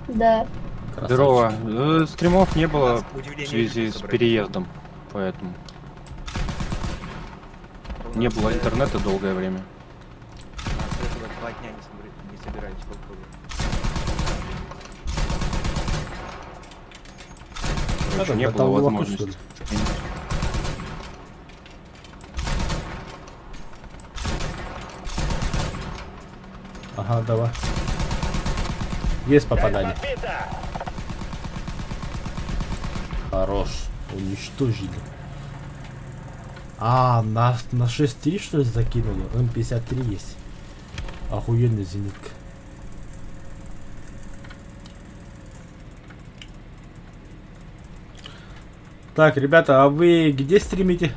Да. Красавчик. Здорово. Стримов не было На в удивление связи люди с собрались. переездом, поэтому У не нас, было интернета долгое время. У нас этого 2 дня не собирались полковые. Ну, Короче, там не там было лоху, возможности. что ли? Ага, давай. Есть попадание. Подбито! Хорош. Уничтожили. А, на 6-3 что ли закинули? М53 есть. Охуенный зенитка. Так, ребята, а вы где стримите?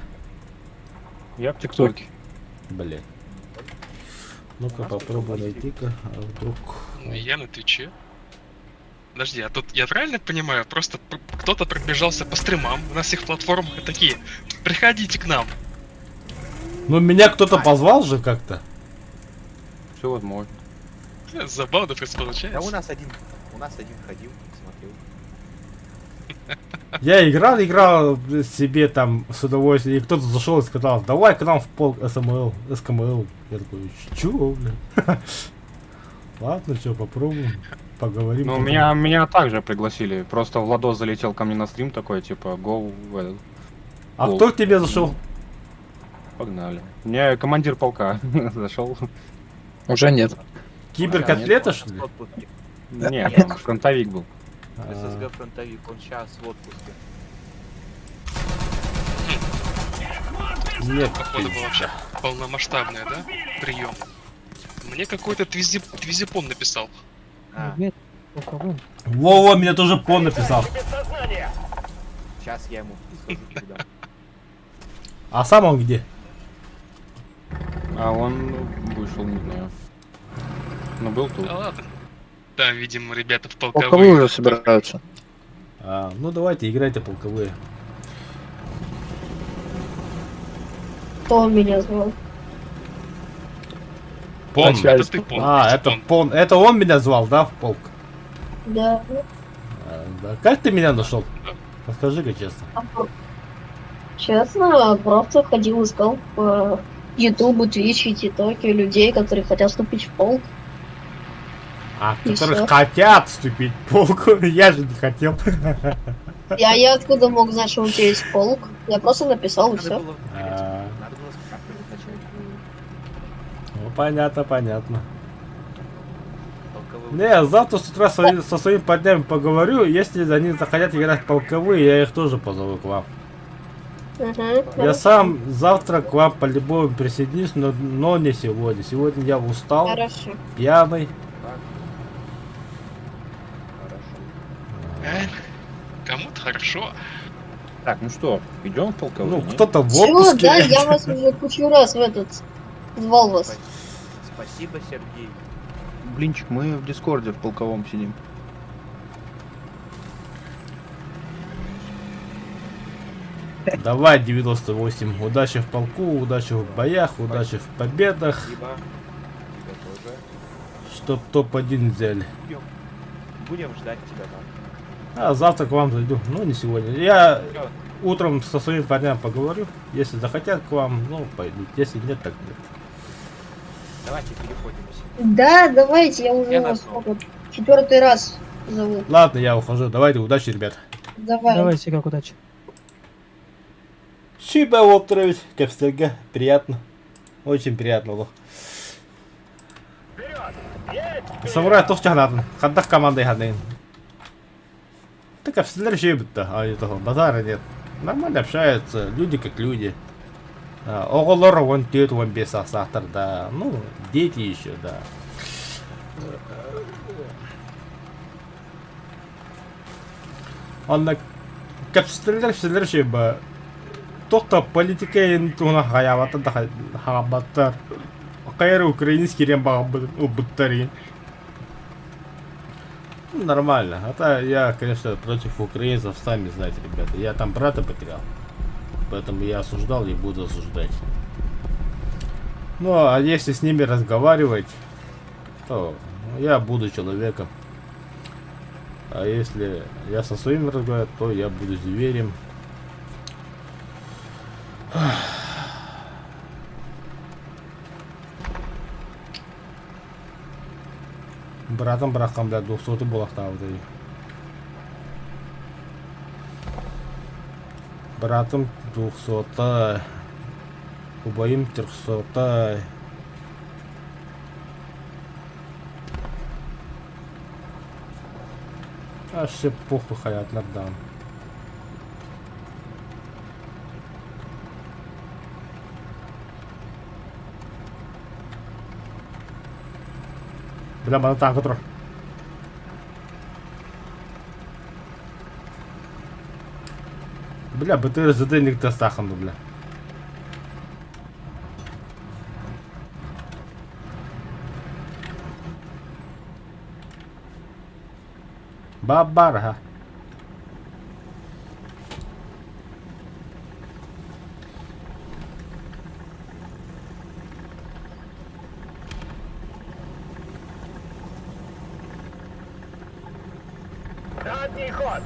Я в ТикТоке. Блин. Ну-ка попробуй найти-ка, а вдруг... Ну, я на Твиче. Подожди, а тут я правильно понимаю? Просто кто-то пробежался по стримам на всех платформах и такие: приходите к нам. Ну меня кто-то позвал же как-то. Все возможно. Забавно просто Да получается. у нас один ходил, смотрел. Я играл себе там с удовольствием, и кто-то зашел и сказал: давай к нам в полк СМЛ, СКМЛ. Я такой: чё, блин? Ладно, что, попробуем, поговорим. Ну, потом. меня также пригласили. Просто Владос залетел ко мне на стрим такой, типа, go, well. А кто к тебе зашел? Погнали. Мне командир полка зашел. Уже нет. Киберкотлета, что ли? В отпуске. Нет, фронтовик был. ССГ фронтовик, он сейчас в отпуске. Нет, Походу был вообще полномасштабный, да? Прием. Мне какой-то твизипон написал. А, Ребят, полковым. Во-во, меня тоже пон написал. Без сознания! сейчас я ему скажу, когда. А сам он где? А он вышел, не знаю. Ну, был тут. Да ладно. Там, видимо, ребята в Полковые полковые. уже собираются. А, ну давайте, играйте полковые. Кто меня звал? Пон, это Начальство. ты пон. А, это пон. Это он меня звал, да, в полк? Да. А, да. Как ты меня нашел? Расскажи-ка честно. Честно, просто ходил, искал по Ютубу, Твиче, ТикТоке людей, которые хотят вступить в полк. А, И которые всё. хотят вступить в полк. Я же не хотел. Я откуда мог знать, что у тебя есть полк? Я просто написал и Надо все. было, А. надо было спрашивать вначале. Ну, понятно, понятно. Полковых. Не, я завтра с утра со своими парнями поговорю. Если они захотят играть в полковые, я их тоже позову к вам. Я сам завтра к вам по-любому присоединюсь, но не сегодня. Сегодня я устал, Хорошо. пьяный. Хорошо. Кому-то хорошо. Так, ну что, идем в полковые? Ну, нет? кто-то в Все, отпуске. да, я вас уже кучу раз в этот звал вас. Спасибо, Сергей. Блинчик, мы в Дискорде в полковом сидим. Давай, 98. Удачи в полку, удачи в боях, удачи в победах. Спасибо. Тебе тоже. Чтоб топ-1 взяли. Будем ждать тебя там. А завтра к вам зайду. Ну, не сегодня. Я Всё. утром со своими парнями поговорю. Если захотят к вам, ну, пойдут. Если нет, так нет. Давайте переходимся. Да, давайте, я уже Я вас готов. 4-й раз зову. Ладно, я ухожу. Давайте, удачи, ребят. Давай. Давай, Серег, удачи. Шиба Волтерович, Капстерга. Приятно. Очень приятно было. Вперед! Есть! Самурай тоже чахнатын. Хаддах командой хаднейн. Так Капстерлер шибетта. А этого базара нет. Нормально общаются. Люди как люди. Оголор вон тет вон без сахар, да. Ну, дети еще, да. Он на Капстерлер шиба. Тоқта политикаен туна хаявата да хабаттар. Кайры украинский рембаг убыттарин. Нормально. А то я, конечно, против украинцев, сами знаете, ребята. Я там брата потерял. Поэтому я осуждал и буду осуждать. Ну, а если с ними разговаривать, то я буду человеком. А если я со своими разговариваю, то я буду зверем. Братом брахам, бля, 200 булахтавды. Братом 200. Убоим 300. Вообще похуй, хаят нокдаун. Бля, бана танка тұр. Бля, БТР задельник-то стаханды, бля. Бабарга. Задний ход.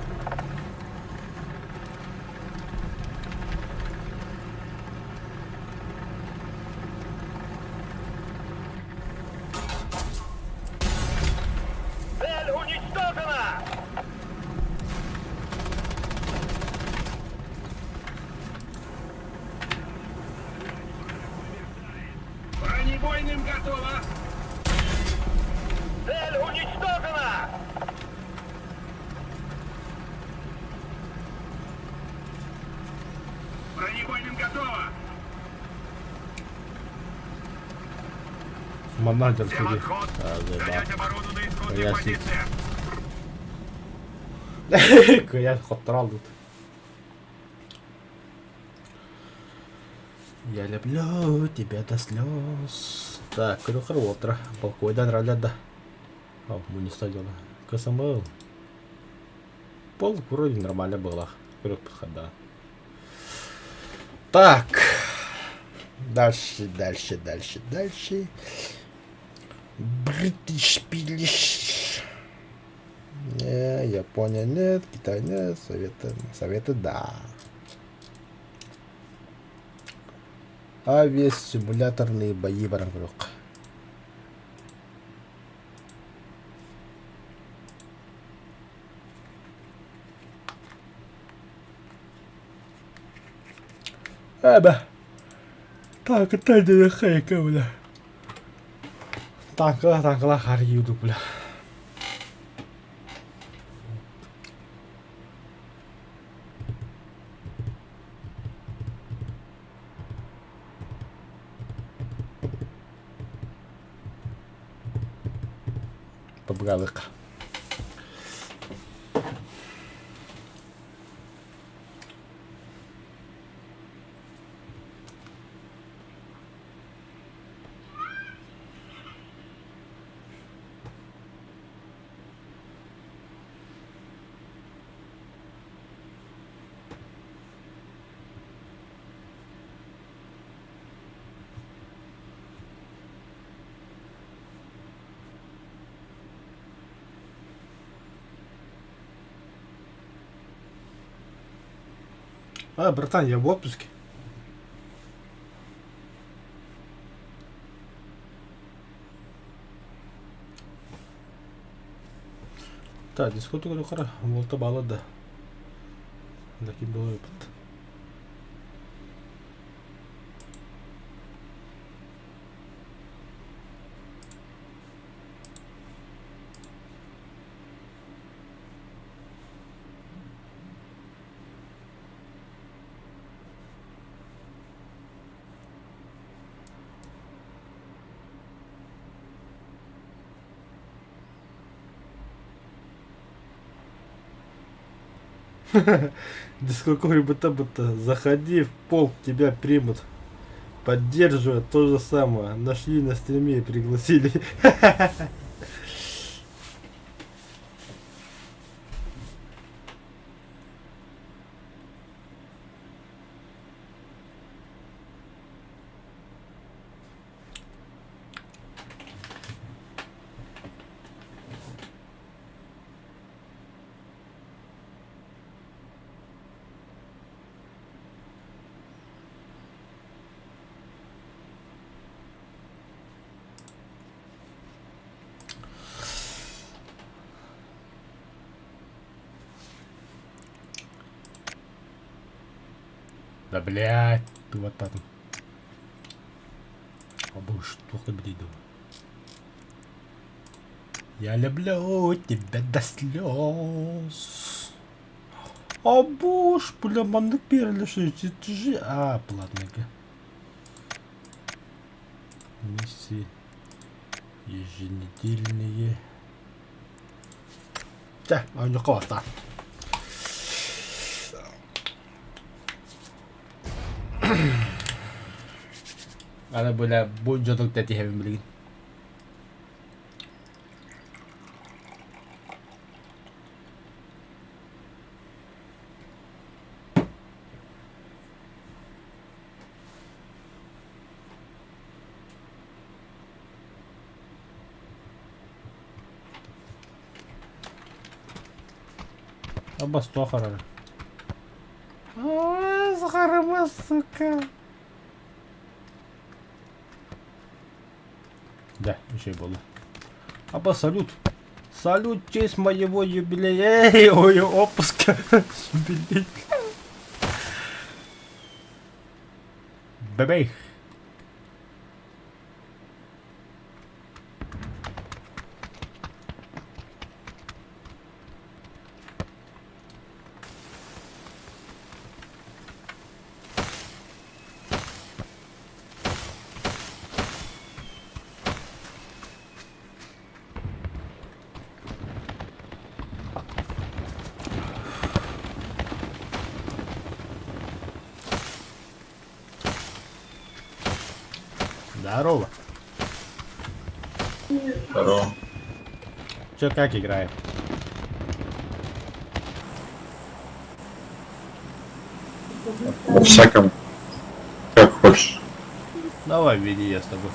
Цель уничтожена! Бронебойным готово! Цель уничтожена! Бронебойным готово! Манагер Всем сидит. отход! Занять оборону на исходных Я позициях! Я хоттар тут. Я люблю тебя до слез. Так, крюхер утро. Полкойдан ралядда. О, мы не стадиона. КСМЛ. Пол вроде нормально было. Крюк подхода. Так. Дальше. Бритиш пилиш. Не, Япония нет, Китай нет, Советы да. А весь симуляторные бои в Рагнарёк. Эба. Так, это не хайка, бля. Танкла, харьюду, бля. Побгалык. А, братан, я в отпуске. Так, дискотека yukarı. Volta bağladı. Lakin böyle yapıp. Дискокой быта-быта. Заходи в полк, тебя примут. Поддерживают то же самое. Нашли на стриме и пригласили. Да блядь, ты вот там. А больше плохо бредил. Я люблю тебя до слез. А буш, бля, манды перелишить. А, ладненько. Миссии еженедельные. Да, а у него классно. Ada boleh jodoh tadi heaven beli. Apa stohar? Oh, sekarang masuk. Да, еще и было. Аба, салют. Салют в честь моего юбилея. Эй, ой, отпуска. Юбилей. Бебей. Здорово. Здорово. Чё, как играет? Во всяком, как хочешь. Давай, веди, я с тобой.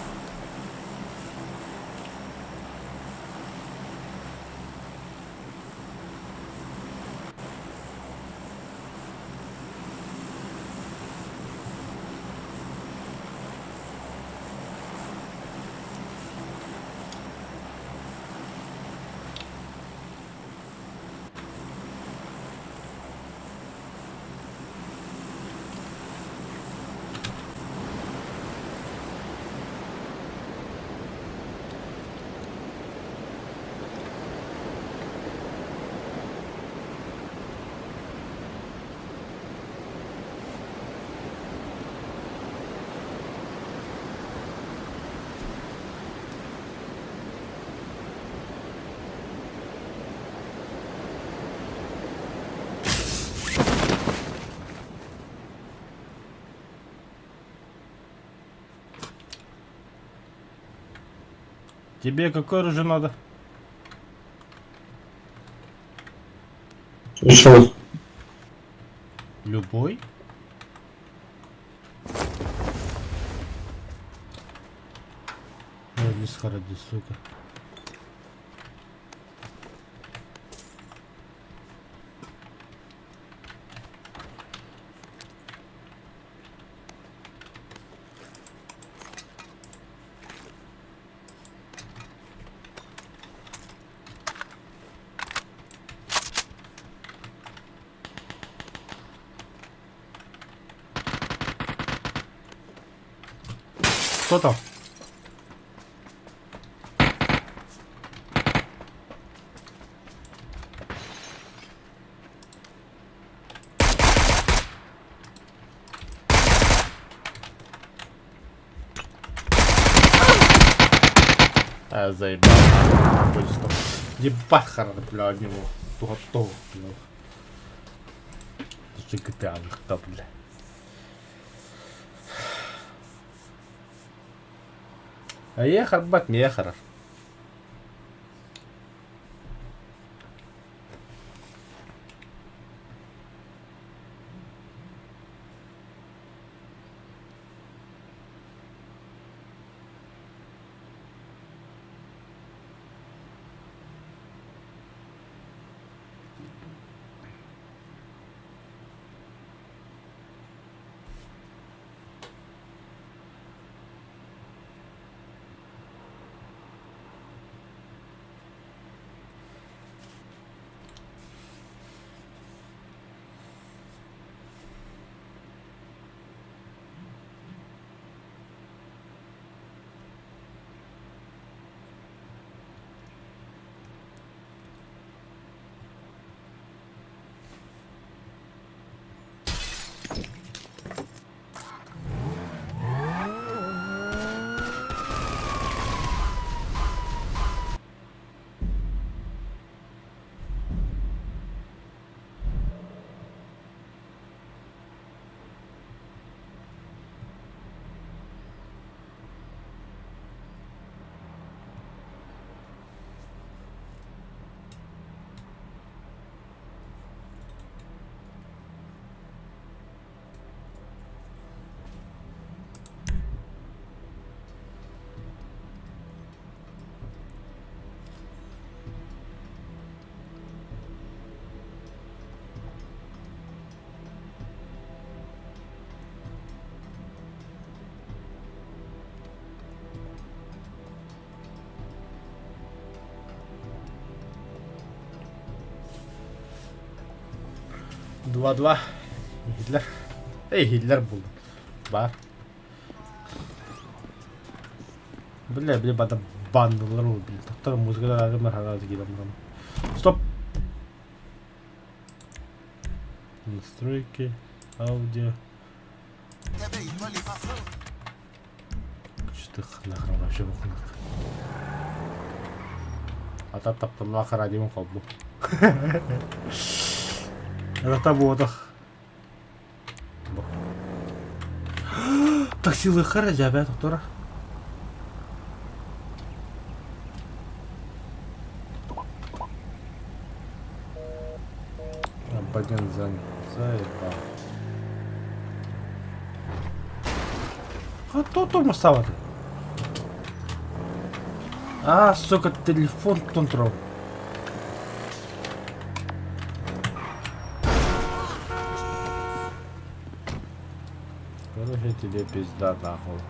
Тебе какое оружие надо? Еще раз. Любой? Ой, не схороди, сука. Кто там? А, заебал. Ебать, хара, бля, от него. Готов, бля. Шикарных, да, бля. А ехар, бать, мехар. 2-2. Гитлер. Гитлер был. Ба. Бля, бада банду лару, блин. Доктор музыка армар хараз гидам. Стоп. Настройки, аудио. Что нахрен вообще выходит? А та тапталлах радио калбу. Это таботах. Так силы харадя, бля, доктора. Абонент занят. Заебал. А то там осталось. А, сука, телефон контроль. Короче, тебе пизда нахуй.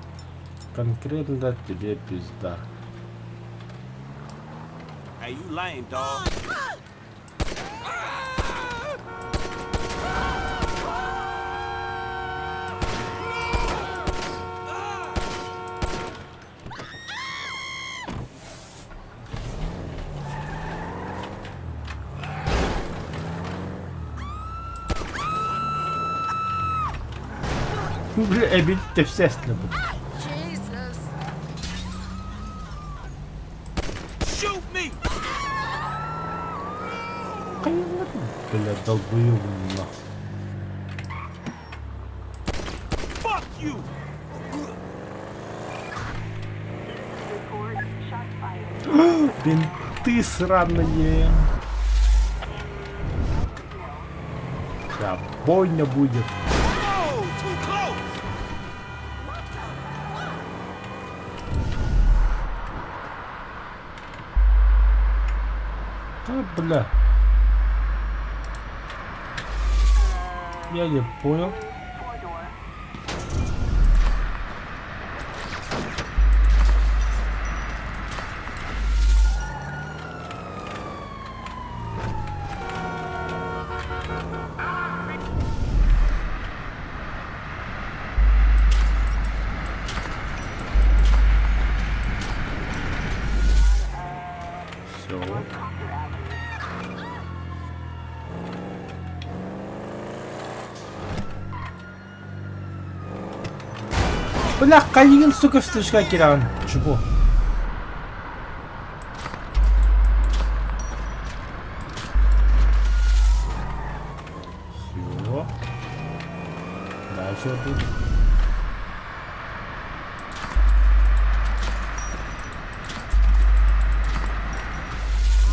Конкретно тебе пизда. Hey, you lame, dog. Бля, обидите все слабы. Shoot me! Бля, долбоёб нахуй. Fuck you! Бинты сраные. Да, бойня будет. Oh, too close! А, бля. Я не понял. Все. Бля, Калинин, сука, встречка киран. Чего? Все. Дальше тут.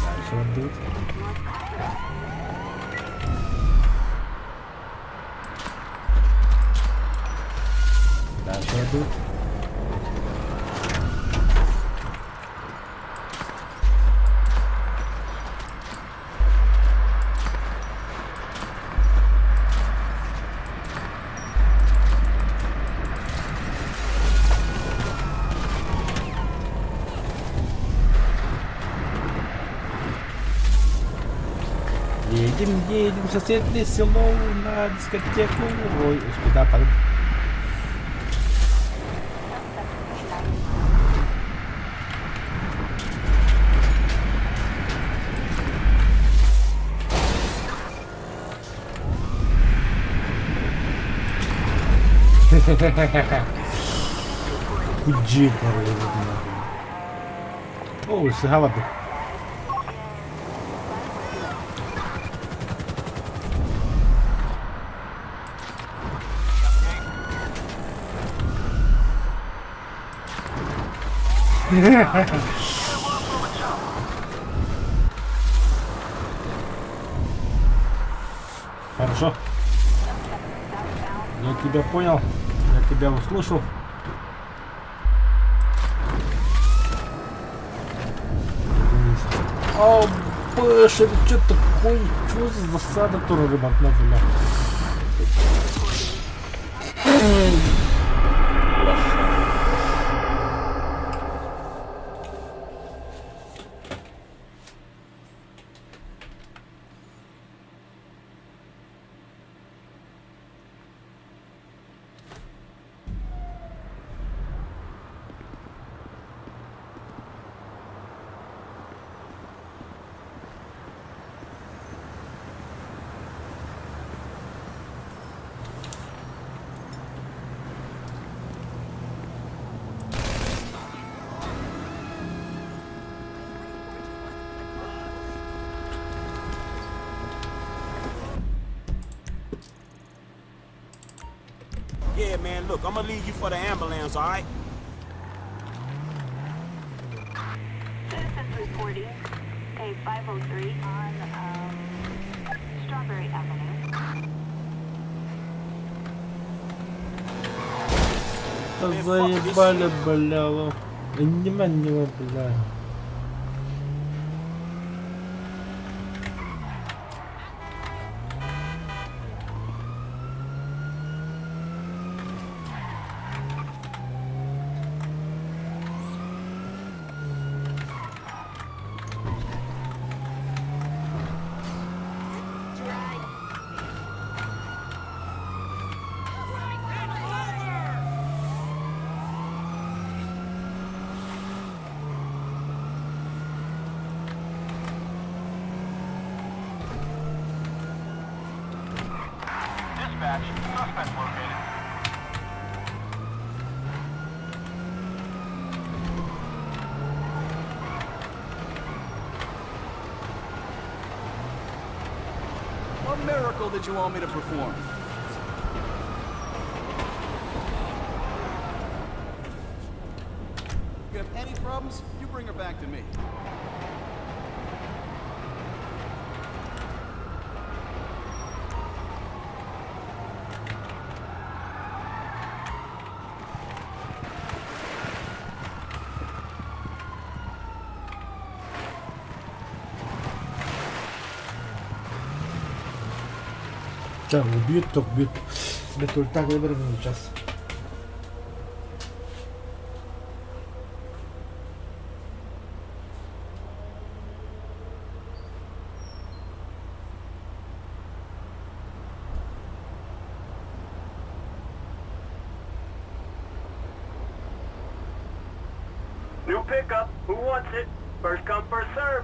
Дальше тут. Дальше тут. Едем в соседнее село на дискотеку. Ой, куда подумал. Худжи, о, сгавады. Хорошо. Я тебя понял. Я тебя услышал. О, бэш, это что такое? Что за засада тура ремонтная, бля? ahead, man. Look, I'm gonna leave you for the ambulance, all right? Citizens reporting page 503 on Strawberry Avenue. Заебали, бля. Внимание, бля. Dispatch, suspect located. What miracle did you want me to perform? If you have any problems, you bring her back to me. Да, убьют, так убьют. Это ультак выберем сейчас. New pickup. Who wants it? First come, first serve.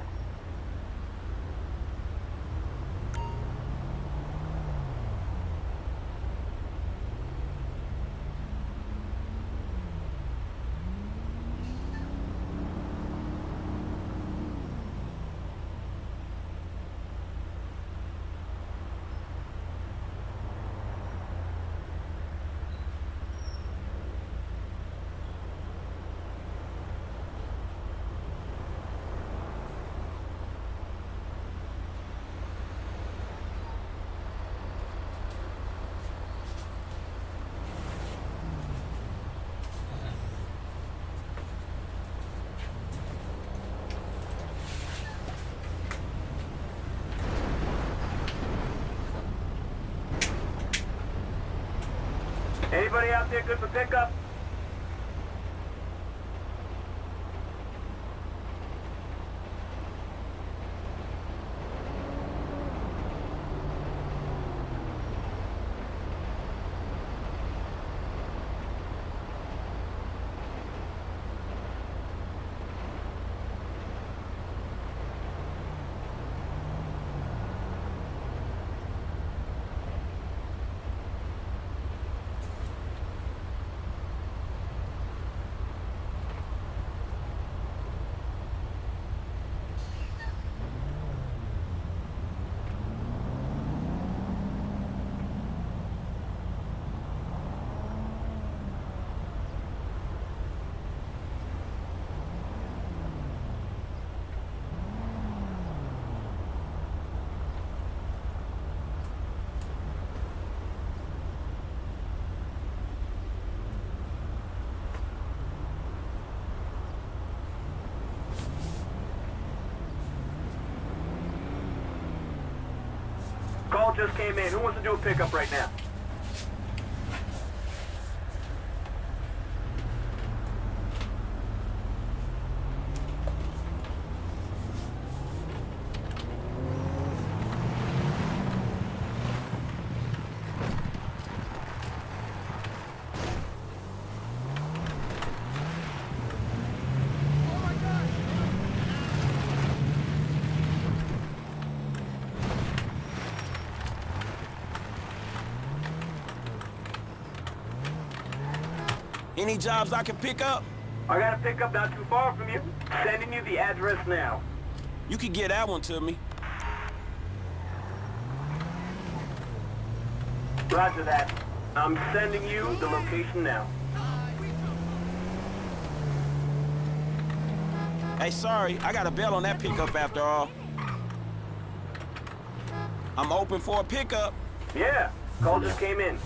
Anybody out there good for pickup? Call just came in. Who wants to do a pickup right now? Any jobs I can pick up? I got a pickup not too far from you. Sending you the address now. You can get that one to me. Roger that. I'm sending you the location now. Hey, sorry, I got a bail on that pickup after all. I'm open for a pickup. Yeah, call just came in.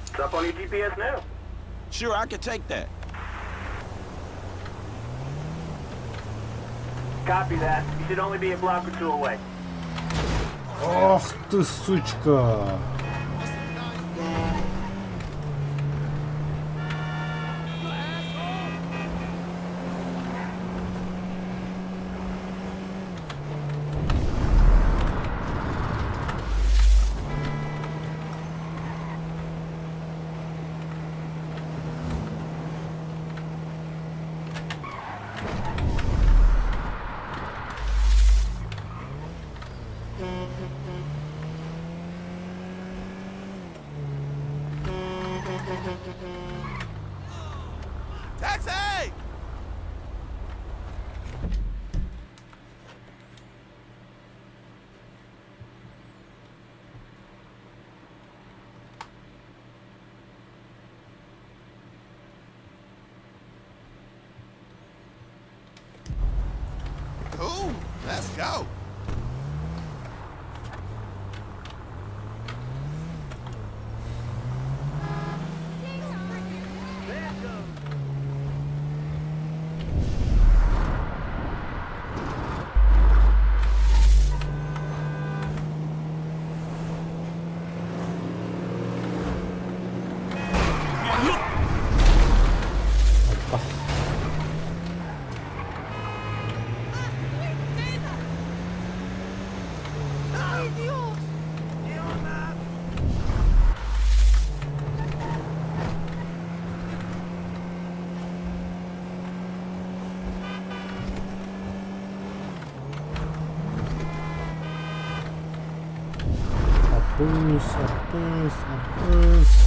It's up on your GPS now. Sure, I can take that. Copy that. You should only be a block or two away. Ох ты, сучка. Taxi! Cool. Let's go. Опус, опус, опус.